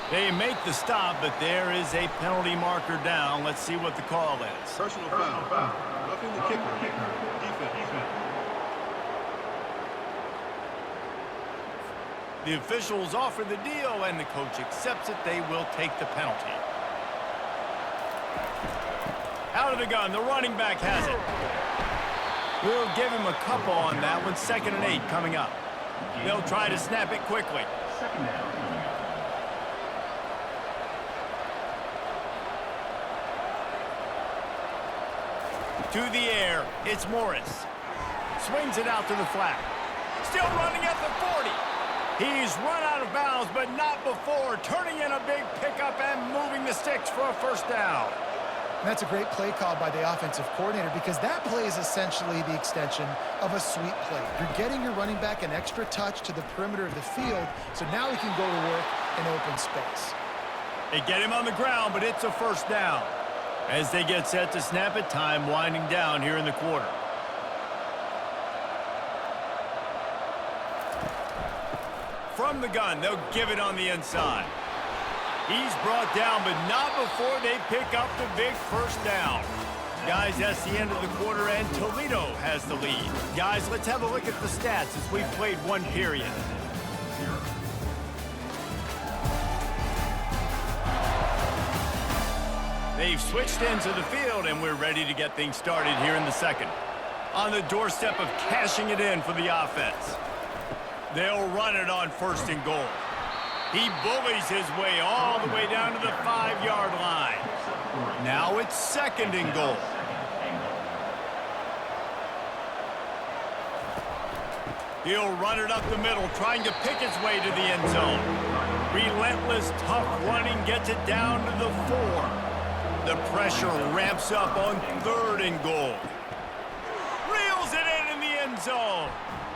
Speaker 1: They make the stop, but there is a penalty marker down. Let's see what the call is.
Speaker 6: Personal foul. Roughing the kicker. Defense.
Speaker 1: The officials offer the deal, and the coach accepts it. They will take the penalty. Out of the gun, the running back has it. We'll give him a couple on that one. 2nd and 8 coming up. They'll try to snap it quickly.
Speaker 4: Second down coming up.
Speaker 1: To the air, it's Morris. Swings it out to the flat. Still running at the 40. He's run out of bounds, but not before. Turning in a big pickup and moving the sticks for a first down.
Speaker 2: And that's a great play call by the offensive coordinator because that play is essentially the extension of a sweep play. You're getting your running back an extra touch to the perimeter of the field, so now he can go to work in open space.
Speaker 1: They get him on the ground, but it's a first down. As they get set to snap it, time winding down here in the quarter. From the gun, they'll give it on the inside. He's brought down, but not before they pick up the big first down. Guys, that's the end of the quarter, and Toledo has the lead. Guys, let's have a look at the stats as we've played one period. They've switched into the field, and we're ready to get things started here in the second. On the doorstep of cashing it in for the offense. They'll run it on first and goal. He bullies his way all the way down to the 5-yard line. Now it's 2nd and goal. He'll run it up the middle, trying to pick his way to the end zone. Relentless, tough running gets it down to the 4. The pressure ramps up on 3rd and goal. Reels it in the end zone.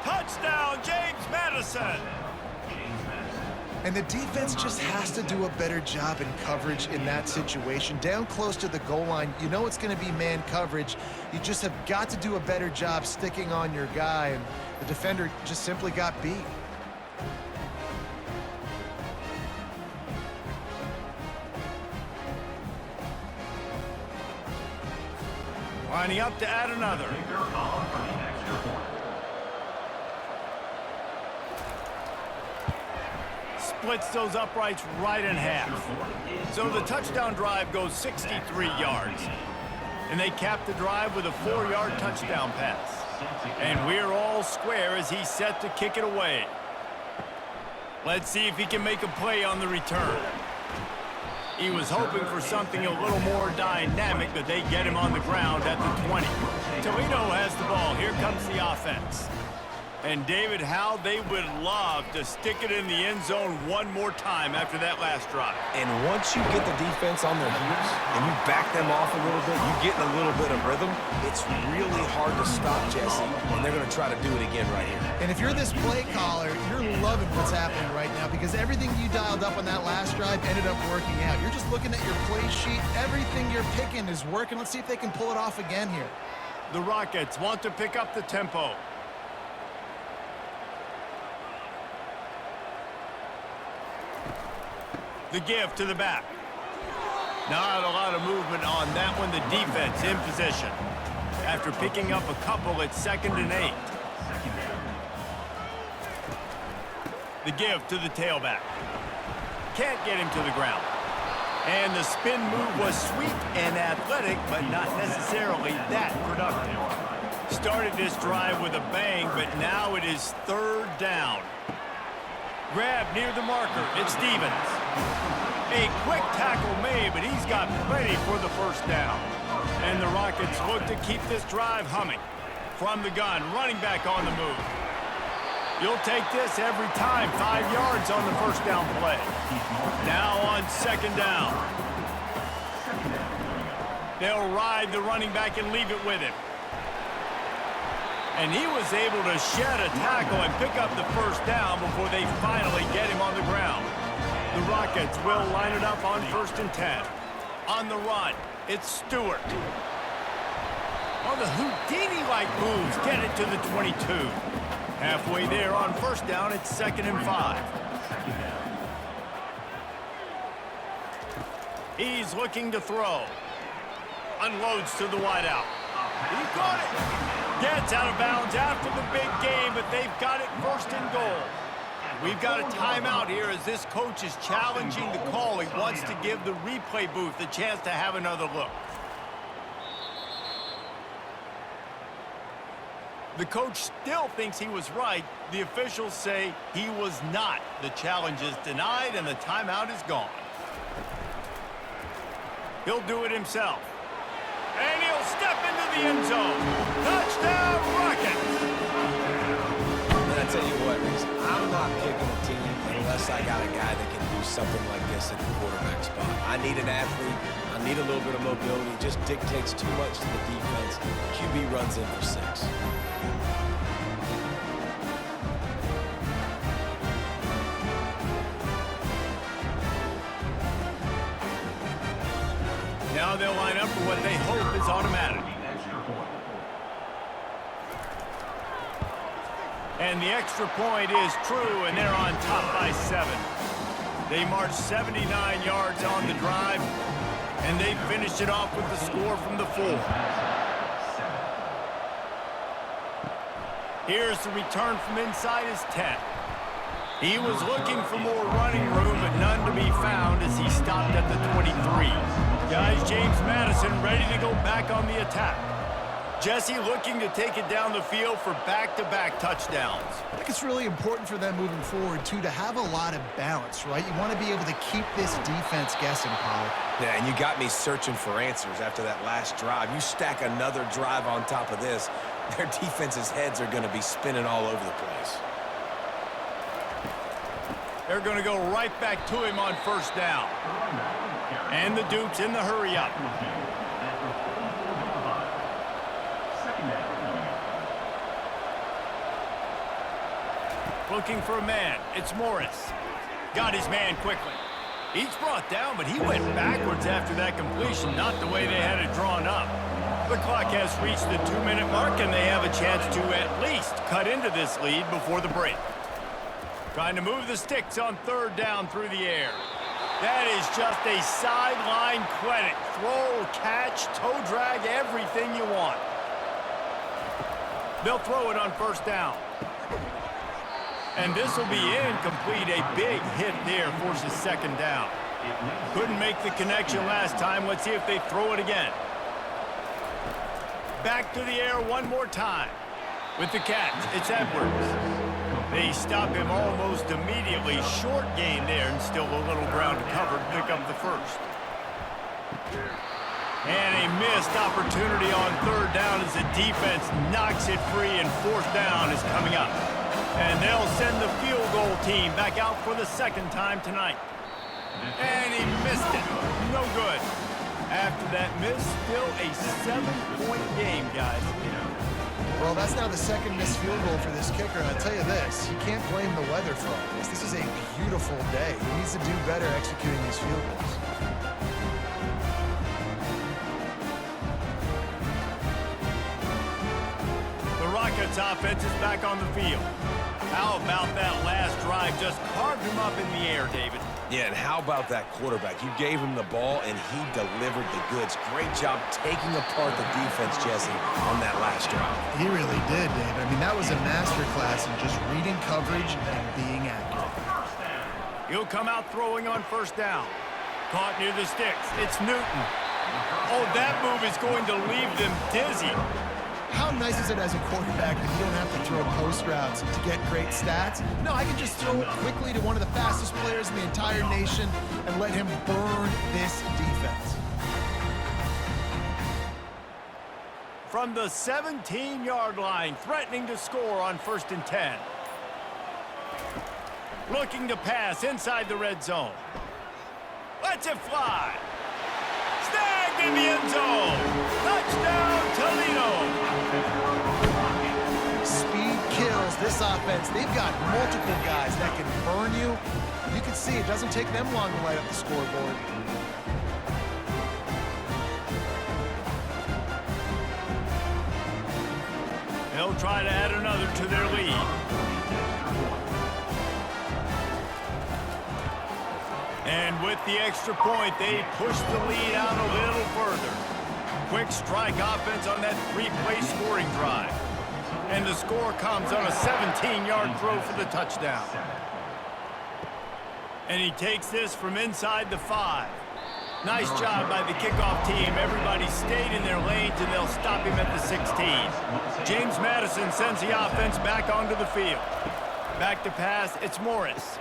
Speaker 1: Touchdown, James Madison.
Speaker 2: And the defense just has to do a better job in coverage in that situation. Down close to the goal line, you know it's going to be man coverage. You just have got to do a better job sticking on your guy, and the defender just simply got beat.
Speaker 1: Lining up to add another.
Speaker 4: Kicker called for the extra point.
Speaker 1: Splits those uprights right in half. So the touchdown drive goes 63 yards. And they cap the drive with a 4-yard touchdown pass. And we're all square as he's set to kick it away. Let's see if he can make a play on the return. He was hoping for something a little more dynamic, but they get him on the ground at the 20. Toledo has the ball. Here comes the offense. And David, how they would love to stick it in the end zone one more time after that last drive.
Speaker 3: And once you get the defense on their heels and you back them off a little bit, you get in a little bit of rhythm, it's really hard to stop, Jesse, and they're going to try to do it again right here.
Speaker 2: And if you're this play caller, you're loving what's happening right now because everything you dialed up on that last drive ended up working out. You're just looking at your play sheet. Everything you're picking is working. Let's see if they can pull it off again here.
Speaker 1: The Rockets want to pick up the tempo. The give to the back. Not a lot of movement on that one. The defense in position. After picking up a couple, it's 2nd and 8. The give to the tailback. Can't get him to the ground. And the spin move was sweet and athletic, but not necessarily that productive. Started this drive with a bang, but now it is 3rd down. Grab near the marker. It's Stevens. A quick tackle made, but he's got plenty for the 1st down. And the Rockets look to keep this drive humming. From the gun, running back on the move. You'll take this every time. 5 yards on the 1st down play. Now on 2nd down. They'll ride the running back and leave it with him. And he was able to shed a tackle and pick up the 1st down before they finally get him on the ground. The Rockets will line it up on 1st and 10. On the run, it's Stewart. On the Houdini-like moves, get it to the 22. Halfway there on 1st down, it's 2nd and 5. He's looking to throw. Unloads to the wideout. He got it. Gets out of bounds after the big game, but they've got it 1st and goal. We've got a timeout here as this coach is challenging the call. He wants to give the replay booth a chance to have another look. The coach still thinks he was right. The officials say he was not. The challenge is denied and the timeout is gone. He'll do it himself. And he'll step into the end zone. Touchdown, Rockets!
Speaker 3: And I tell you what, Reese, I'm not picking a team unless I got a guy that can do something like this at the quarterback spot. I need an athlete. I need a little bit of mobility. It just dictates too much to the defense. QB runs in for 6.
Speaker 1: Now they'll line up for what they hope is automatic. And the extra point is true, and they're on top by 7. They marched 79 yards on the drive, and they finished it off with the score from the 4. Here's the return from inside his 10. He was looking for more running room, but none to be found as he stopped at the 23. Guys, James Madison ready to go back on the attack. Jesse looking to take it down the field for back-to-back touchdowns.
Speaker 2: I think it's really important for them moving forward, too, to have a lot of balance, right? You want to be able to keep this defense guessing, Pollard.
Speaker 3: Yeah, and you got me searching for answers after that last drive. You stack another drive on top of this, their defense's heads are going to be spinning all over the place.
Speaker 1: They're going to go right back to him on 1st down. And the Dukes in the hurry-up. Looking for a man. It's Morris. Got his man quickly. He's brought down, but he went backwards after that completion, not the way they had it drawn up. The clock has reached the 2-minute mark, and they have a chance to at least cut into this lead before the break. Trying to move the sticks on 3rd down through the air. That is just a sideline clinic. Throw, catch, toe drag, everything you want. They'll throw it on first down. And this will be incomplete. A big hit there forces second down. Couldn't make the connection last time. Let's see if they throw it again. Back to the air one more time. With the catch, it's Edwards. They stop him almost immediately. Short gain there and still a little ground to cover to pick up the first. And a missed opportunity on third down as the defense knocks it free and fourth down is coming up. And they'll send the field goal team back out for the second time tonight. And he missed it. No good. After that miss, still a 7-point game, guys.
Speaker 2: Well, that's now the second missed field goal for this kicker, and I'll tell you this, you can't blame the weather for all this. This is a beautiful day. He needs to do better executing these field goals.
Speaker 1: The Rockets offense is back on the field. How about that last drive? Just carved him up in the air, David.
Speaker 3: Yeah, and how about that quarterback? You gave him the ball, and he delivered the goods. Great job taking apart the defense, Jesse, on that last drive.
Speaker 2: He really did, David. I mean, that was a masterclass in just reading coverage and being accurate.
Speaker 1: He'll come out throwing on first down. Caught near the sticks. It's Newton. Oh, that move is going to leave them dizzy.
Speaker 2: How nice is it as a quarterback that you don't have to throw post routes to get great stats? No, I can just throw it quickly to one of the fastest players in the entire nation and let him burn this defense.
Speaker 1: From the 17-yard line, threatening to score on 1st and 10. Looking to pass inside the red zone. Lets it fly. Snagged in the end zone. Touchdown, Toledo.
Speaker 2: Speed kills this offense. They've got multiple guys that can burn you. You can see it doesn't take them long to light up the scoreboard.
Speaker 1: They'll try to add another to their lead. And with the extra point, they push the lead out a little further. Quick strike offense on that three-play scoring drive. And the score comes on a 17-yard throw for the touchdown. And he takes this from inside the 5. Nice job by the kickoff team. Everybody stayed in their lanes, and they'll stop him at the 16. James Madison sends the offense back onto the field. Back to pass, it's Morris.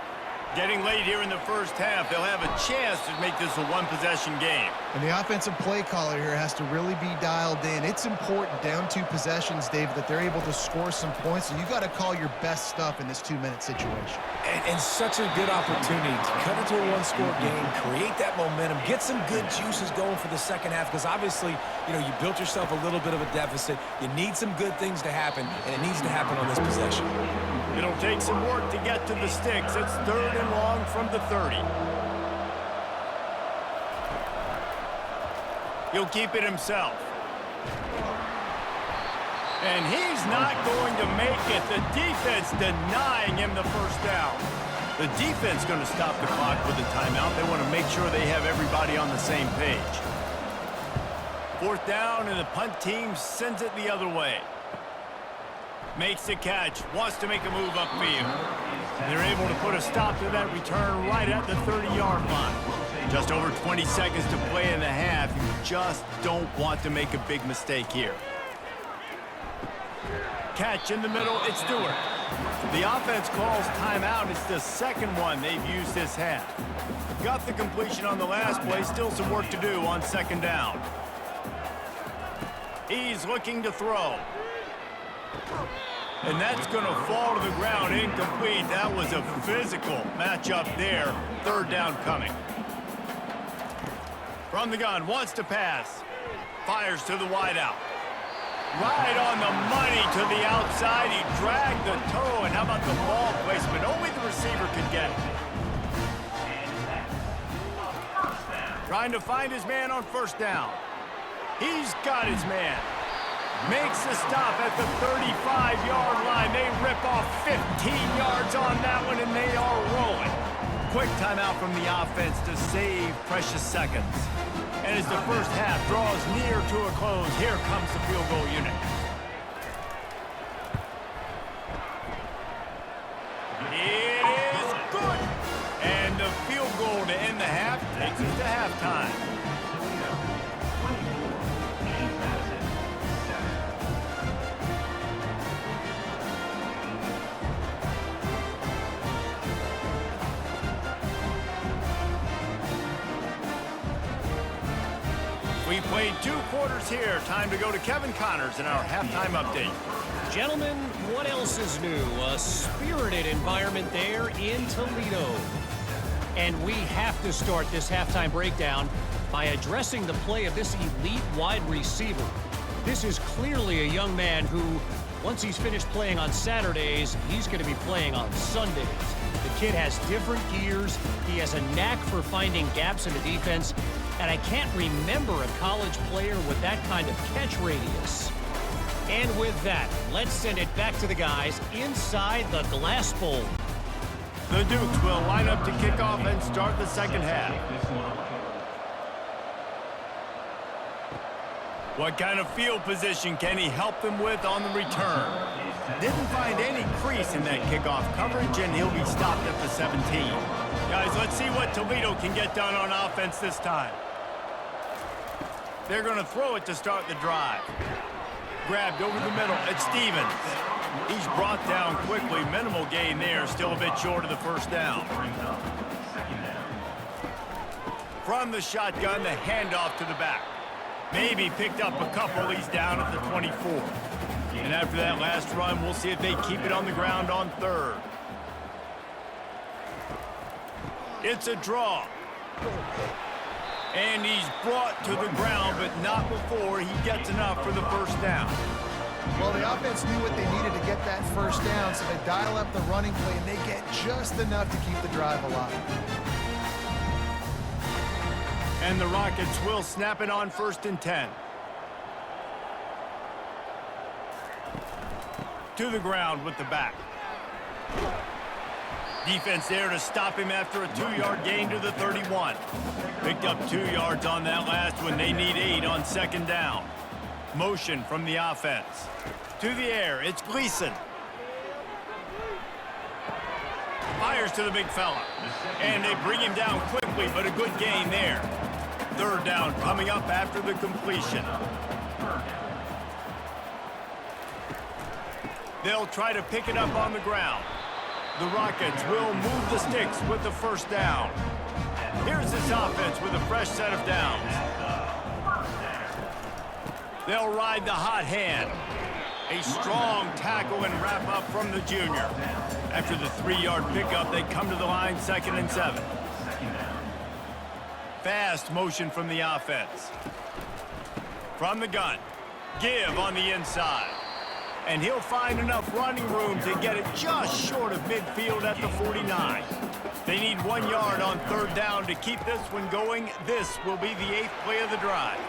Speaker 1: Getting late here in the first half, they'll have a chance to make this a one-possession game.
Speaker 2: And the offensive play caller here has to really be dialed in. It's important down 2 possessions, David, that they're able to score some points, and you got to call your best stuff in this 2-minute situation.
Speaker 3: And such a good opportunity to cut into a one-score game, create that momentum, get some good juices going for the second half, because obviously, you know, you built yourself a little bit of a deficit. You need some good things to happen, and it needs to happen on this possession.
Speaker 1: It'll take some work to get to the sticks. It's 3rd and long from the 30. He'll keep it himself. And he's not going to make it. The defense denying him the first down. The defense going to stop the clock with a timeout. They want to make sure they have everybody on the same page. 4th down, and the punt team sends it the other way. Makes the catch, wants to make a move upfield. They're able to put a stop to that return right at the 30-yard line. Just over 20 seconds to play in the half. You just don't want to make a big mistake here. Catch in the middle, it's Stewart. The offense calls timeout. It's the second one they've used this half. Got the completion on the last play, still some work to do on 2nd down. He's looking to throw. And that's going to fall to the ground, incomplete. That was a physical matchup there. 3rd down coming. From the gun, wants to pass. Fires to the wideout. Right on the money to the outside. He dragged the toe, and how about the ball placement? Only the receiver could get it. Trying to find his man on 1st down. He's got his man. Makes the stop at the 35-yard line. They rip off 15 yards on that one, and they are rolling. quick timeout from the offense to save precious seconds. And as the first half draws near to a close, here comes the field goal unit. It is good. And the field goal to end the half takes us to halftime. We played 2 quarters here. Time to go to Kevin Connors in our halftime update.
Speaker 5: Gentlemen, what else is new? A spirited environment there in Toledo. And we have to start this halftime breakdown by addressing the play of this elite wide receiver. This is clearly a young man who, once he's finished playing on Saturdays, he's going to be playing on Sundays. The kid has different gears. He has a knack for finding gaps in the defense. And I can't remember a college player with that kind of catch radius. And with that, let's send it back to the guys inside the glass bowl.
Speaker 1: The Dukes will line up to kick off and start the second half. What kind of field position can he help them with on the return? Didn't find any crease in that kickoff coverage, and he'll be stopped at the 17. Guys, let's see what Toledo can get done on offense this time. They're going to throw it to start the drive. Grabbed over the middle. It's Stevens. He's brought down quickly. Minimal gain there. Still a bit short of the first down. From the shotgun, the handoff to the back. Maybe picked up a couple. He's down at the 24. And after that last run, we'll see if they keep it on the ground on third. It's a draw. And he's brought to the ground, but not before he gets enough for the first down.
Speaker 2: Well, the offense knew what they needed to get that first down, so they dial up the running play, and they get just enough to keep the drive alive.
Speaker 1: And the Rockets will snap it on 1st and 10. To the ground with the back. Defense there to stop him after a 2-yard gain to the 31. Picked up 2 yards on that last one. They need 8 on 2nd down. Motion from the offense. To the air, it's Gleason. Fires to the big fella. And they bring him down quickly, but a good gain there. 3rd down coming up after the completion. They'll try to pick it up on the ground. The Rockets will move the sticks with the first down. Here's this offense with a fresh set of downs. They'll ride the hot hand. A strong tackle and wrap up from the junior. After the 3-yard pickup, they come to the line 2nd and 7. Fast motion from the offense. From the gun. Give on the inside. And he'll find enough running room to get it just short of midfield at the 49. They need 1 yard on 3rd down to keep this one going. This will be the 8th play of the drive.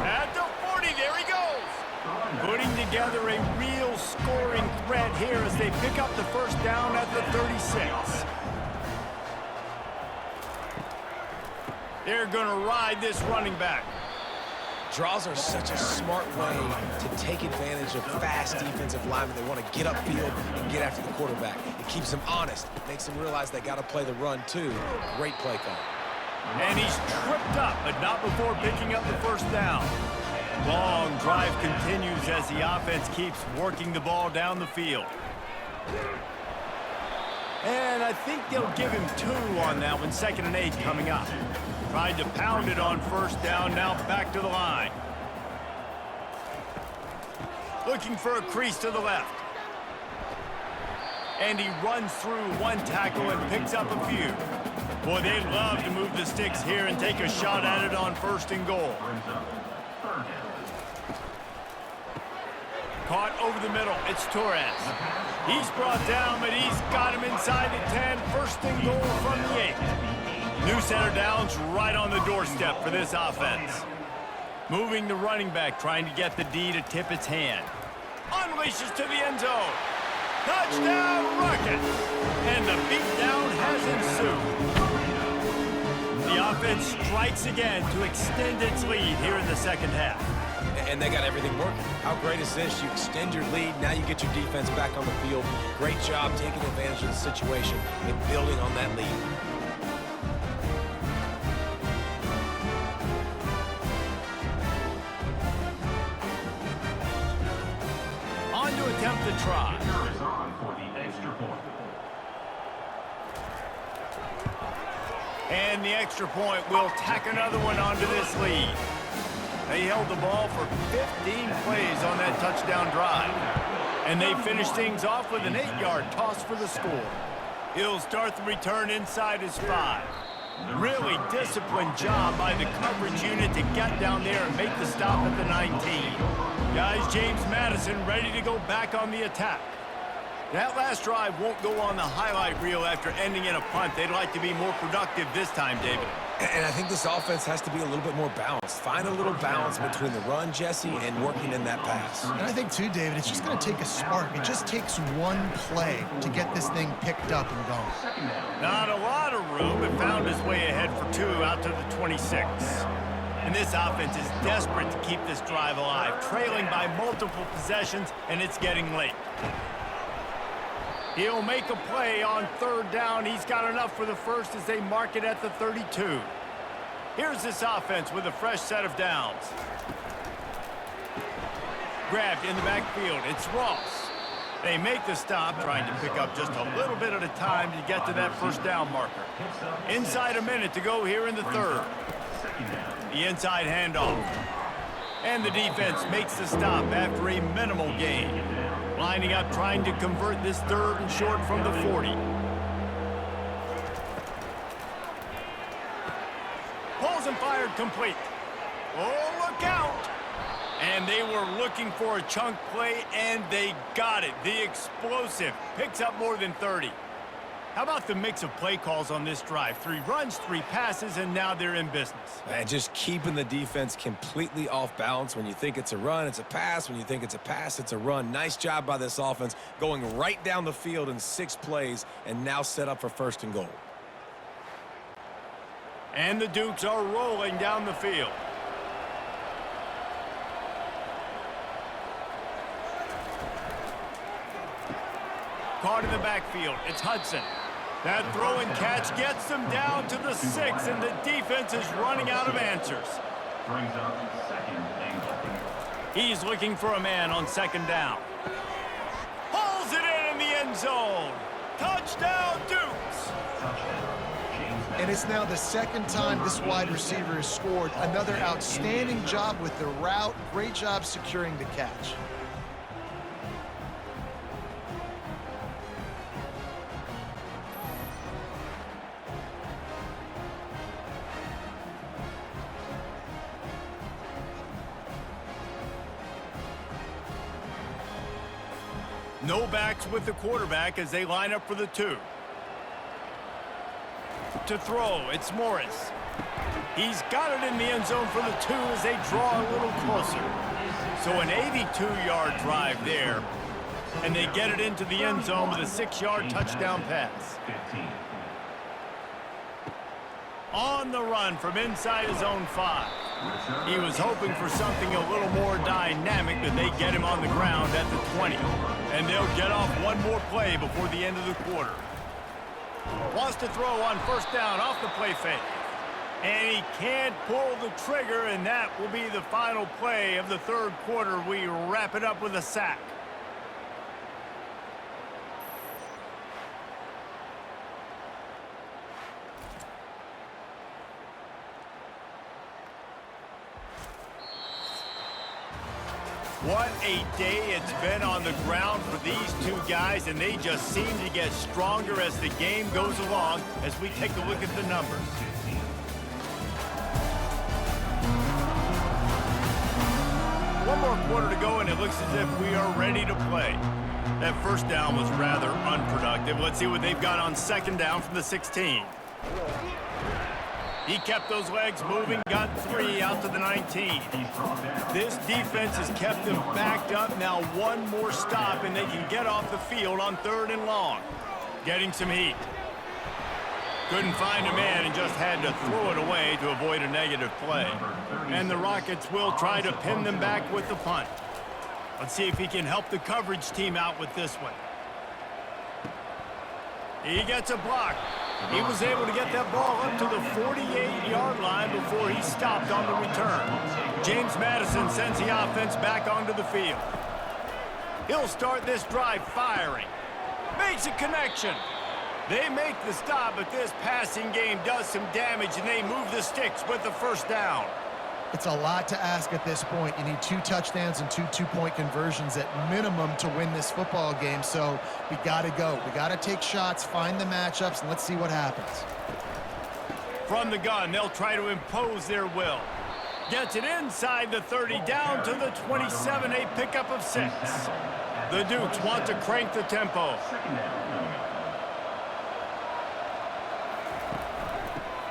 Speaker 1: At the 40, there he goes. Putting together a real scoring threat here as they pick up the first down at the 36. They're going to ride this running back.
Speaker 3: Draws are such a smart way to take advantage of fast defensive linemen. They want to get upfield and get after the quarterback. It keeps them honest. Makes them realize they got to play the run, too. Great play call.
Speaker 1: And he's tripped up, but not before picking up the first down. Long drive continues as the offense keeps working the ball down the field. And I think they'll give him 2 on that one. 2nd and 8 coming up. Tried to pound it on first down, now back to the line. Looking for a crease to the left. And he runs through 1 tackle and picks up a few. Boy, they'd love to move the sticks here and take a shot at it on 1st and goal. Caught over the middle, it's Torres. He's brought down, but he's got him inside the 10. 1st and goal from the 8. New center downs right on the doorstep for this offense. Moving the running back, trying to get the D to tip its hand. Unleashes to the end zone. Touchdown Rocket! And the beatdown has ensued. The offense strikes again to extend its lead here in the second half.
Speaker 3: And they got everything working. How great is this? You extend your lead, now you get your defense back on the field. Great job taking advantage of the situation and building on that lead.
Speaker 1: On to attempt the try.
Speaker 4: Is on for the extra point.
Speaker 1: And the extra point will tack another one onto this lead. They held the ball for 15 plays on that touchdown drive. And they finished things off with an 8-yard toss for the score. He'll start the return inside his 5. Really disciplined job by the coverage unit to get down there and make the stop at the 19. Guys, James Madison ready to go back on the attack. That last drive won't go on the highlight reel after ending in a punt. They'd like to be more productive this time, David.
Speaker 3: And I think this offense has to be a little bit more balanced. Find a little balance between the run, Jesse, and working in that pass.
Speaker 2: And I think, too, David, it's just going to take a spark. It just takes one play to get this thing picked up and going.
Speaker 1: Not a lot of room. It found its way ahead for 2 out to the 26. And this offense is desperate to keep this drive alive, trailing by multiple possessions, and it's getting late. He'll make a play on 3rd down. He's got enough for the first as they mark it at the 32. Here's this offense with a fresh set of downs. Grabbed in the backfield. It's Ross. They make the stop, trying to pick up just a little bit at a time to get to that 1st down marker. Inside a minute to go here in the 3rd. The inside handoff. And the defense makes the stop after a minimal gain. Lining up, trying to convert this 3rd and short from the 40. Pulls and fired complete. Oh, look out! And they were looking for a chunk play, and they got it. The explosive picks up more than 30. How about the mix of play calls on this drive? 3 runs, 3 passes, and now they're in business.
Speaker 3: And just keeping the defense completely off balance. When you think it's a run, it's a pass. When you think it's a pass, it's a run. Nice job by this offense, going right down the field in 6 plays and now set up for 1st and goal.
Speaker 1: And the Dukes are rolling down the field. Caught in the backfield. It's Hudson. That throw and catch gets them down to the 6, and the defense is running out of answers.
Speaker 4: Brings up 2nd and goal.
Speaker 1: He's looking for a man on 2nd down. Pulls it in the end zone. Touchdown, Dukes!
Speaker 2: And it's now the 2nd time this wide receiver has scored. Another outstanding job with the route. Great job securing the catch.
Speaker 1: No backs with the quarterback as they line up for the 2. To throw, it's Morris. He's got it in the end zone for the 2 as they draw a little closer. So an 82-yard drive there, and they get it into the end zone with a 6-yard touchdown pass.
Speaker 4: 15.
Speaker 1: On the run from inside his own 5. He was hoping for something a little more dynamic, but they get him on the ground at the 20. And they'll get off one more play before the end of the quarter. Wants to throw on 1st down off the play fake. And he can't pull the trigger, and that will be the final play of the 3rd quarter. We wrap it up with a sack. What a day it's been on the ground for these 2 guys, and they just seem to get stronger as the game goes along as we take a look at the numbers. One more quarter to go, and it looks as if we are ready to play. That 1st down was rather unproductive. Let's see what they've got on 2nd down from the 16. He kept those legs moving, got 3 out to the 19. This defense has kept them backed up. Now one more stop, and they can get off the field on 3rd and long. Getting some heat. Couldn't find a man and just had to throw it away to avoid a negative play. And the Rockets will try to pin them back with the punt. Let's see if he can help the coverage team out with this one. He gets a block. He was able to get that ball up to the 48-yard line before he stopped on the return. James Madison sends the offense back onto the field. He'll start this drive firing. Makes a connection. They make the stop, but this passing game does some damage, and they move the sticks with the first down.
Speaker 2: It's a lot to ask at this point. You need 2 touchdowns and 2 two-point conversions at minimum to win this football game, so we got to go. We got to take shots, find the matchups, and let's see what happens.
Speaker 1: From the gun, they'll try to impose their will. Gets it inside the 30, down to the 27, a pickup of 6. The Dukes want to crank the tempo.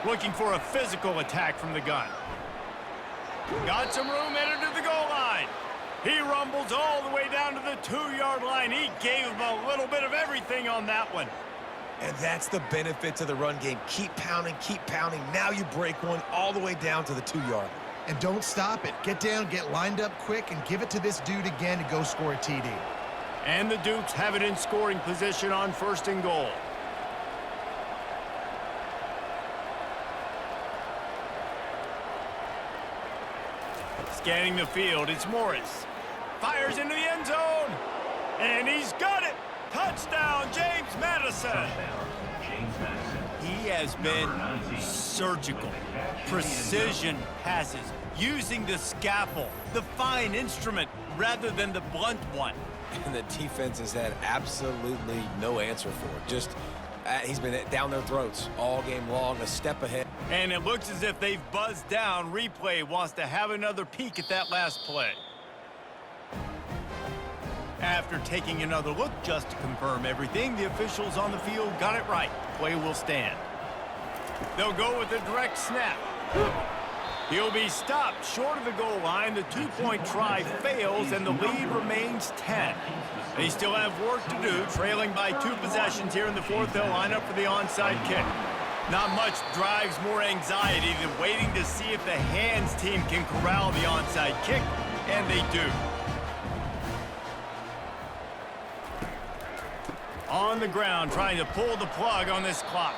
Speaker 1: Looking for a physical attack from the gun. Got some room headed to the goal line. He rumbles all the way down to the 2-yard line. He gave him a little bit of everything on that one.
Speaker 3: And that's the benefit to the run game. Keep pounding, keep pounding. Now you break one all the way down to the 2-yard.
Speaker 2: And don't stop it. Get down, get lined up quick, and give it to this dude again to go score a TD.
Speaker 1: And the Dukes have it in scoring position on 1st and goal. Scanning the field, it's Morris. Fires into the end zone. And he's got it. Touchdown, James Madison. He has been surgical. Precision passes. Using the scalpel, the fine instrument, rather than the blunt one.
Speaker 3: And the defense has had absolutely no answer for it. Just, he's been down their throats all game long, a step ahead.
Speaker 1: And it looks as if they've buzzed down. Replay wants to have another peek at that last play. After taking another look just to confirm everything, the officials on the field got it right. Play will stand. They'll go with a direct snap. He'll be stopped short of the goal line. The 2-point try fails, and the lead remains 10. They still have work to do, trailing by 2 possessions here in the 4th. They'll line up for the onside kick. Not much drives more anxiety than waiting to see if the hands team can corral the onside kick, and they do. On the ground, trying to pull the plug on this clock.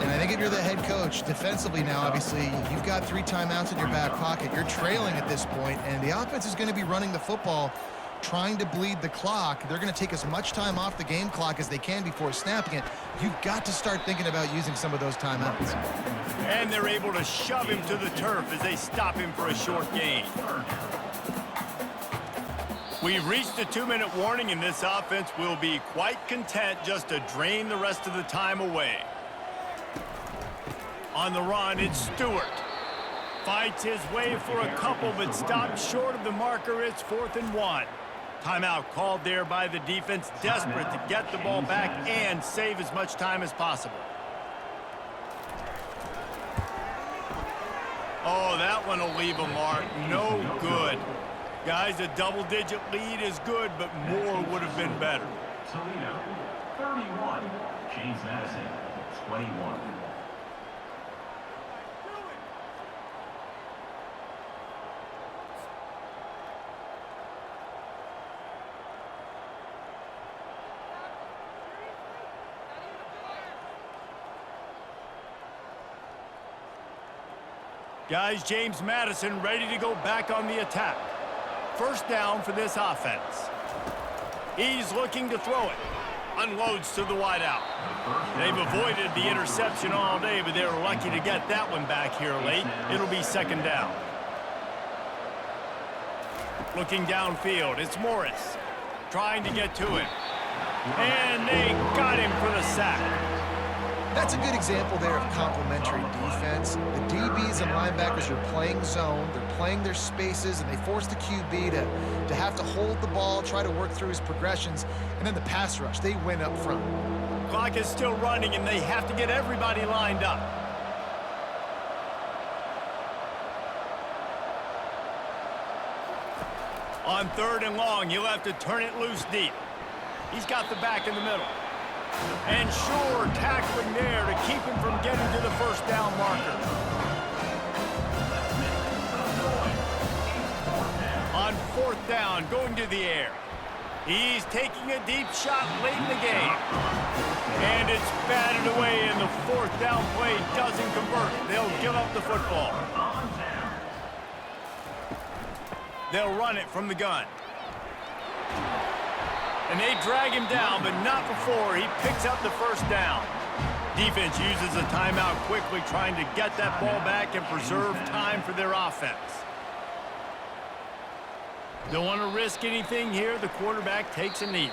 Speaker 2: And I think if you're the head coach, defensively now, obviously, you've got 3 timeouts in your back pocket. You're trailing at this point, and the offense is going to be running the football, trying to bleed the clock. They're going to take as much time off the game clock as they can before snapping it. You've got to start thinking about using some of those timeouts.
Speaker 1: And they're able to shove him to the turf as they stop him for a short gain. We've reached a 2-minute warning, and this offense will be quite content just to drain the rest of the time away. On the run, it's Stewart. Fights his way for a couple, but stops short of the marker. It's 4th and 1. Timeout called there by the defense, desperate to get the ball back and save as much time as possible. Oh, that one will leave a mark. No good. Guys, a double-digit lead is good, but more would have been better.
Speaker 4: Toledo, 31. James Madison, 21.
Speaker 1: Guys, James Madison ready to go back on the attack. 1st down for this offense. He's looking to throw it. Unloads to the wideout. They've avoided the interception all day, but they were lucky to get that one back here late. It'll be 2nd down. Looking downfield, it's Morris. Trying to get to him. And they got him for the sack.
Speaker 2: That's a good example there of complementary defense. The DBs and linebackers are playing zone, they're playing their spaces, and they force the QB to have to hold the ball, try to work through his progressions, and then the pass rush, they win up front.
Speaker 1: Clock is still running, and they have to get everybody lined up. On 3rd and long, he'll have to turn it loose deep. He's got the back in the middle. And sure, tackling there to keep him from getting to the first down marker. On 4th down, going to the air. He's taking a deep shot late in the game. And it's batted away, and the 4th down play doesn't convert. They'll give up the football. They'll run it from the gun. And they drag him down, but not before he picks up the first down. Defense uses a timeout quickly, trying to get that ball back and preserve time for their offense. Don't want to risk anything here. The quarterback takes a knee.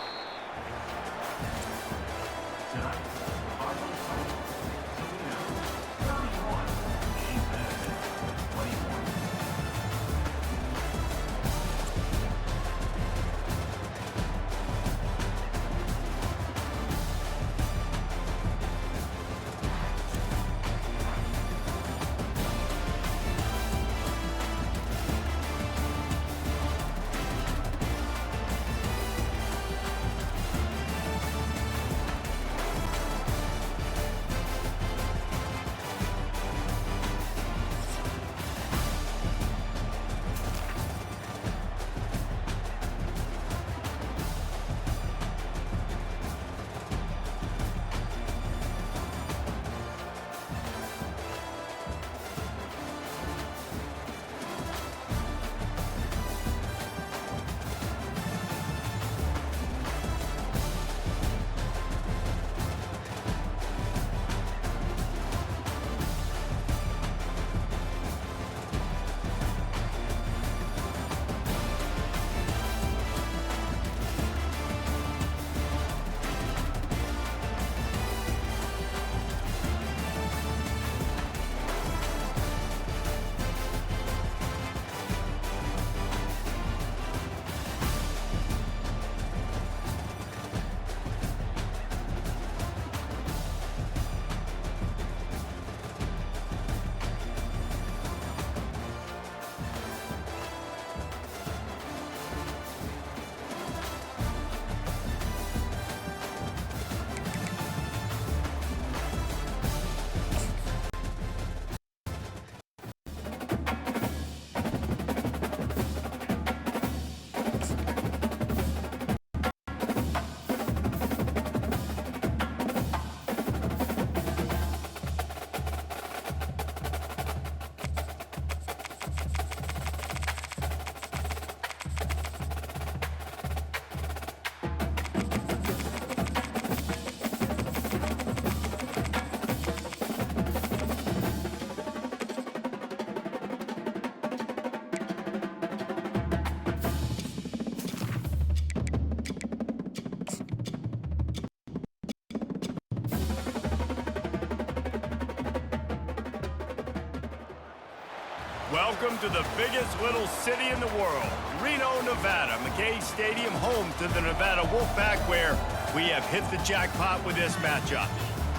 Speaker 1: Welcome to the biggest little city in the world, Reno, Nevada. McKay Stadium, home to the Nevada Wolfpack, where we have hit the jackpot with this matchup.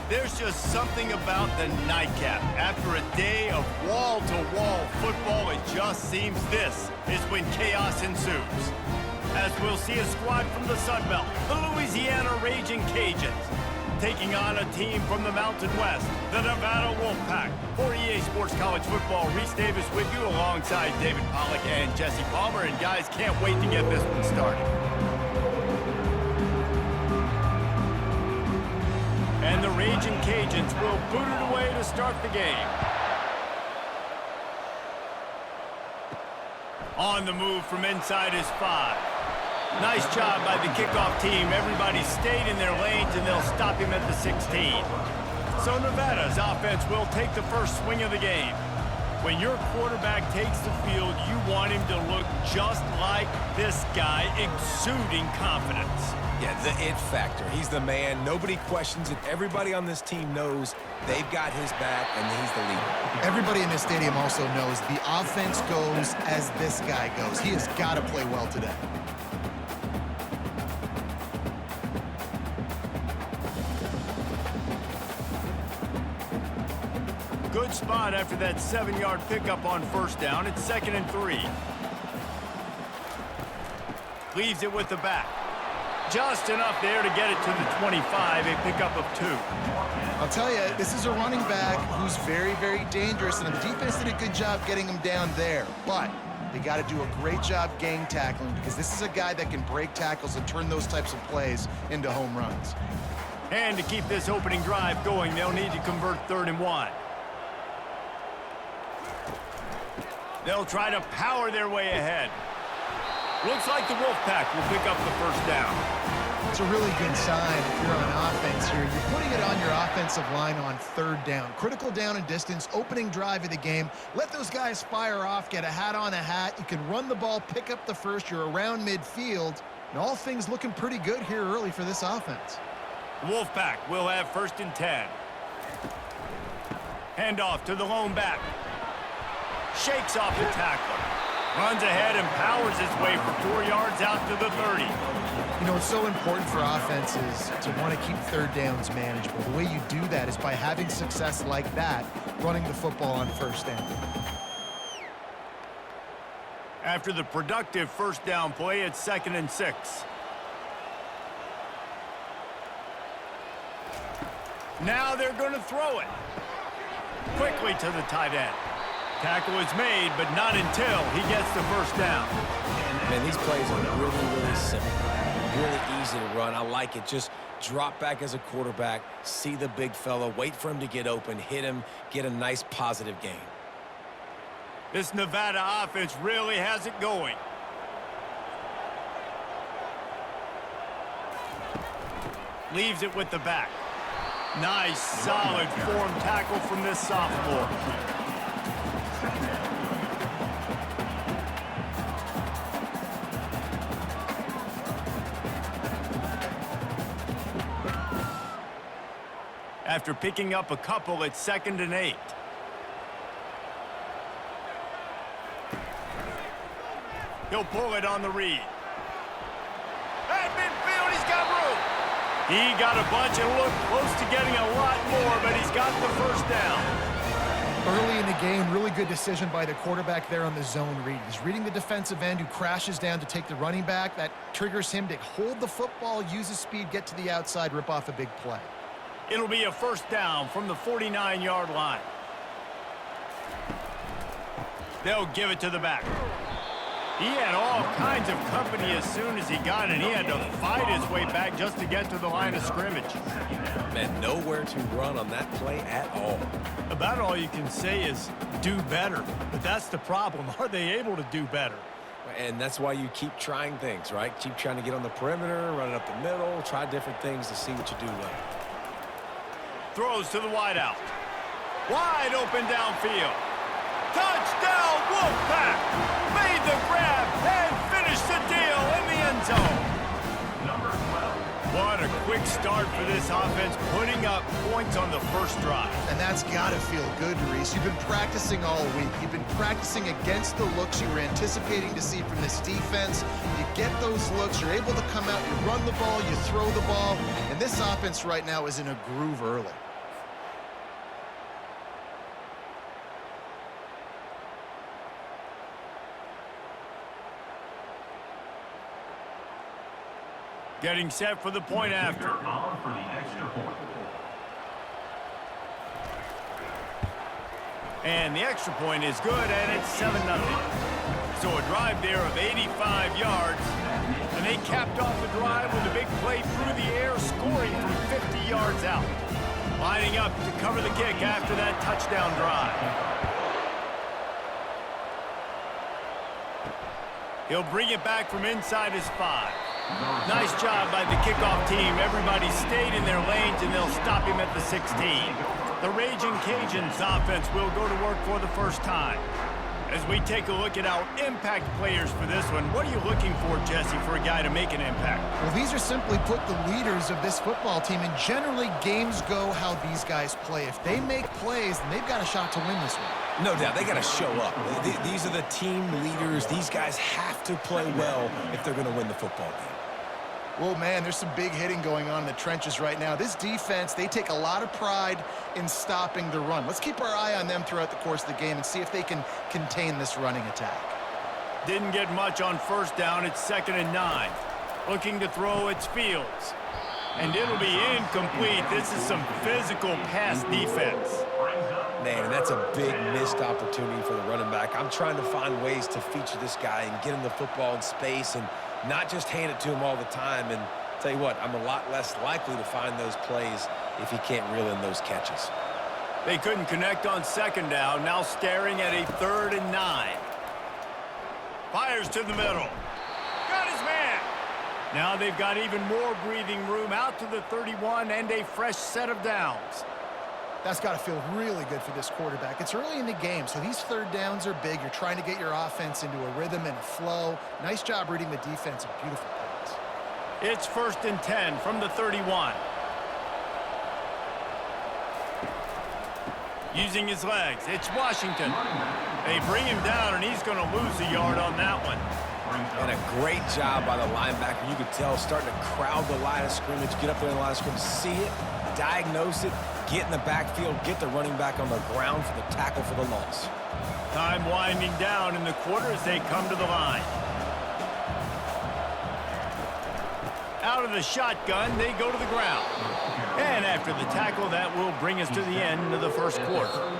Speaker 1: There's just something about the nightcap. After a day of wall-to-wall football, it just seems this is when chaos ensues. As we'll see a squad from the Sun Belt, the Louisiana Raging Cajuns, taking on a team from the Mountain West, the Nevada Wolfpack. For EA Sports College Football, Reese Davis with you alongside David Pollack and Jesse Palmer. And guys, can't wait to get this one started. And the Raging Cajuns will boot it away to start the game. On the move from inside his 5. Nice job by the kickoff team. Everybody stayed in their lanes, and they'll stop him at the 16. So Nevada's offense will take the first swing of the game. When your quarterback takes the field, you want him to look just like this guy, exuding confidence.
Speaker 3: Yeah, the it factor. He's the man. Nobody questions it. Everybody on this team knows they've got his back, and he's the leader.
Speaker 2: Everybody in this stadium also knows the offense goes as this guy goes. He has got to play well today.
Speaker 1: Good spot after that 7-yard pickup on first down. It's 2nd and 3. Leaves it with the back. Just enough there to get it to the 25, a pickup of 2.
Speaker 2: I'll tell you, this is a running back who's very, very dangerous, and the defense did a good job getting him down there. But they got to do a great job gang tackling because this is a guy that can break tackles and turn those types of plays into home runs.
Speaker 1: And to keep this opening drive going, they'll need to convert 3rd and 1. They'll try to power their way ahead. Looks like the Wolfpack will pick up the first down.
Speaker 2: It's a really good sign if you're on offense here. You're putting it on your offensive line on 3rd down. Critical down and distance, opening drive of the game. Let those guys fire off, get a hat on a hat. You can run the ball, pick up the first. You're around midfield. And all things looking pretty good here early for this offense.
Speaker 1: The Wolfpack will have 1st and 10. Handoff to the lone back. Shakes off the tackle. Runs ahead and powers his way for 4 yards out to the 30.
Speaker 2: You know, it's so important for offenses to want to keep 3rd downs manageable. The way you do that is by having success like that, running the football on 1st down.
Speaker 1: After the productive 1st down play, it's 2nd and 6. Now they're going to throw it. Quickly to the tight end. Tackle is made, but not until he gets the 1st down.
Speaker 3: Man, these plays are really, really simple. Really easy to run. I like it. Just drop back as a quarterback, see the big fella, wait for him to get open, hit him, get a nice positive gain.
Speaker 1: This Nevada offense really has it going. Leaves it with the back. Nice, solid form tackle from this sophomore. After picking up a couple, it's 2nd and 8. He'll pull it on the read. At midfield, he's got room. He got a bunch and looked close to getting a lot more, but he's got the 1st down.
Speaker 2: Early in the game, really good decision by the quarterback there on the zone read. He's reading the defensive end who crashes down to take the running back. That triggers him to hold the football, use his speed, get to the outside, rip off a big play.
Speaker 1: It'll be a 1st down from the 49-yard line. They'll give it to the back. He had all kinds of company as soon as he got it. He had to fight his way back just to get to the line of scrimmage.
Speaker 3: Man, nowhere to run on that play at all.
Speaker 1: About all you can say is do better. But that's the problem. Are they able to do better?
Speaker 3: And that's why you keep trying things, right? Keep trying to get on the perimeter, run it up the middle, try different things to see what you do well.
Speaker 1: Throws to the wideout. Wide open downfield. Touchdown, Wolfpack! Made the grab and finished the deal in the end zone.
Speaker 4: Number 12.
Speaker 1: What a quick start for this offense, putting up points on the first drive.
Speaker 2: And that's got to feel good, Reese. You've been practicing all week. You've been practicing against the looks you were anticipating to see from this defense. You get those looks, you're able to come out, you run the ball, you throw the ball, and this offense right now is in a groove early.
Speaker 1: Getting set for the point after.
Speaker 4: On for the extra point.
Speaker 1: And the extra point is good, and it's 7-0. So a drive there of 85 yards. And they capped off the drive with a big play through the air, scoring from 50 yards out. Lining up to cover the kick after that touchdown drive. He'll bring it back from inside his 5. Nice job by the kickoff team. Everybody stayed in their lanes, and they'll stop him at the 16. The Raging Cajuns offense will go to work for the first time. As we take a look at our impact players for this one, what are you looking for, Jesse, for a guy to make an impact?
Speaker 2: Well, these are simply put the leaders of this football team, and generally games go how these guys play. If they make plays, then they've got a shot to win this one.
Speaker 3: No doubt, they got to show up. These are the team leaders. These guys have to play well if they're going to win the football game.
Speaker 2: Well, man, there's some big hitting going on in the trenches right now. This defense, they take a lot of pride in stopping the run. Let's keep our eye on them throughout the course of the game and see if they can contain this running attack.
Speaker 1: Didn't get much on first down. It's 2nd and 9. Looking to throw, it's Fields. And it'll be incomplete. This is some physical pass defense.
Speaker 3: Man, and that's a big missed opportunity for the running back. I'm trying to find ways to feature this guy and get him the football in space and not just hand it to him all the time. And tell you what, I'm a lot less likely to find those plays if he can't reel in those catches.
Speaker 1: They couldn't connect on 2nd down. Now staring at a 3rd and 9. Fires to the middle. Got his man. Now they've got even more breathing room out to the 31 and a fresh set of downs.
Speaker 2: That's got to feel really good for this quarterback. It's early in the game, so these 3rd downs are big. You're trying to get your offense into a rhythm and a flow. Nice job reading the defense. A beautiful pass.
Speaker 1: It's 1st and 10 from the 31. Using his legs, it's Washington. They bring him down, and he's going to lose a yard on that one.
Speaker 3: And a great job by the linebacker. You could tell starting to crowd the line of scrimmage, get up there in the line of scrimmage, see it, diagnose it, get in the backfield, get the running back on the ground for the tackle for the loss.
Speaker 1: Time winding down in the quarter as they come to the line. Out of the shotgun, they go to the ground. And after the tackle, that will bring us to the end of the first quarter.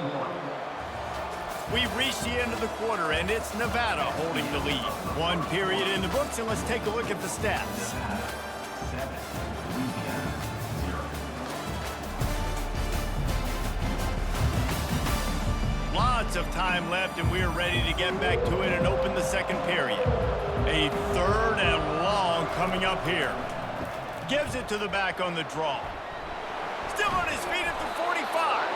Speaker 1: We've reached the end of the quarter, and it's Nevada holding the lead. 1 period in the books, and let's take a look at the stats. Lots of time left, and we're ready to get back to it and open the 2nd period. A 3rd and long coming up here. Gives it to the back on the draw. Still on his feet at the 45.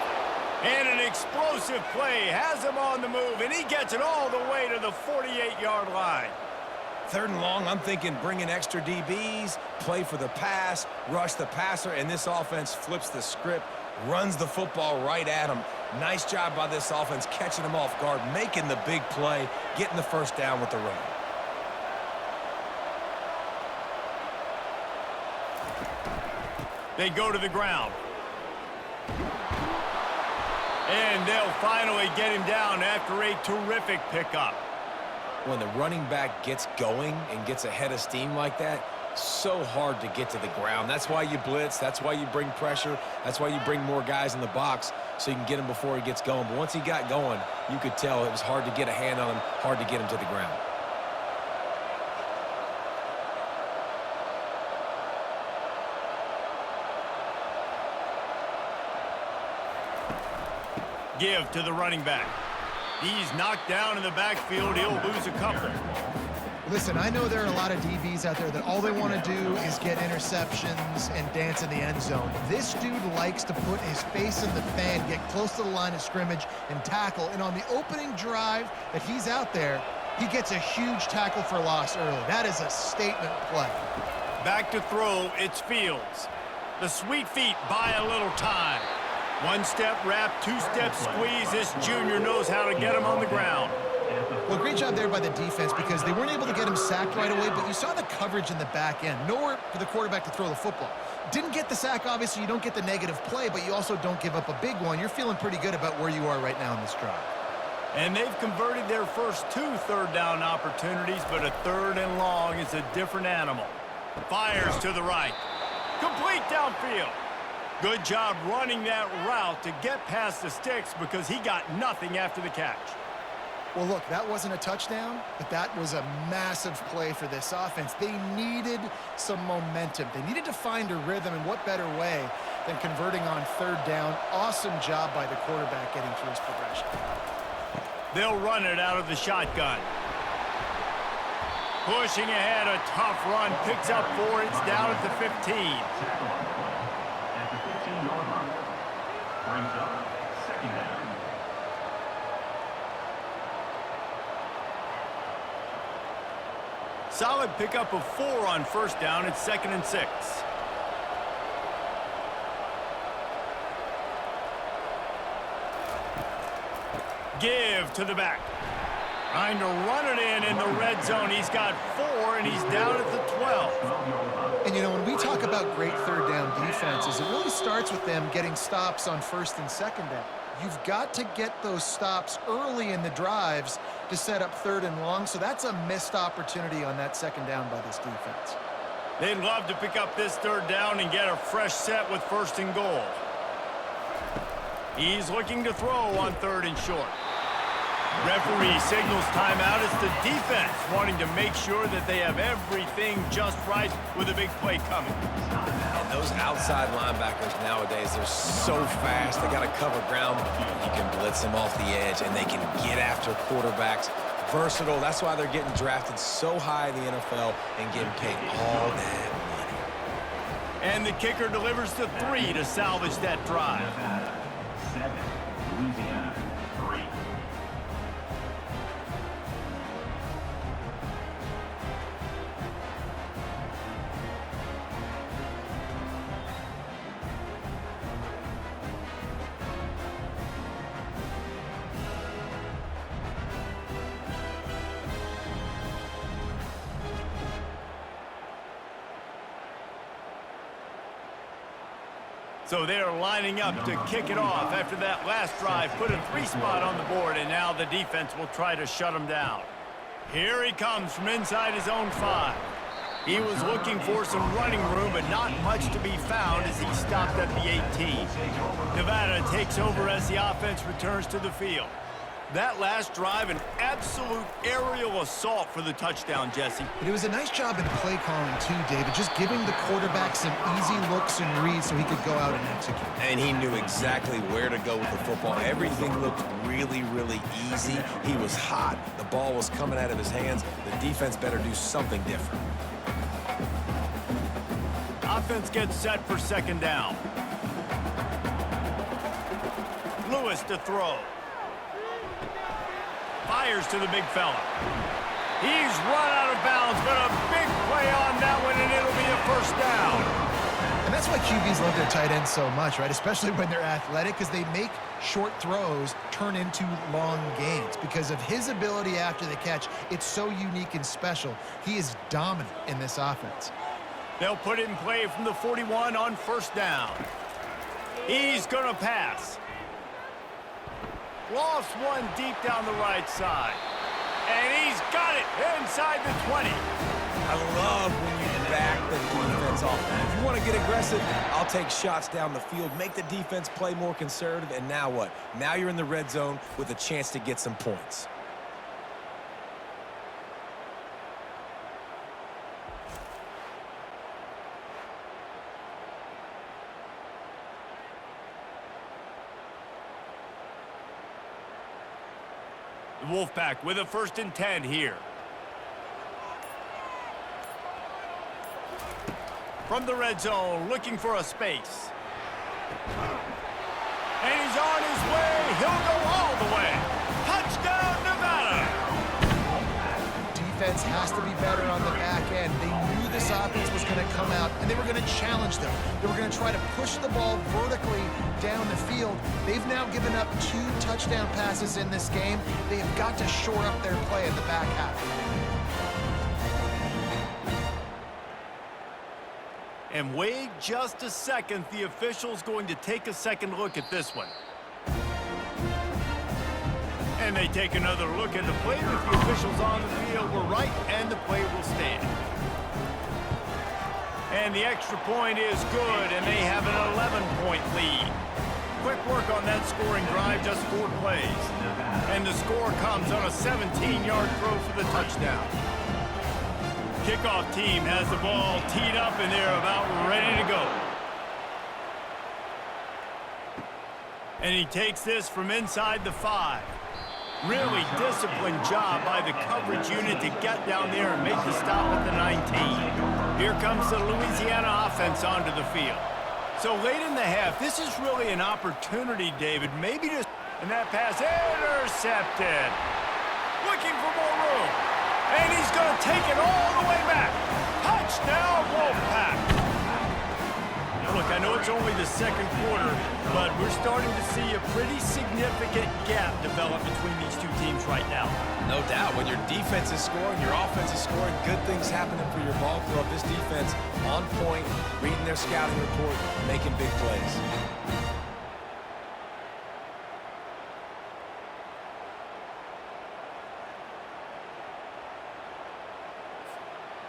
Speaker 1: And an explosive play has him on the move, and he gets it all the way to the 48-yard line.
Speaker 3: 3rd and long, I'm thinking bring in extra DBs, play for the pass, rush the passer, and this offense flips the script, runs the football right at him. Nice job by this offense catching him off guard, making the big play, getting the 1st down with the run.
Speaker 1: They go to the ground. And they'll finally get him down after a terrific pickup.
Speaker 3: When the running back gets going and gets ahead of steam like that, so hard to get to the ground. That's why you blitz. That's why you bring pressure. That's why you bring more guys in the box so you can get him before he gets going. But once he got going, you could tell it was hard to get a hand on him, hard to get him to the ground.
Speaker 1: Give to the running back. He's knocked down in the backfield. He'll lose a couple.
Speaker 2: Listen, I know there are a lot of DBs out there that all they want to do is get interceptions and dance in the end zone. This dude likes to put his face in the fan, get close to the line of scrimmage, and tackle. And on the opening drive that he's out there, he gets a huge tackle for loss early. That is a statement play.
Speaker 1: Back to throw, it's Fields. The sweet feet buy a little time. 1-step wrap, 2-step squeeze. This junior knows how to get him on the ground.
Speaker 2: Well, great job there by the defense because they weren't able to get him sacked right away, but you saw the coverage in the back end. Nowhere for the quarterback to throw the football. Didn't get the sack, obviously. You don't get the negative play, but you also don't give up a big one. You're feeling pretty good about where you are right now in this drive.
Speaker 1: And they've converted their first 2 third down opportunities, but a 3rd and long is a different animal. Fires to the right. Complete downfield. Good job running that route to get past the sticks because he got nothing after the catch.
Speaker 2: Well, look, that wasn't a touchdown, but that was a massive play for this offense. They needed some momentum. They needed to find a rhythm, and what better way than converting on 3rd down. Awesome job by the quarterback getting through his progression.
Speaker 1: They'll run it out of the shotgun. Pushing ahead, a tough run, picks up 4, it's down at the 15.
Speaker 4: At the 15-yard line. Brings up 2nd down.
Speaker 1: Solid pickup of 4 on 1st down. It's 2nd and 6. Give to the back. Trying to run it in the red zone. He's got 4, and he's down at the 12.
Speaker 2: And, you know, when we talk about great 3rd down defenses, it really starts with them getting stops on 1st and 2nd down. You've got to get those stops early in the drives to set up 3rd and long, so that's a missed opportunity on that 2nd down by this defense.
Speaker 1: They'd love to pick up this 3rd down and get a fresh set with 1st and goal. He's looking to throw on 3rd and short. Referee signals timeout. It's the defense wanting to make sure that they have everything just right with a big play coming.
Speaker 3: And those outside linebackers nowadays, they're so fast. They got to cover ground. You can blitz them off the edge, and they can get after quarterbacks. Versatile. That's why they're getting drafted so high in the NFL and getting paid all that money.
Speaker 1: And the kicker delivers the 3 to salvage that drive.
Speaker 4: 7, Louisiana 3.
Speaker 1: So they're lining up to kick it off after that last drive. Put a 3 spot on the board, and now the defense will try to shut him down. Here he comes from inside his own 5. He was looking for some running room, but not much to be found as he stopped at the 18. Nevada takes over as the offense returns to the field. That last drive, an absolute aerial assault for the touchdown, Jesse.
Speaker 2: But it was a nice job in play calling too, David, just giving the quarterback some easy looks and reads so he could go out and execute.
Speaker 3: And he knew exactly where to go with the football. Everything looked really, really easy. He was hot. The ball was coming out of his hands. The defense better do something different.
Speaker 1: Offense gets set for 2nd down. Lewis to throw. Fires to the big fella. He's run out of bounds, but a big play on that one, and it'll be a 1st down.
Speaker 2: And that's why QBs love their tight ends so much, right? Especially when they're athletic, because they make short throws turn into long gains. Because of his ability after the catch, it's so unique and special. He is dominant in this offense.
Speaker 1: They'll put it in play from the 41 on 1st down. He's going to pass. Lofts one deep down the right side. And he's got it inside the 20.
Speaker 3: I love when you back the defense off. If you want to get aggressive, I'll take shots down the field, make the defense play more conservative, and now what? Now you're in the red zone with a chance to get some points.
Speaker 1: The Wolfpack with a 1st and 10 here. From the red zone, looking for a space. And he's on his way. He'll go all the way. Touchdown, Nevada!
Speaker 2: Defense has to be better on the back end. They knew this offense was going to come out, and they were going to challenge them. They were going to try to push the ball vertically down the field. They've now given up 2 touchdown passes in this game. They have got to shore up their play in the back half.
Speaker 1: And wait just a second. The official's going to take a second look at this one. And they take another look at the play. If the officials on the field were right, and the play will stand. And the extra point is good, and they have an 11-point lead. Quick work on that scoring drive, just 4 plays. And the score comes on a 17-yard throw for the touchdown. Kickoff team has the ball teed up, and they're about ready to go. And he takes this from inside the 5. Really disciplined job by the coverage unit to get down there and make the stop at the 19. Here comes the Louisiana offense onto the field. So late in the half, this is really an opportunity, David, maybe to... And that pass intercepted. Looking for more room. And he's going to take it all the way back. Touchdown, Wolfpack. Look, I know it's only the 2nd quarter, but we're starting to see a pretty significant gap develop between these 2 teams right now.
Speaker 3: No doubt. When your defense is scoring, your offense is scoring, good things happening for your ball club. This defense on point, reading their scouting report, making big plays.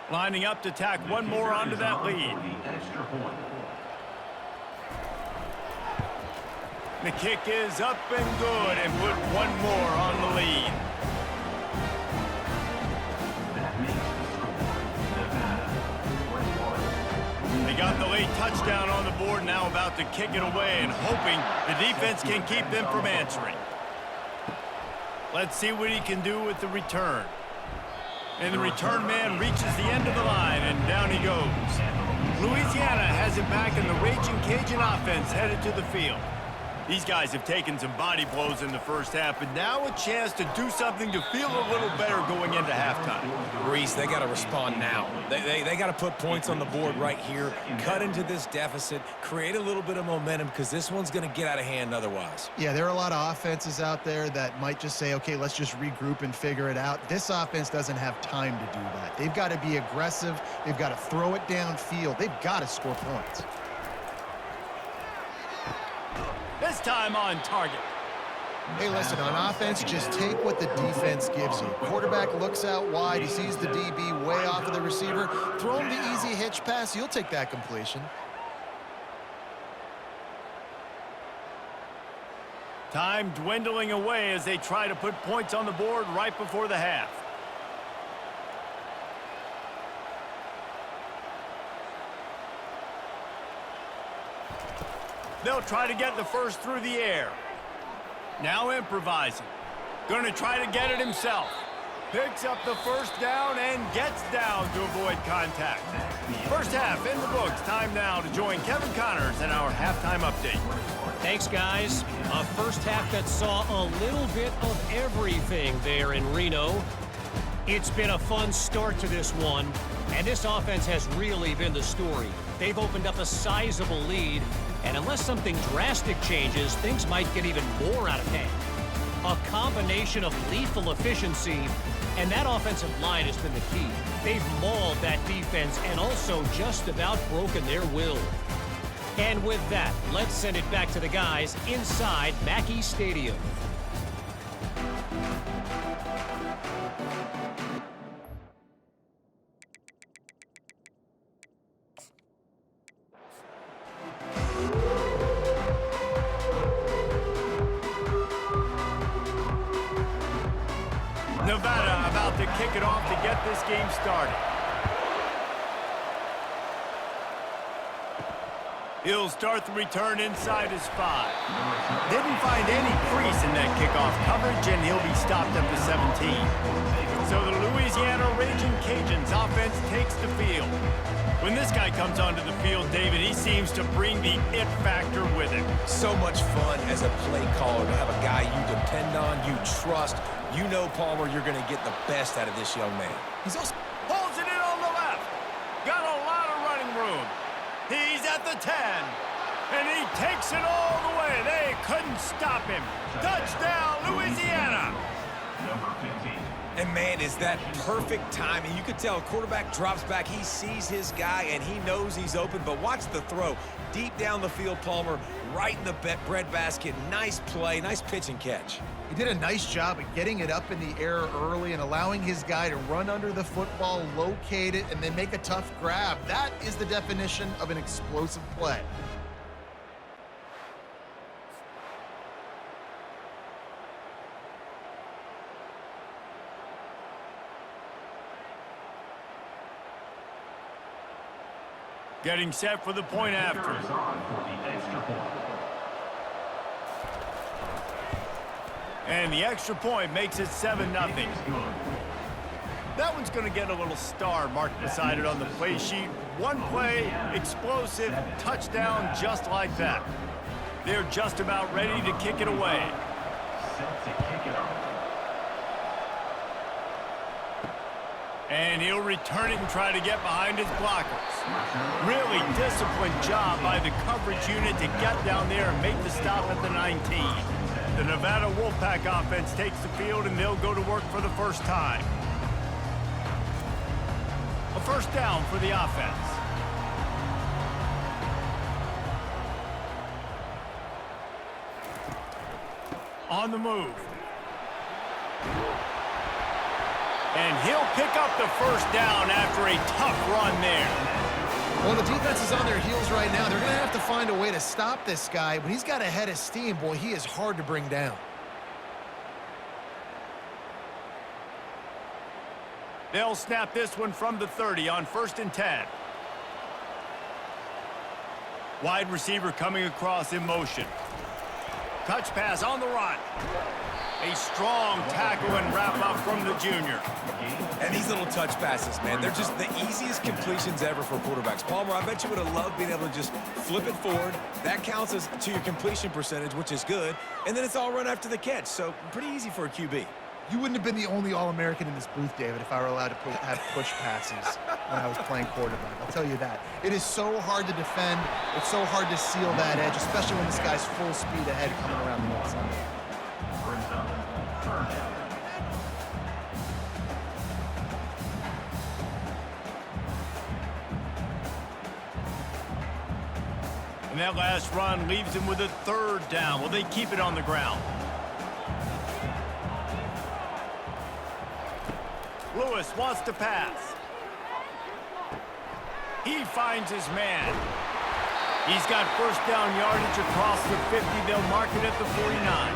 Speaker 1: Lining up to tack one more onto that lead.
Speaker 4: The extra point.
Speaker 1: The kick is up and good and put one more on the lead.
Speaker 4: That makes the score Nevada 21.
Speaker 1: They got the late touchdown on the board, now about to kick it away and hoping the defense can keep them from answering. Let's see what he can do with the return. And the return man reaches the end of the line, and down he goes. Louisiana has it back, and the Raging Cajun offense headed to the field. These guys have taken some body blows in the first half, but now a chance to do something to feel a little better going into halftime.
Speaker 3: Reese, they got to respond now. They got to put points on the board right here, cut into this deficit, create a little bit of momentum, because this one's going to get out of hand otherwise.
Speaker 2: Yeah, there are a lot of offenses out there that might just say, okay, let's just regroup and figure it out. This offense doesn't have time to do that. They've got to be aggressive. They've got to throw it downfield. They've got to score points.
Speaker 1: This time on target.
Speaker 2: Hey, listen, on offense, just take what the defense gives you. Quarterback looks out wide. He sees the DB way off of the receiver. Throw him the easy hitch pass. You'll take that completion.
Speaker 1: Time dwindling away as they try to put points on the board right before the half. They'll try to get the first through the air. Now improvising. Going to try to get it himself. Picks up the first down and gets down to avoid contact. First half in the books. Time now to join Kevin Connors in our halftime update.
Speaker 5: Thanks, guys. A first half that saw a little bit of everything there in Reno. It's been a fun start to this one, and this offense has really been the story. They've opened up a sizable lead, and unless something drastic changes, things might get even more out of hand. A combination of lethal efficiency, and that offensive line has been the key. They've mauled that defense and also just about broken their will. And with that, let's send it back to the guys inside Mackey Stadium.
Speaker 1: Nevada about to kick it off to get this game started. He'll start the return inside his 5. Didn't find any crease in that kickoff coverage, and he'll be stopped at the 17. So the Louisiana Raging Cajuns offense takes the field. When this guy comes onto the field, David, he seems to bring the it factor with him.
Speaker 3: So much fun as a play caller to have a guy you depend on, you trust. You know, Palmer, you're going to get the best out of this young man.
Speaker 1: He's also pulls it in on the left. Got a lot of running room. He's at the 10. And he takes it all the way. They couldn't stop him. Touchdown, Louisiana.
Speaker 4: Number 15.
Speaker 3: And, man, is that perfect timing. You could tell a quarterback drops back. He sees his guy, and he knows he's open. But watch the throw. Deep down the field, Palmer, right in the breadbasket. Nice play, nice pitch and catch.
Speaker 2: He did a nice job of getting it up in the air early and allowing his guy to run under the football, locate it, and then make a tough grab. That is the definition of an explosive play.
Speaker 1: Getting set for the point after.
Speaker 4: Kicker is on for the extra point.
Speaker 1: And the extra point makes it 7-0. That one's going to get a little star marked beside it on the play sheet. One play, explosive, touchdown, just like that. They're just about ready to kick it away.
Speaker 4: Set to kick it off.
Speaker 1: And he'll return it and try to get behind his blockers. Really disciplined job by the coverage unit to get down there and make the stop at the 19. The Nevada Wolfpack offense takes the field, and they'll go to work for the first time. A first down for the offense. On the move. And he'll pick up the first down after a tough run there.
Speaker 2: Well, the defense is on their heels right now. They're going to have to find a way to stop this guy. When he's got a head of steam, boy, he is hard to bring down.
Speaker 1: They'll snap this one from the 30 on 1st and 10. Wide receiver coming across in motion. Touch pass on the run. A strong tackle and wrap up from the junior.
Speaker 3: And these little touch passes, man, they're just the easiest completions ever for quarterbacks. Palmer, I bet you would have loved being able to just flip it forward. That counts as to your completion percentage, which is good. And then it's all run after the catch, so pretty easy for a QB.
Speaker 2: You wouldn't have been the only All-American in this booth, David, if I were allowed to have push passes when I was playing quarterback. I'll tell you that. It is so hard to defend. It's so hard to seal that edge, especially when this guy's full speed ahead coming around the outside.
Speaker 1: And that last run leaves him with a 3rd down. Will they keep it on the ground? Lewis wants to pass. He finds his man. He's got 1st down yardage across the 50. They'll mark it at the 49.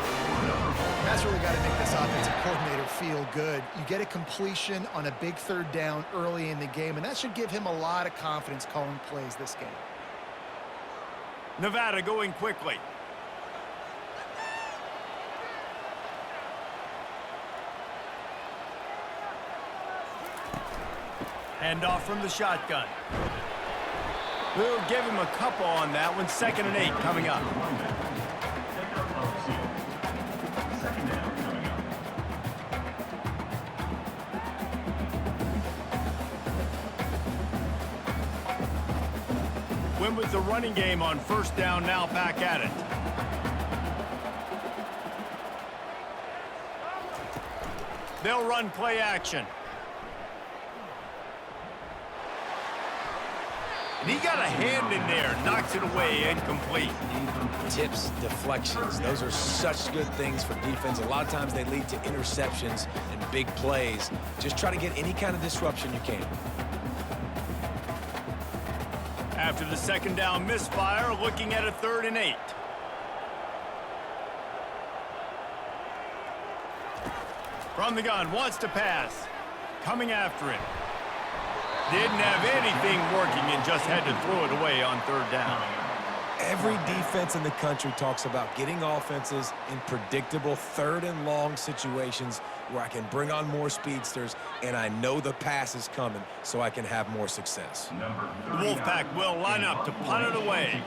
Speaker 2: That's really got to make this offensive coordinator feel good. You get a completion on a big 3rd down early in the game, and that should give him a lot of confidence calling plays this game.
Speaker 1: Nevada going quickly. Hand off from the shotgun. We'll give him a couple on that one. 2nd and 8 coming up. Win with the running game on 1st down, now back at it. They'll run play action. And he got a hand in there, knocks it away, incomplete.
Speaker 3: Tips, deflections, those are such good things for defense. A lot of times they lead to interceptions and big plays. Just try to get any kind of disruption you can.
Speaker 1: After the 2nd down misfire, looking at a 3rd and 8. From the gun, wants to pass. Coming after it. Didn't have anything working and just had to throw it away on 3rd down.
Speaker 3: Every defense in the country talks about getting offenses in predictable 3rd and long situations where I can bring on more speedsters and I know the pass is coming so I can have more success.
Speaker 1: The Wolfpack will line up to punt it away.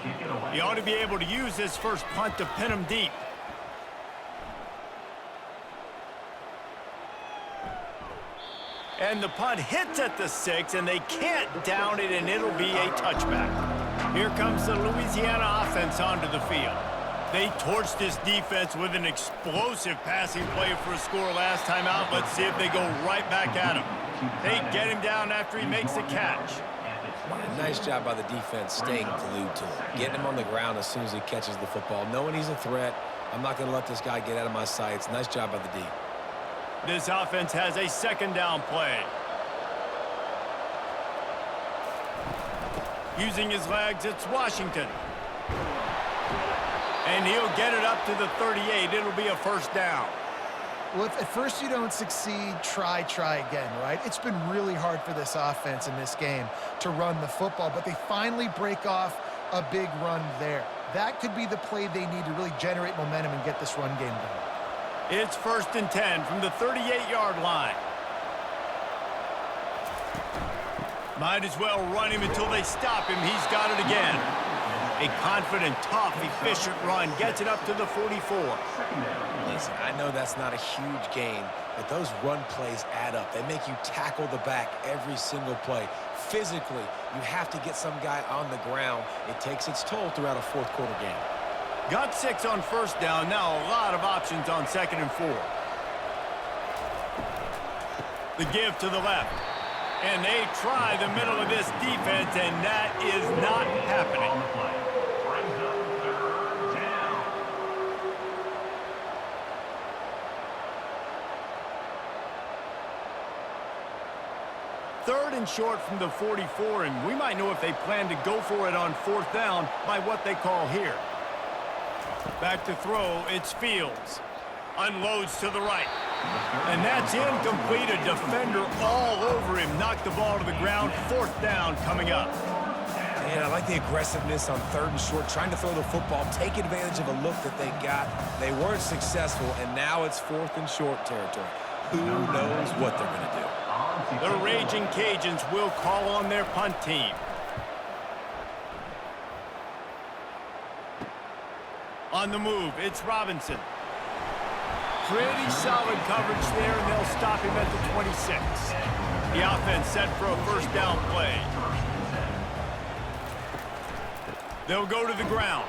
Speaker 1: He ought to be able to use this first punt to pin him deep. And the punt hits at the 6, and they can't down it, and it'll be a touchback. Here comes the Louisiana offense onto the field. They torched this defense with an explosive passing play for a score last time out. Let's see if they go right back at him. They get him down after he makes the catch.
Speaker 3: Nice job by the defense staying glued to him, getting him on the ground as soon as he catches the football, knowing he's a threat. I'm not going to let this guy get out of my sights. Nice job by the D.
Speaker 1: This offense has a 2nd down play. Using his legs, it's Washington. And he'll get it up to the 38. It'll be a 1st down.
Speaker 2: Well, if at first you don't succeed, try again, right? It's been really hard for this offense in this game to run the football, but they finally break off a big run there. That could be the play they need to really generate momentum and get this run game going.
Speaker 1: It's 1st and 10 from the 38-yard line. Might as well run him until they stop him. He's got it again. A confident, tough, efficient run gets it up to the 44.
Speaker 3: Listen, I know that's not a huge gain, but those run plays add up. They make you tackle the back every single play. Physically, you have to get some guy on the ground. It takes its toll throughout a 4th quarter game.
Speaker 1: Got 6 on 1st down. Now a lot of options on 2nd and 4. The give to the left. And they try the middle of this defense, and that is not happening. 3rd and short from the 44, and we might know if they plan to go for it on 4th down by what they call here. Back to throw, it's Fields. Unloads to the right. And that's incomplete. A defender all over him. Knocked the ball to the ground. 4th down coming up.
Speaker 3: And I like the aggressiveness on 3rd and short, trying to throw the football, take advantage of a look that they got. They weren't successful, and now it's 4th and short territory. Who knows what they're going to do?
Speaker 1: The Raging Cajuns will call on their punt team. On the move, it's Robinson. Pretty solid coverage there, and they'll stop him at the 26. The offense set for a 1st down play. They'll go to the ground.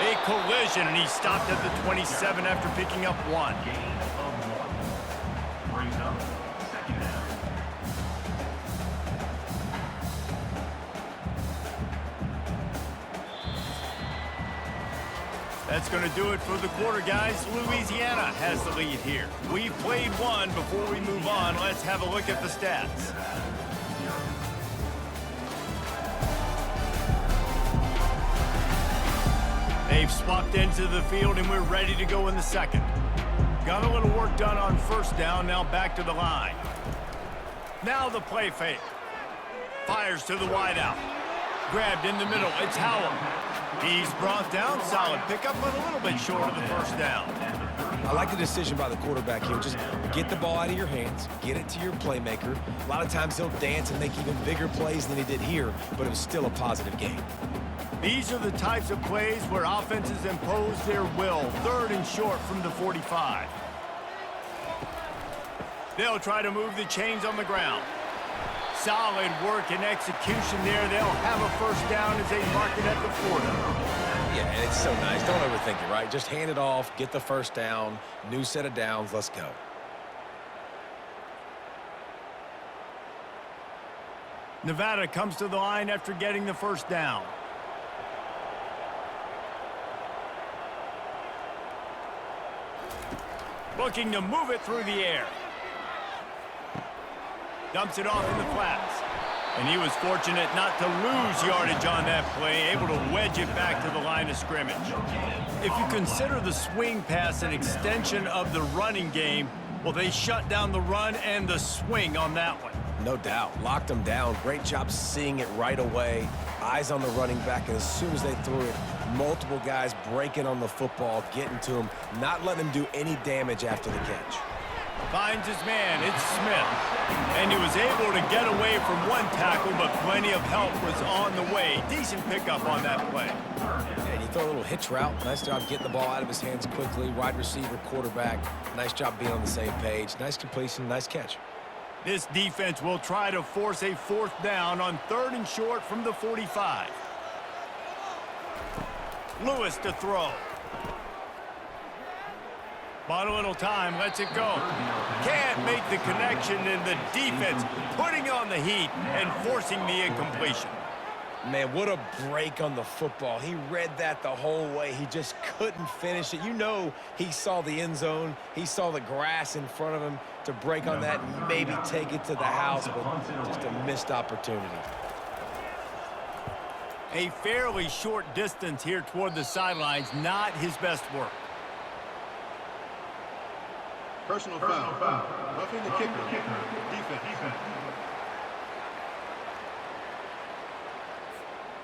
Speaker 1: A collision, and he stopped at the 27 after picking up 1.
Speaker 4: Brings up 2nd down.
Speaker 1: That's going to do it for the quarter, guys. Louisiana has the lead here. We've played one. Before we move on, let's have a look at the stats. They've swapped into the field, and we're ready to go in the 2nd. Got a little work done on 1st down, now back to the line. Now the play fake. Fires to the wideout. Grabbed in the middle, it's Howell. He's brought down, solid pickup, but a little bit short of the 1st down.
Speaker 3: I like the decision by the quarterback here. Just get the ball out of your hands, get it to your playmaker. A lot of times he'll dance and make even bigger plays than he did here, but it was still a positive game.
Speaker 1: These are the types of plays where offenses impose their will. 3rd and short from the 45. They'll try to move the chains on the ground. Solid work and execution there. They'll have a 1st down as they mark it at the 40.
Speaker 3: Yeah, and it's so nice. Don't overthink it, right? Just hand it off, get the 1st down, new set of downs, let's go.
Speaker 1: Nevada comes to the line after getting the 1st down. Looking to move it through the air. Dumps it off in the flats. And he was fortunate not to lose yardage on that play, able to wedge it back to the line of scrimmage. If you consider the swing pass an extension of the running game, well, they shut down the run and the swing on that one.
Speaker 3: No doubt. Locked him down. Great job seeing it right away. Eyes on the running back, and as soon as they threw it, multiple guys breaking on the football, getting to him, not letting him do any damage after the catch.
Speaker 1: Finds his man, it's Smith. And he was able to get away from one tackle, but plenty of help was on the way. Decent pickup on that play.
Speaker 3: And you throw a little hitch route. Nice job getting the ball out of his hands quickly. Wide receiver, quarterback. Nice job being on the same page. Nice completion, nice catch.
Speaker 1: This defense will try to force a 4th down on 3rd and short from the 45. Lewis to throw. Bought a little time, lets it go. Can't make the connection, and the defense putting on the heat and forcing the incompletion.
Speaker 3: Man, what a break on the football. He read that the whole way. He just couldn't finish it. You know he saw the end zone. He saw the grass in front of him to break on that and maybe take it to the house, but just a missed opportunity.
Speaker 1: A fairly short distance here toward the sidelines, not his best work.
Speaker 6: Personal foul. Roughing the kicker. Defense.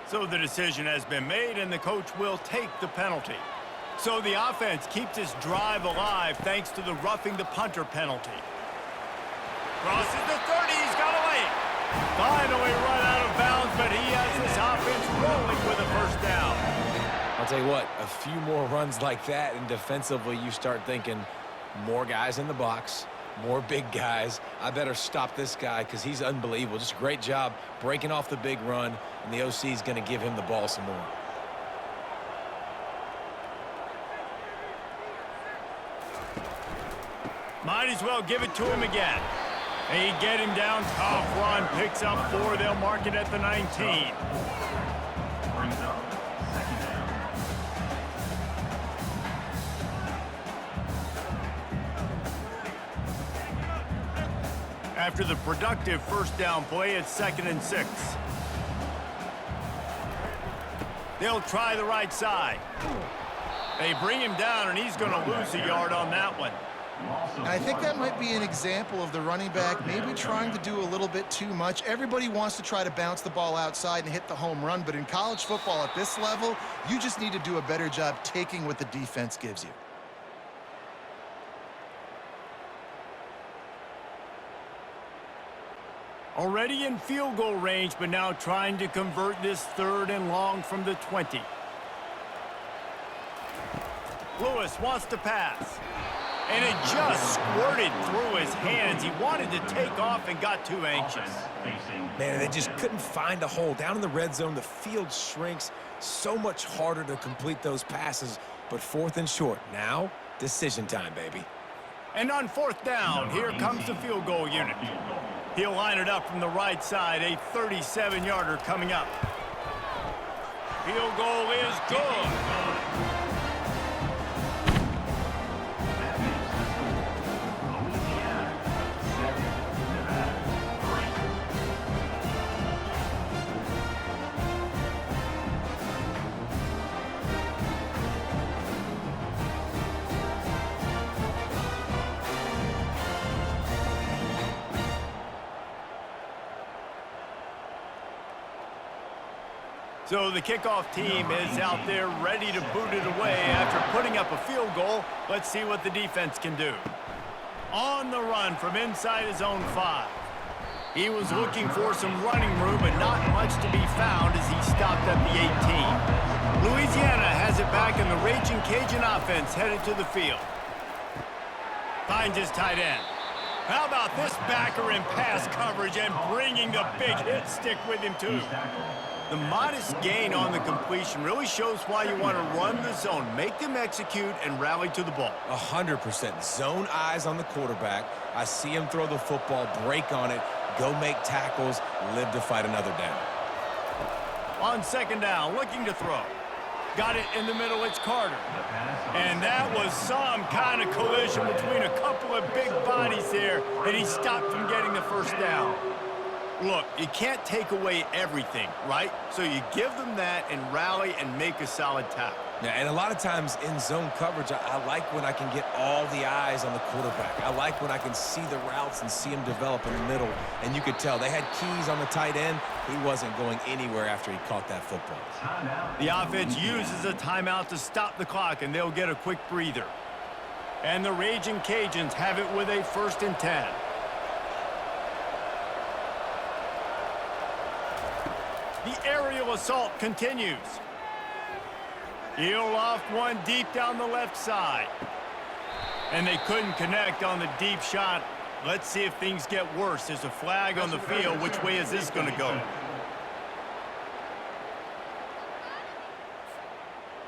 Speaker 1: So the decision has been made, and the coach will take the penalty. So the offense keeps its drive alive thanks to the roughing the punter penalty. Crosses the 30, he's got away. Finally run out of bounds, but he has this offense rolling with a 1st down.
Speaker 3: I'll tell you what, a few more runs like that, and defensively you start thinking more guys in the box, more big guys. I better stop this guy because he's unbelievable. Just a great job breaking off the big run, and the OC is going to give him the ball some more.
Speaker 1: Might as well give it to him again. They get him down, tough run, picks up 4. They'll mark it at the 19.
Speaker 4: Brings up 2nd down.
Speaker 1: After the productive first down play, it's 2nd and 6. They'll try the right side. They bring him down, and he's going to lose a yard on that one.
Speaker 2: And I think that might be an example of the running back maybe trying to do a little bit too much. Everybody wants to try to bounce the ball outside and hit the home run, but in college football at this level, you just need to do a better job taking what the defense gives you.
Speaker 1: Already in field goal range, but now trying to convert this 3rd and long from the 20. Lewis wants to pass. And it just squirted through his hands. He wanted to take off and got too anxious.
Speaker 3: Man, they just couldn't find a hole. Down in the red zone, the field shrinks. So much harder to complete those passes. But 4th and short. Now, decision time, baby.
Speaker 1: And on 4th down, here comes the field goal unit. He'll line it up from the right side. A 37-yarder coming up. Field goal is good. So the kickoff team is out there ready to boot it away after putting up a field goal. Let's see what the defense can do. On the run from inside his own 5. He was looking for some running room, but not much to be found as he stopped at the 18. Louisiana has it back, and the Raging Cajun offense headed to the field. Finds his tight end. How about this backer in pass coverage and bringing the big hit stick with him, too? The modest gain on the completion really shows why you want to run the zone. Make them execute and rally to the ball.
Speaker 3: 100%. Zone eyes on the quarterback. I see him throw the football, break on it, go make tackles, live to fight another down.
Speaker 1: On 2nd down, looking to throw. Got it in the middle, it's Carter. And that was some kind of collision between a couple of big bodies there, and he stopped from getting the first down. Look, you can't take away everything, right? So you give them that and rally and make a solid tackle.
Speaker 3: Yeah, and a lot of times in zone coverage, I like when I can get all the eyes on the quarterback. I like when I can see the routes and see him develop in the middle. And you could tell they had keys on the tight end. He wasn't going anywhere after he caught that football.
Speaker 1: The offense uses a timeout to stop the clock, and they'll get a quick breather. And the Raging Cajuns have it with a 1st and 10. The aerial assault continues. He'll loft one deep down the left side. And they couldn't connect on the deep shot. Let's see if things get worse. There's a flag on the field. Which way is this going to go?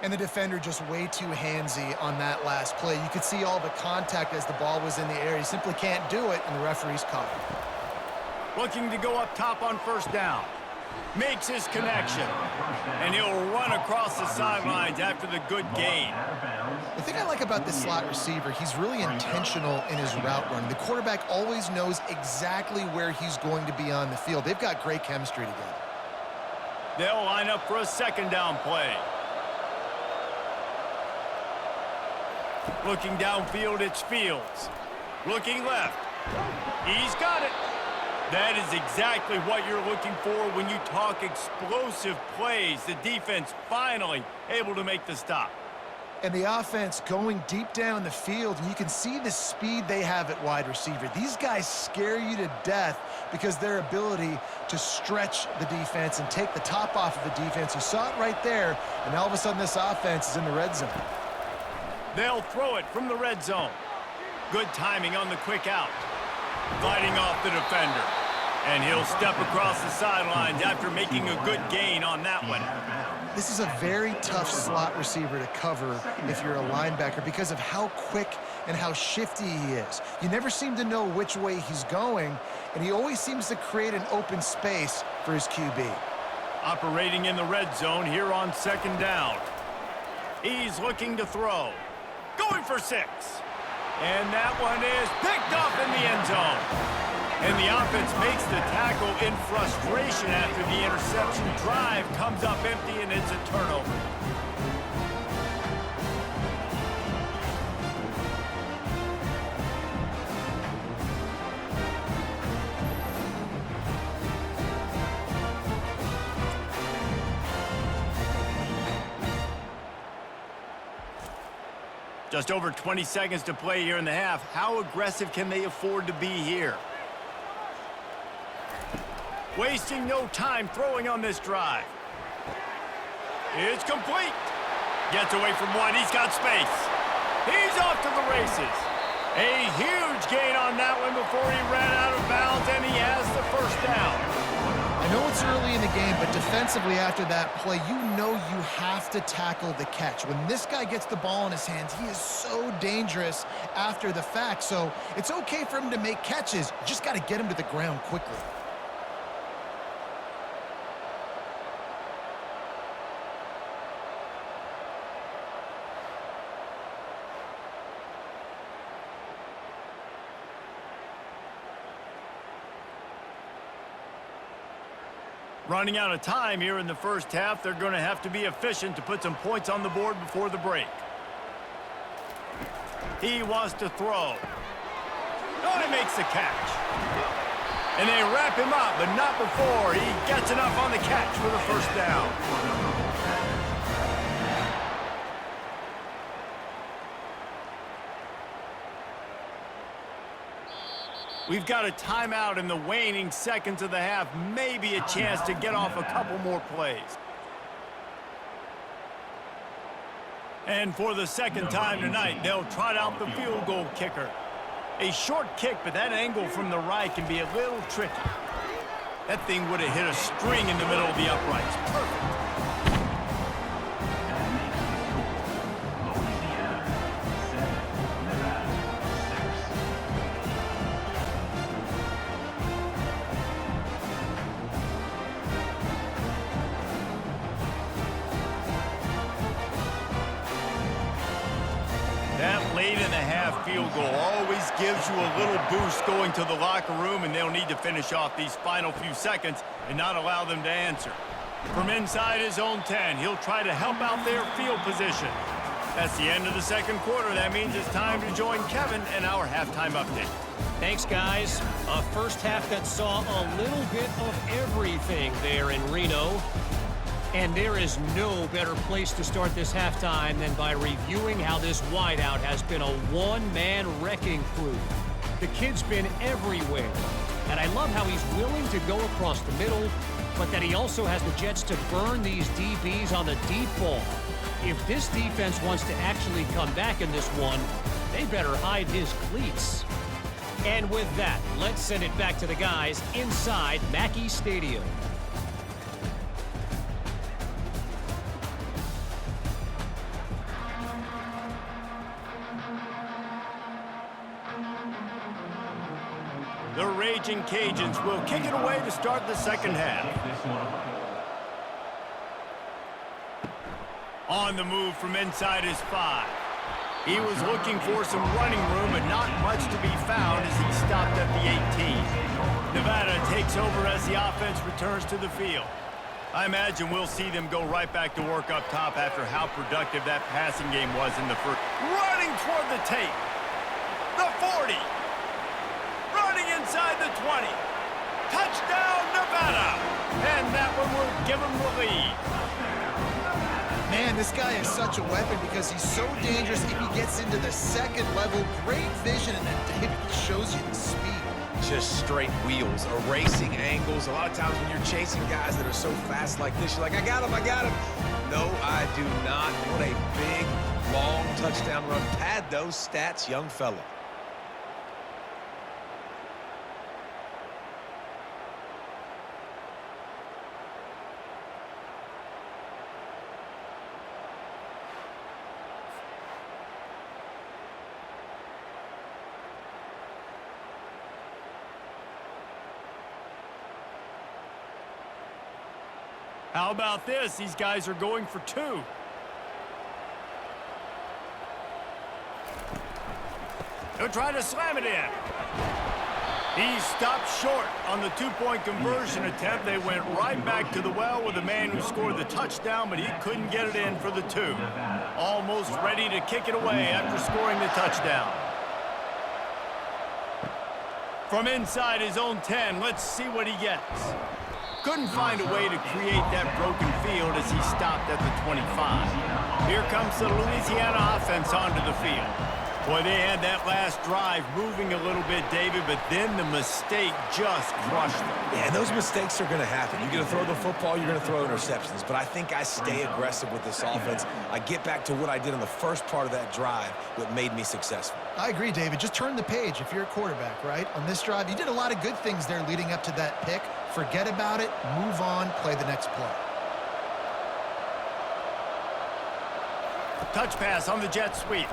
Speaker 2: And the defender just way too handsy on that last play. You could see all the contact as the ball was in the air. He simply can't do it, and the referee's caught it.
Speaker 1: Looking to go up top on 1st down. Makes his connection. And he'll run across the sidelines after the good gain.
Speaker 2: The thing I like about this slot receiver, he's really intentional in his route running. The quarterback always knows exactly where he's going to be on the field. They've got great chemistry together.
Speaker 1: They'll line up for a 2nd down play. Looking downfield, it's Fields. Looking left. He's got it. That is exactly what you're looking for when you talk explosive plays. The defense finally able to make the stop.
Speaker 2: And the offense going deep down the field, and you can see the speed they have at wide receiver. These guys scare you to death because their ability to stretch the defense and take the top off of the defense. You saw it right there, and all of a sudden this offense is in the red zone.
Speaker 1: They'll throw it from the red zone. Good timing on the quick out. Fighting off the defender. And he'll step across the sidelines after making a good gain on that one.
Speaker 2: This is a very tough slot receiver to cover if you're a linebacker because of how quick and how shifty he is. You never seem to know which way he's going, and he always seems to create an open space for his QB.
Speaker 1: Operating in the red zone here on 2nd down. He's looking to throw. Going for 6. And that one is picked off in the end zone. And the offense makes the tackle in frustration after the interception. Drive comes up empty, and it's a turnover. Just over 20 seconds to play here in the half. How aggressive can they afford to be here? Wasting no time throwing on this drive. It's complete. Gets away from one. He's got space. He's off to the races. A huge gain on that one before he ran out of bounds, and he has the first down.
Speaker 2: I know it's early in the game, but defensively after that play, you know you have to tackle the catch. When this guy gets the ball in his hands, he is so dangerous after the fact. So it's okay for him to make catches. You just got to get him to the ground quickly.
Speaker 1: Running out of time here in the first half. They're going to have to be efficient to put some points on the board before the break. He wants to throw. Oh, he makes the catch. And they wrap him up, but not before he gets enough on the catch for the first down. We've got a timeout in the waning seconds of the half. Maybe a chance to get off a couple more plays. And for the second time tonight, they'll trot out the field goal kicker. A short kick, but that angle from the right can be a little tricky. That thing would have hit a string in the middle of the uprights. Perfect. That late in the half field goal always gives you a little boost going to the locker room, and they'll need to finish off these final few seconds and not allow them to answer. From inside his own 10, he'll try to help out their field position. That's the end of the second quarter. That means it's time to join Kevin in our halftime update.
Speaker 5: Thanks, guys. A first half that saw a little bit of everything there in Reno. And there is no better place to start this halftime than by reviewing how this wideout has been a one-man wrecking crew. The kid's been everywhere, and I love how he's willing to go across the middle, but that he also has the jets to burn these DBs on the deep ball. If this defense wants to actually come back in this one, they better hide his cleats. And with that, let's send it back to the guys inside Mackey Stadium.
Speaker 1: The Raging Cajuns will kick it away to start the second half. On the move from inside his 5. He was looking for some running room, but not much to be found as he stopped at the 18. Nevada takes over as the offense returns to the field. I imagine we'll see them go right back to work up top after how productive that passing game was in the first. Running toward the tape. The 40. Running inside the 20. Touchdown, Nevada! And that one will give them the lead.
Speaker 2: Man, this guy is such a weapon because he's so dangerous if he gets into the second level. Great vision, and then David shows you the speed.
Speaker 3: Just straight wheels, erasing angles. A lot of times when you're chasing guys that are so fast like this, you're like, I got him, I got him. No, I do not. What a big, long touchdown run. Pad those stats, young fella.
Speaker 1: How about this? These guys are going for 2. They'll try to slam it in. He stopped short on the two-point conversion attempt. They went right back to the well with the man who scored the touchdown, but he couldn't get it in for the two. Almost ready to kick it away after scoring the touchdown. From inside his own 10, let's see what he gets. Couldn't find a way to create that broken field as he stopped at the 25. Here comes the Louisiana offense onto the field. Boy, they had that last drive moving a little bit, David, but then the mistake just crushed them.
Speaker 3: Yeah, and those mistakes are going to happen. You're going to throw the football, you're going to throw interceptions. But I think I stay aggressive with this offense. I get back to what I did on the first part of that drive, what made me successful.
Speaker 2: I agree, David. Just turn the page if you're a quarterback, right? On this drive, you did a lot of good things there leading up to that pick. Forget about it, move on, play the next play.
Speaker 1: Touch pass on the jet sweep.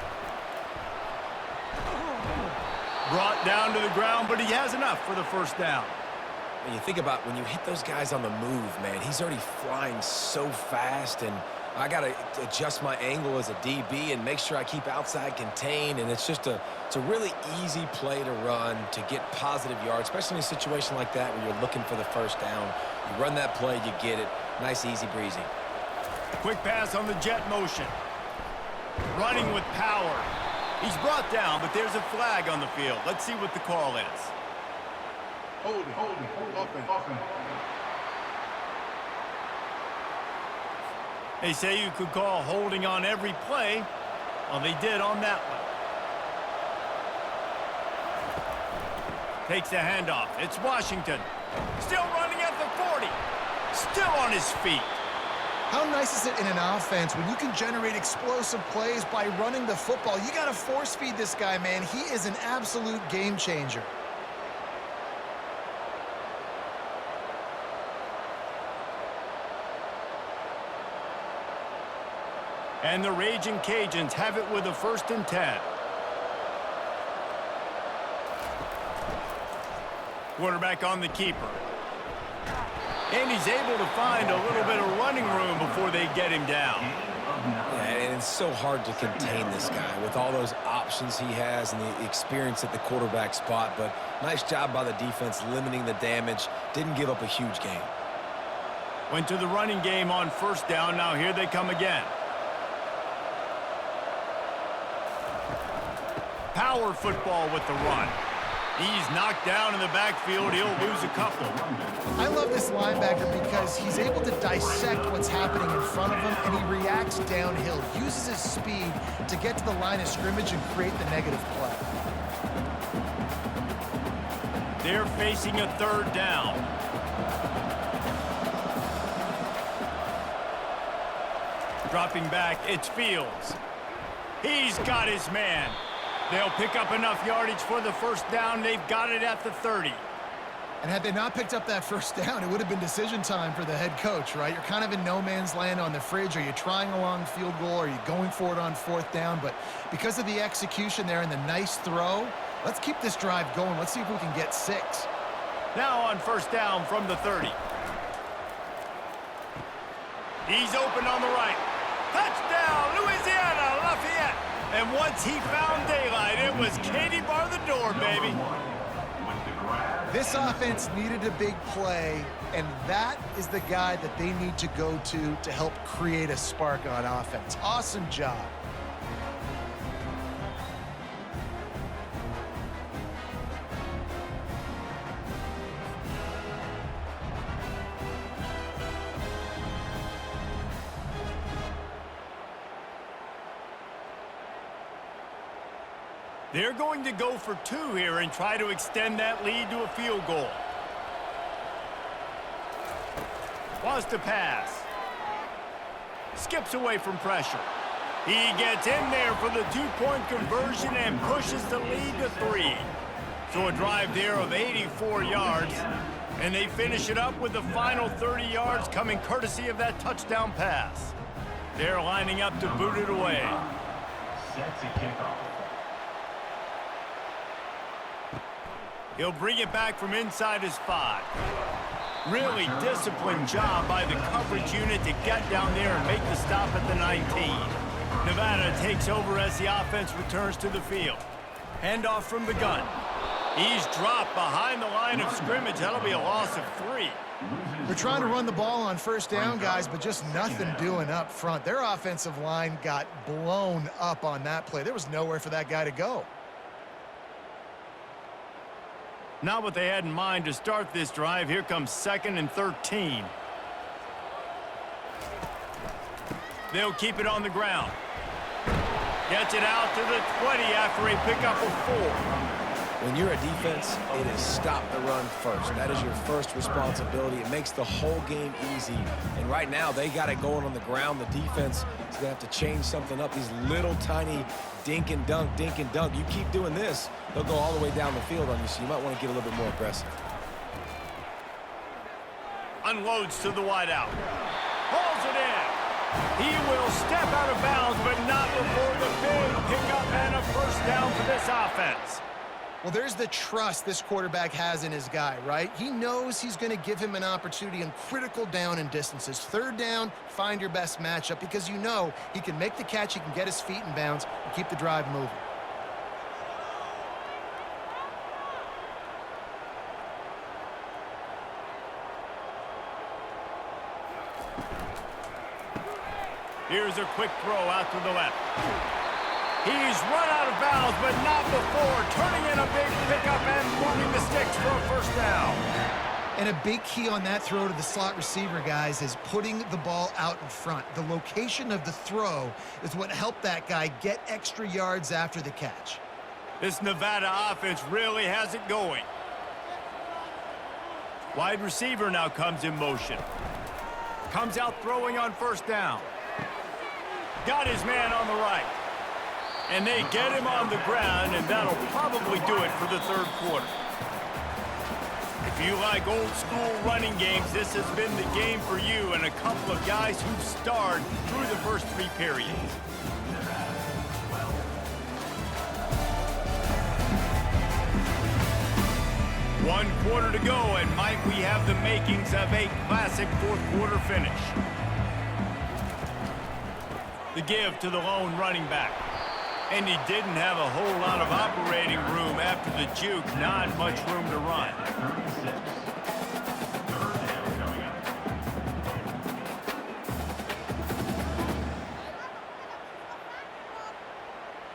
Speaker 1: Brought down to the ground, but he has enough for the first down.
Speaker 3: And you think about when you hit those guys on the move, man, he's already flying so fast, and I got to adjust my angle as a DB and make sure I keep outside contained, and it's a really easy play to run to get positive yards, especially in a situation like that where you're looking for the first down. You run that play, you get it. Nice, easy breezy.
Speaker 1: Quick pass on the jet motion. Running with power. He's brought down, but there's a flag on the field. Let's see what the call is.
Speaker 6: Holding. Offense.
Speaker 1: They say you could call holding on every play. Well, they did on that one. Takes the handoff. It's Washington. Still running at the 40. Still on his feet.
Speaker 2: How nice is it in an offense when you can generate explosive plays by running the football? You got to force feed this guy, man. He is an absolute game changer.
Speaker 1: And the Raging Cajuns have it with a 1st and 10. Quarterback on the keeper. And he's able to find a little bit of running room before they get him down.
Speaker 3: Yeah, and it's so hard to contain this guy with all those options he has and the experience at the quarterback spot. But nice job by the defense limiting the damage. Didn't give up a huge game.
Speaker 1: Went to the running game on 1st down. Now here they come again. Power football with the run. He's knocked down in the backfield. He'll lose a couple.
Speaker 2: I love this linebacker because he's able to dissect what's happening in front of him, and he reacts downhill, uses his speed to get to the line of scrimmage and create the negative play.
Speaker 1: They're facing a 3rd down. Dropping back, it's Fields. He's got his man. They'll pick up enough yardage for the 1st down. They've got it at the 30.
Speaker 2: And had they not picked up that 1st down, it would have been decision time for the head coach, right? You're kind of in no man's land on the fridge. Are you trying a long field goal? Are you going for it on 4th down? But because of the execution there and the nice throw, let's keep this drive going. Let's see if we can get 6.
Speaker 1: Now on 1st down from the 30. He's open on the right. Touchdown, Louisiana Lafayette. And once he found daylight, it was Katie bar the door, baby.
Speaker 2: This offense needed a big play, and that is the guy that they need to go to help create a spark on offense. Awesome job.
Speaker 1: They're going to go for 2 here and try to extend that lead to a field goal. Was to pass. Skips away from pressure. He gets in there for the 2-point conversion and pushes the lead to 3. So a drive there of 84 yards. And they finish it up with the final 30 yards coming courtesy of that touchdown pass. They're lining up to boot it away.
Speaker 4: Sets a kickoff.
Speaker 1: He'll bring it back from inside his 5. Really disciplined job by the coverage unit to get down there and make the stop at the 19. Nevada takes over as the offense returns to the field. Handoff from the gun. He's dropped behind the line of scrimmage. That'll be a loss of 3.
Speaker 2: They're trying to run the ball on first down, guys, but just nothing doing up front. Their offensive line got blown up on that play. There was nowhere for that guy to go.
Speaker 1: Not what they had in mind to start this drive. Here comes 2nd and 13. They'll keep it on the ground. Gets it out to the 20 after a pickup of 4.
Speaker 3: When you're a defense, it is stop the run first. That is your first responsibility. It makes the whole game easy. And right now, they got it going on the ground. The defense is going to have to change something up. These little tiny dink and dunk, dink and dunk. You keep doing this, they'll go all the way down the field on you, so you might want to get a little bit more aggressive.
Speaker 1: Unloads to the wideout. Hauls it in. He will step out of bounds, but not before the big pickup and a first down for this offense.
Speaker 2: Well, there's the trust this quarterback has in his guy, right? He knows he's going to give him an opportunity in critical down and distances. 3rd down, find your best matchup because you know he can make the catch, he can get his feet in bounds, and keep the drive moving.
Speaker 1: Here's a quick throw out to the left. He's run out of bounds, but not before turning in a big pickup and moving the sticks for a first down.
Speaker 2: And a big key on that throw to the slot receiver, guys, is putting the ball out in front. The location of the throw is what helped that guy get extra yards after the catch.
Speaker 1: This Nevada offense really has it going. Wide receiver now comes in motion. Comes out throwing on first down. Got his man on the right. And they get him on the ground, and that'll probably do it for the 3rd quarter. If you like old-school running games, this has been the game for you and a couple of guys who've starred through the first 3 periods. One quarter to go, and might we have the makings of a classic 4th quarter finish. The give to the lone running back. And he didn't have a whole lot of operating room after the juke. Not much room to run.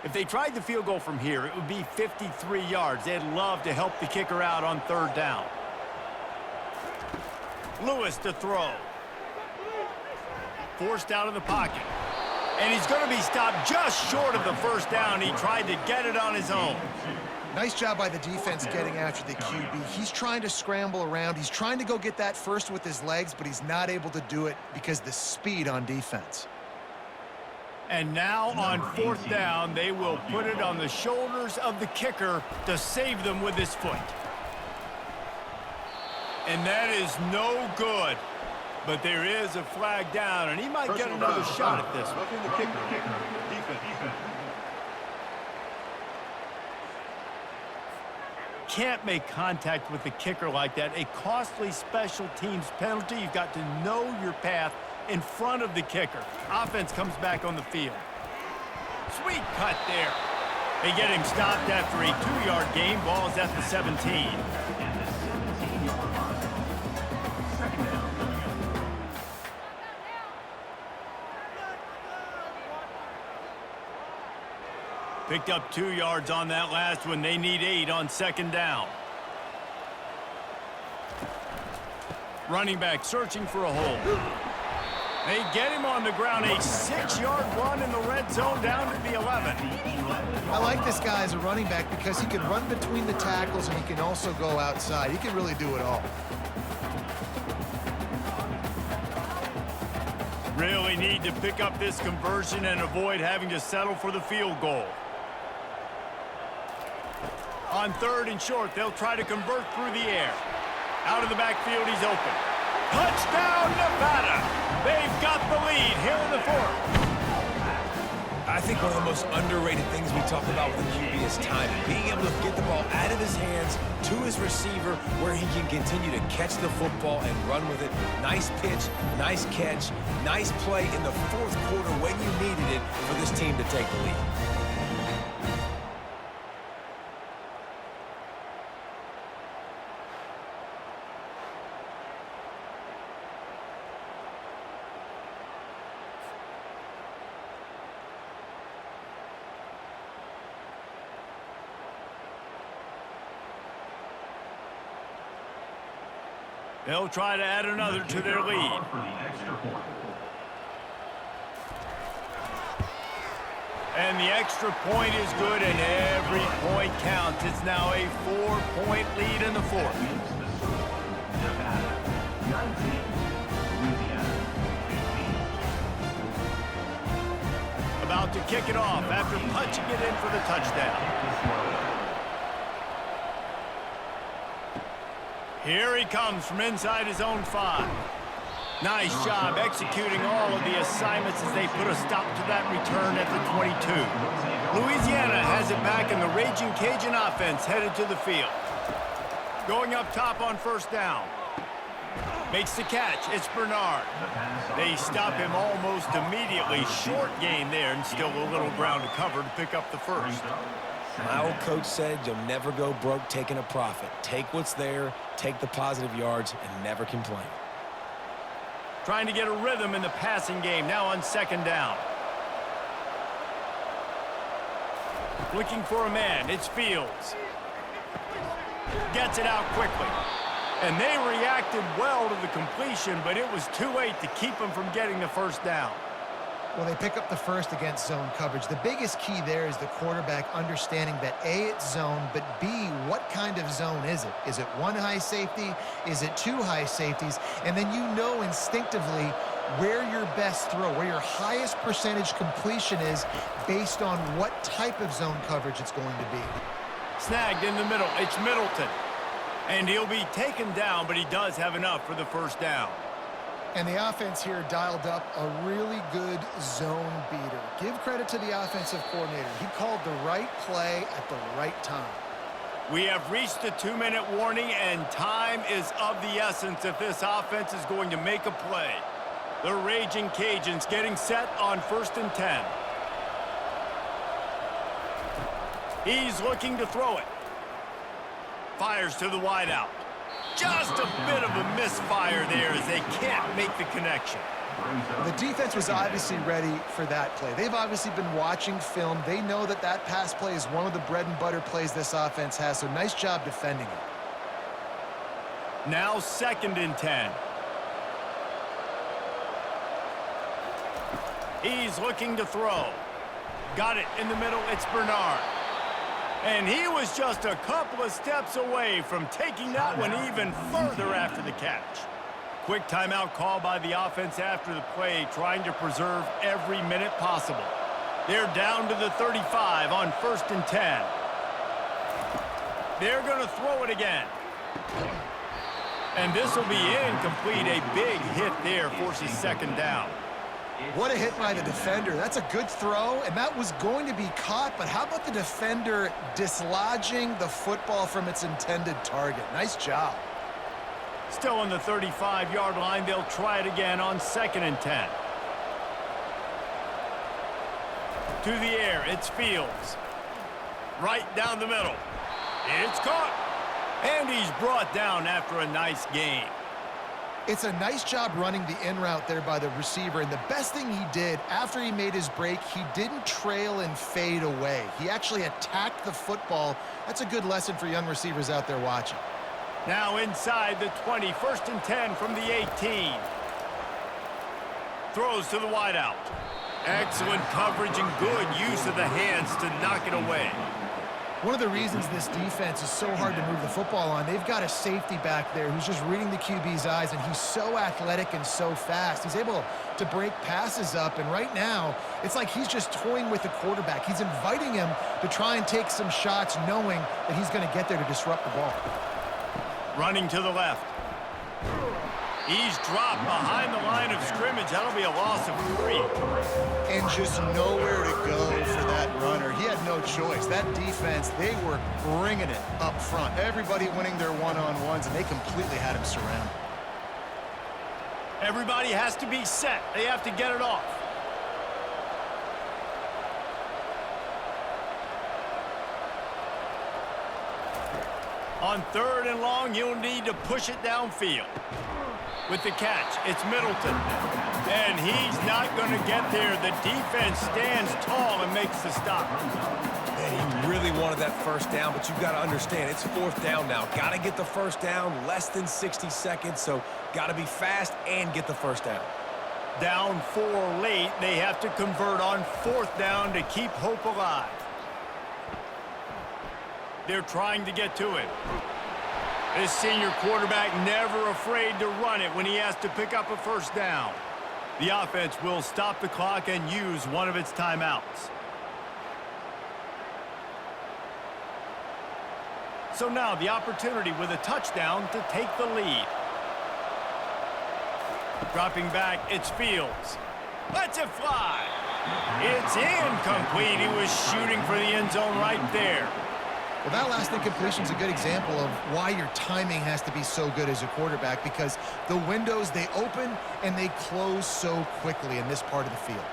Speaker 1: If they tried the field goal from here, it would be 53 yards. They'd love to help the kicker out on 3rd down. Lewis to throw. Forced out of the pocket. And he's going to be stopped just short of the first down. He tried to get it on his own.
Speaker 2: Nice job by the defense getting after the QB. He's trying to scramble around. He's trying to go get that first with his legs, but he's not able to do it because of the speed on defense.
Speaker 1: And now on 4th down, they will put it on the shoulders of the kicker to save them with his foot. And that is no good. But there is a flag down, and he might get another shot at this one.
Speaker 6: Roughing the kicker. Defense.
Speaker 1: Can't make contact with the kicker like that. A costly special teams penalty. You've got to know your path in front of the kicker. Offense comes back on the field. Sweet cut there. They get him stopped after a 2-yard gain. Ball's at the 17. Picked up 2 yards on that last one. They need 8 on 2nd down. Running back searching for a hole. They get him on the ground. A 6-yard run in the red zone down to the 11.
Speaker 2: I like this guy as a running back because he can run between the tackles and he can also go outside. He can really do it all.
Speaker 1: Really need to pick up this conversion and avoid having to settle for the field goal. On 3rd and short, they'll try to convert through the air. Out of the backfield, he's open. Touchdown, Nevada! They've got the lead here in the 4th.
Speaker 3: I think one of the most underrated things we talk about with the QB is timing. Being able to get the ball out of his hands to his receiver where he can continue to catch the football and run with it. Nice pitch, nice catch, nice play in the 4th quarter when you needed it for this team to take the lead.
Speaker 1: They'll try to add another to their lead.
Speaker 4: For the extra point.
Speaker 1: And the extra point is good, and every point counts. It's now a 4-point lead in the fourth.
Speaker 4: Nevada, 19. Louisiana, 15.
Speaker 1: About to kick it off after punching it in for the touchdown. Here he comes from inside his own 5. Nice job executing all of the assignments as they put a stop to that return at the 22. Louisiana has it back, and the Raging Cajun offense headed to the field. Going up top on first down. Makes the catch. It's Bernard. They stop him almost immediately. Short gain there, and still a little ground to cover to pick up the first.
Speaker 3: My old coach said you'll never go broke taking a profit. Take what's there, take the positive yards, and never complain.
Speaker 1: Trying to get a rhythm in the passing game, now on second down. Looking for a man, it's Fields. Gets it out quickly. And they reacted well to the completion, but it was too late to keep them from getting the first down.
Speaker 2: Well, they pick up the first against zone coverage. The biggest key there is the quarterback understanding that A, it's zone, but B, what kind of zone is it? Is it one high safety? Is it two high safeties? And then you know instinctively where your best throw, where your highest percentage completion is based on what type of zone coverage it's going to be.
Speaker 1: Snagged in the middle, it's Middleton. And he'll be taken down, but he does have enough for the first down.
Speaker 2: And the offense here dialed up a really good zone beater. Give credit to the offensive coordinator. He called the right play at the right time.
Speaker 1: We have reached the 2-minute warning, and time is of the essence if this offense is going to make a play. The Raging Cajuns getting set on 1st and 10. He's looking to throw it. Fires to the wideout. Just a bit of a misfire there as they can't make the connection.
Speaker 2: The defense was obviously ready for that play. They've obviously been watching film. They know that that pass play is one of the bread and butter plays this offense has, so nice job defending it.
Speaker 1: Now 2nd and 10. He's looking to throw. Got it in the middle, it's Bernard. And he was just a couple of steps away from taking that one even further after the catch. Quick timeout call by the offense after the play, trying to preserve every minute possible. They're down to the 35 on 1st and 10. They're going to throw it again. And this will be incomplete. A big hit there forces 2nd down.
Speaker 2: What a hit by the defender. That's a good throw, and that was going to be caught, but how about the defender dislodging the football from its intended target? Nice job.
Speaker 1: Still on the 35-yard line. They'll try it again on 2nd and 10. To the air, it's Fields. Right down the middle. It's caught. And he's brought down after a nice gain.
Speaker 2: It's a nice job running the in route there by the receiver, and the best thing he did after he made his break, he didn't trail and fade away. He actually attacked the football. That's a good lesson for young receivers out there watching.
Speaker 1: Now inside the 20, 1st and 10 from the 18. Throws to the wideout. Excellent coverage and good use of the hands to knock it away.
Speaker 2: One of the reasons this defense is so hard to move the football on, they've got a safety back there who's just reading the QB's eyes, and he's so athletic and so fast. He's able to break passes up, and right now, it's like he's just toying with the quarterback. He's inviting him to try and take some shots, knowing that he's going to get there to disrupt the ball.
Speaker 1: Running to the left. He's dropped behind the line of scrimmage. That'll be a loss of 3.
Speaker 2: And just nowhere to go for that runner. He had no choice. That defense, they were bringing it up front. Everybody winning their one-on-ones, and they completely had him surrounded.
Speaker 1: Everybody has to be set. They have to get it off. On 3rd and long, you'll need to push it downfield. With the catch, it's Middleton. And he's not going to get there. The defense stands tall and makes the stop.
Speaker 3: He really wanted that first down, but you've got to understand, it's fourth down now. Got to get the first down, less than 60 seconds, so got to be fast and get the first down.
Speaker 1: Down 4 late, they have to convert on fourth down to keep hope alive. They're trying to get to it. This senior quarterback never afraid to run it when he has to pick up a first down. The offense will stop the clock and use one of its timeouts. So now the opportunity with a touchdown to take the lead. Dropping back, it's Fields. Lets it fly. It's incomplete. He was shooting for the end zone right there.
Speaker 2: Well, that last incompletion is a good example of why your timing has to be so good as a quarterback, because the windows, they open and they close so quickly in this part of the field.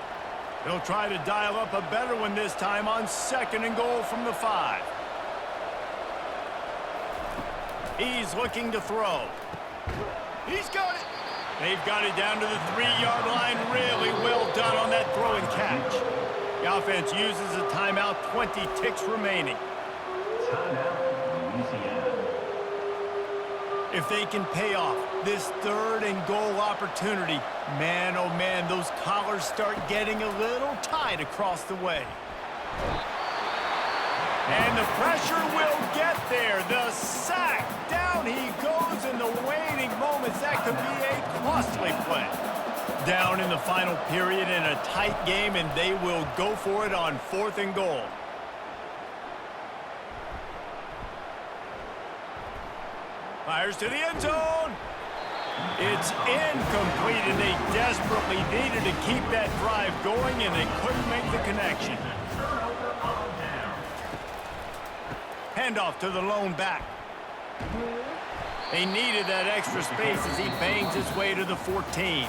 Speaker 1: They'll try to dial up a better one this time on 2nd and goal from the 5. He's looking to throw. He's got it. They've got it down to the 3-yard line. Really well done on that throw and catch. The offense uses a timeout, 20 ticks remaining. If they can pay off this 3rd and goal opportunity, man, oh man, those collars start getting a little tight across the way. And the pressure will get there. The sack. Down he goes in the waning moments. That could be a costly play. Down in the final period in a tight game, and they will go for it on 4th and goal. Fires to the end zone. It's incomplete, and they desperately needed to keep that drive going, and they couldn't make the connection. Handoff to the lone back. They needed that extra space as he bangs his way to the 14.